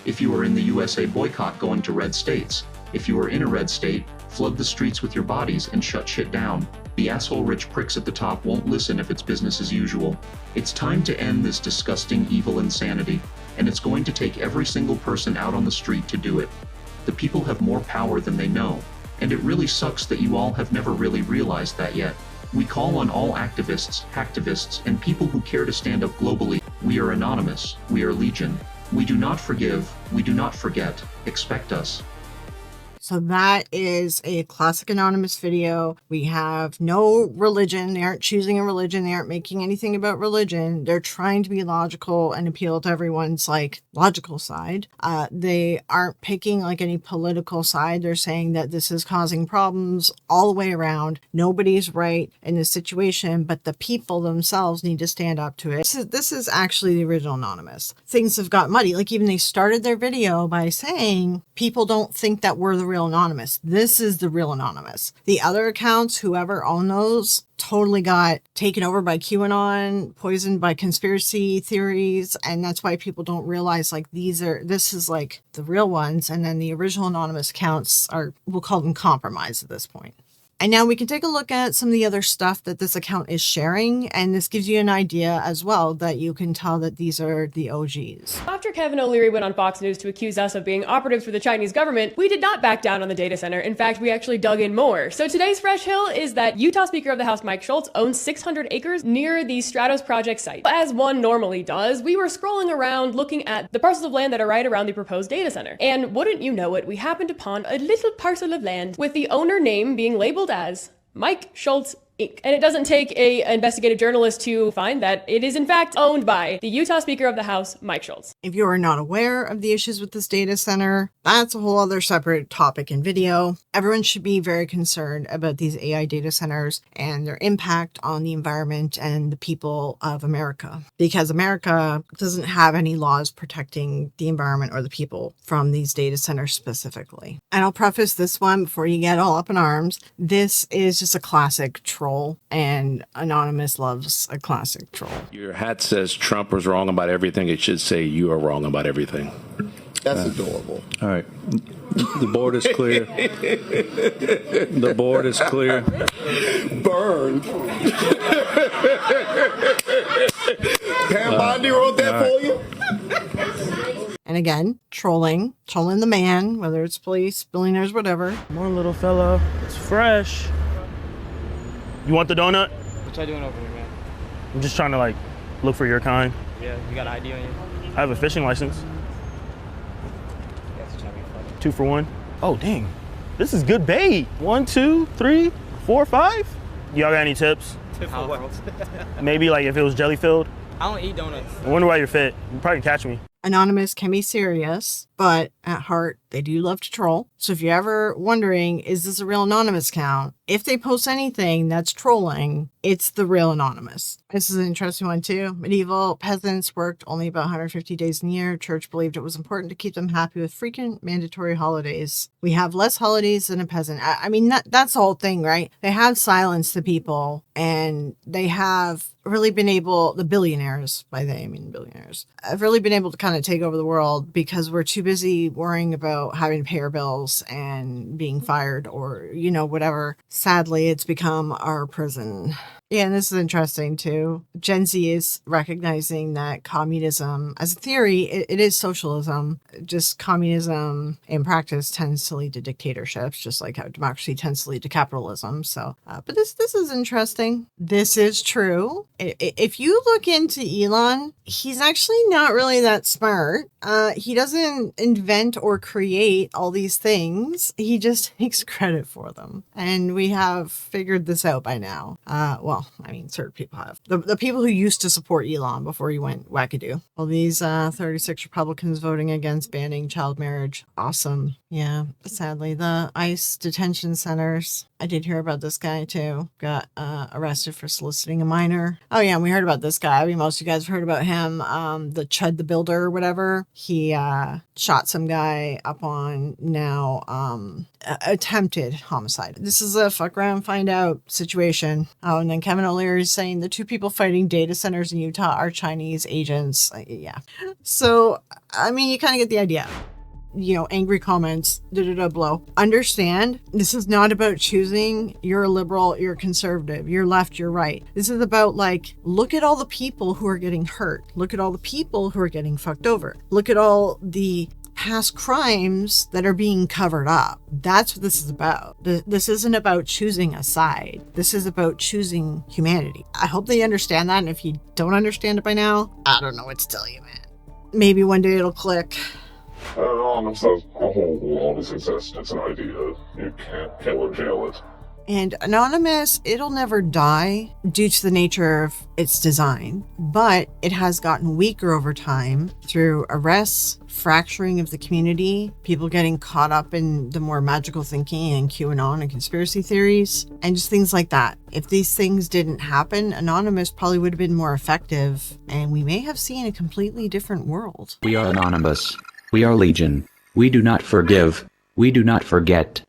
If you are in the USA, boycott going to red states. If you are in a red state, flood the streets with your bodies and shut shit down. The asshole rich pricks at the top won't listen if it's business as usual. It's time to end this disgusting evil insanity. and it's going to take every single person out on the street to do it. The people have more power than they know, and it really sucks that you all have never really realized that yet. We call on all activists, hacktivists, and people who care to stand up globally. We are anonymous. We are legion. We do not forgive. We do not forget. Expect us. So that is a classic anonymous video. We have no religion. They aren't choosing a religion. They aren't making anything about religion. They're trying to be logical and appeal to everyone's like logical side. They aren't picking like any political side. They're saying that this is causing problems all the way around. Nobody's right in this situation, but the people themselves need to stand up to it. This is actually the original anonymous. Things have got muddy. Like even they started their video by saying people don't think that we're the real anonymous. This is the real anonymous. The other accounts, whoever owned those, totally got taken over by QAnon, poisoned by conspiracy theories, and that's why people don't realize like this is like the real ones, and then the original anonymous accounts are, we'll call them compromised at this point. And now we can take a look at some of the other stuff that this account is sharing, and this gives you an idea as well that you can tell that these are the OGs. After Kevin O'Leary went on Fox News to accuse us of being operatives for the Chinese government, we did not back down on the data center. In fact, we actually dug in more. So today's fresh hill is that Utah Speaker of the House Mike Schultz owns 600 acres near the Stratos Project site. As one normally does, we were scrolling around looking at the parcels of land that are right around the proposed data center. And wouldn't you know it, we happened upon a little parcel of land with the owner name being labeled as Mike Schultz Inc. And it doesn't take an investigative journalist to find that it is in fact owned by the Utah Speaker of the House, Mike Schultz. If you are not aware of the issues with this data center, that's a whole other separate topic and video. Everyone should be very concerned about these AI data centers and their impact on the environment and the people of America, because America doesn't have any laws protecting the environment or the people from these data centers specifically. And I'll preface this one before you get all up in arms. This is just a classic troll, and Anonymous loves a classic troll. Your hat says Trump was wrong about everything. It should say you are wrong about everything. That's adorable. All right. The board is clear. The board is clear. Burned. Pam Bondi wrote that for you? And again, trolling the man, whether it's police, billionaires, whatever. Come on, little fella. It's fresh. You want the donut? What y'all doing over here, man? I'm just trying to like look for your kind. Yeah, you got an ID on you? I have a fishing license. That's trying to be funny. 2 for 1. Oh, dang. This is good bait. 1, 2, 3, 4, 5. Y'all got any tips? Tip for what? Maybe like if it was jelly filled. I don't eat donuts. I wonder why you're fit. You probably can catch me. Anonymous can be serious, but at heart, they do love to troll. So if you're ever wondering, is this a real Anonymous account? If they post anything that's trolling, it's the real Anonymous. This is an interesting one too. Medieval peasants worked only about 150 days in a year. Church believed it was important to keep them happy with frequent mandatory holidays. We have less holidays than a peasant. I mean, that's the whole thing, right? They have silenced the people, and they have really been able, the billionaires, by they I mean billionaires, have really been able to kind of take over the world because we're too busy worrying about having to pay our bills and being fired or, you know, whatever. Sadly, it's become our prison. Yeah, and this is interesting too. Gen Z is recognizing that communism, as a theory, it is socialism. Just communism in practice tends to lead to dictatorships, just like how democracy tends to lead to capitalism. So, but this is interesting. This is true. If you look into Elon, he's actually not really that smart. He doesn't invent or create all these things. He just takes credit for them. And we have figured this out by now. Well, I mean, certain people have. The people who used to support Elon before he went wackadoo. Well, these 36 Republicans voting against banning child marriage. Awesome. Yeah, sadly, the ICE detention centers. I did hear about this guy too. Got arrested for soliciting a minor. Oh yeah, and we heard about this guy. I mean, most of you guys have heard about him. The Chud the Builder or whatever. He shot some guy up on now attempted homicide. This is a fuck around find out situation. Oh, and then Kevin O'Leary is saying the 2 people fighting data centers in Utah are Chinese agents. Yeah. So, I mean, you kind of get the idea. angry comments, blow. Understand, this is not about choosing you're a liberal, you're a conservative, you're left, you're right. This is about look at all the people who are getting hurt. Look at all the people who are getting fucked over. Look at all the past crimes that are being covered up. That's what this is about. This isn't about choosing a side. This is about choosing humanity. I hope they understand that. And if you don't understand it by now, I don't know what to tell you, man. Maybe one day it'll click. Anonymous has a whole on its existence, an idea. You can't kill or jail it. And Anonymous, it'll never die due to the nature of its design, but it has gotten weaker over time through arrests, fracturing of the community, people getting caught up in the more magical thinking and QAnon and conspiracy theories, and just things like that. If these things didn't happen, Anonymous probably would have been more effective, and we may have seen a completely different world. We are Anonymous. We are Legion. We do not forgive. We do not forget.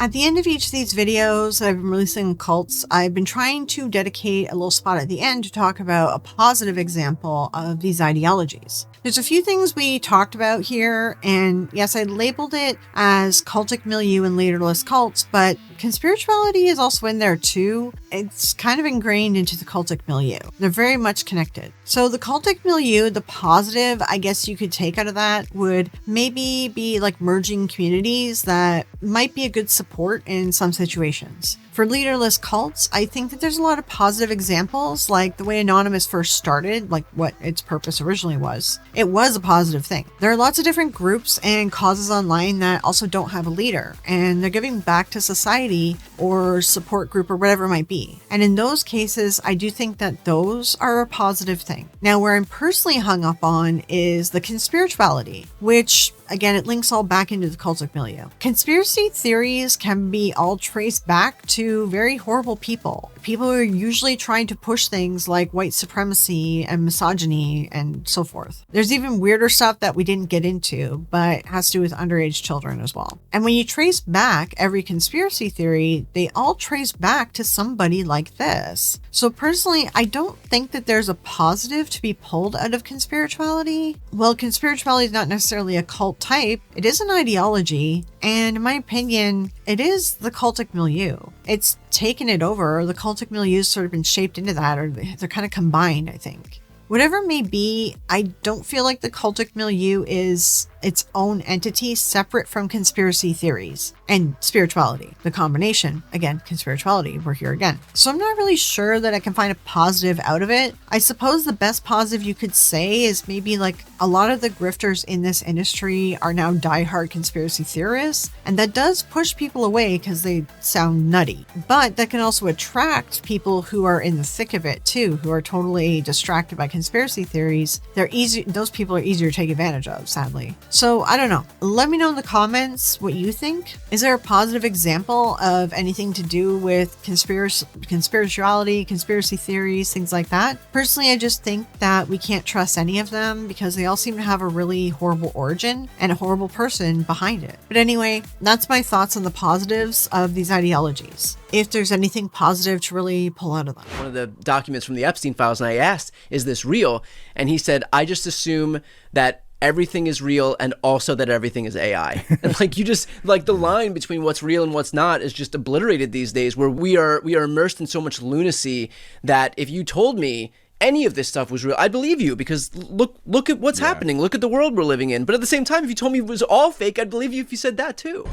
At the end of each of these videos that I've been releasing on cults, I've been trying to dedicate a little spot at the end to talk about a positive example of these ideologies. There's a few things we talked about here, and yes, I labeled it as cultic milieu and leaderless cults, but conspirituality is also in there too. It's kind of ingrained into the cultic milieu. They're very much connected. So the cultic milieu, the positive, I guess you could take out of that would maybe be merging communities that might be a good support in some situations. For leaderless cults, I think that there's a lot of positive examples, like the way Anonymous first started, what its purpose originally was. It was a positive thing. There are lots of different groups and causes online that also don't have a leader, and they're giving back to society or support group or whatever it might be. And in those cases, I do think that those are a positive thing. Now, where I'm personally hung up on is the conspirituality, which, again, it links all back into the cultic milieu. Conspiracy theories can be all traced back to very horrible people. People who are usually trying to push things like white supremacy and misogyny and so forth. There's even weirder stuff that we didn't get into, but has to do with underage children as well. And when you trace back every conspiracy theory, they all trace back to somebody like this. So personally, I don't think that there's a positive to be pulled out of conspirituality. Well, conspirituality is not necessarily a cult type. It is an ideology, and in my opinion, it is the cultic milieu. It's taken it over. The cultic milieu has sort of been shaped into that, or they're kind of combined, I think. Whatever it may be, I don't feel like the cultic milieu is its own entity separate from conspiracy theories and spirituality. The combination, again, conspirituality, we're here again. So I'm not really sure that I can find a positive out of it. I suppose the best positive you could say is maybe a lot of the grifters in this industry are now diehard conspiracy theorists, and that does push people away because they sound nutty. But that can also attract people who are in the thick of it too, who are totally distracted by conspiracy theories. Those people are easier to take advantage of, sadly. So I don't know. Let me know in the comments what you think. Is there a positive example of anything to do with conspirituality, conspiracy theories, things like that? Personally, I just think that we can't trust any of them because they all seem to have a really horrible origin and a horrible person behind it. But anyway, that's my thoughts on the positives of these ideologies. If there's anything positive to really pull out of them. One of the documents from the Epstein files, and I asked, is this real? And he said, I just assume that everything is real and also that everything is AI. And the line between what's real and what's not is just obliterated these days, where we are immersed in so much lunacy that if you told me any of this stuff was real, I'd believe you, because look at what's happening. Look at the world we're living in. But at the same time, if you told me it was all fake, I'd believe you if you said that too.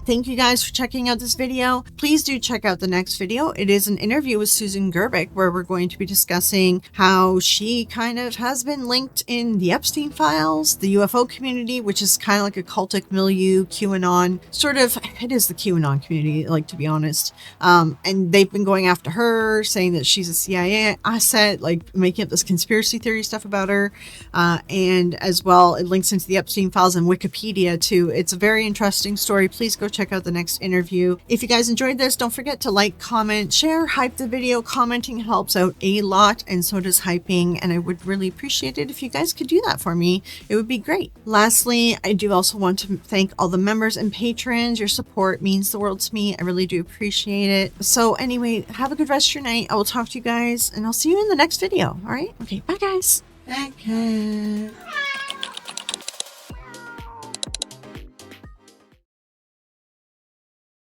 Thank you guys for checking out this video. Please do check out the next video. It is an interview with Susan Gerbic, where we're going to be discussing how she kind of has been linked in the Epstein files, the UFO community, which is kind of like a cultic milieu, QAnon, sort of, it is the QAnon community, to be honest. And they've been going after her, saying that she's a CIA asset, making up this conspiracy theory stuff about her. And as well, it links into the Epstein files and Wikipedia too. It's a very interesting story. Please go check out the next interview. If you guys enjoyed this, don't forget to like, comment, share, hype the video. Commenting helps out a lot, and so does hyping, and I would really appreciate it if you guys could do that for me. It would be great. Lastly, I do also want to thank all the members and patrons. Your support means the world to me. I really do appreciate it. So anyway, have a good rest of your night. I will talk to you guys, and I'll see you in the next video. All right? Okay, bye guys. Bye guys.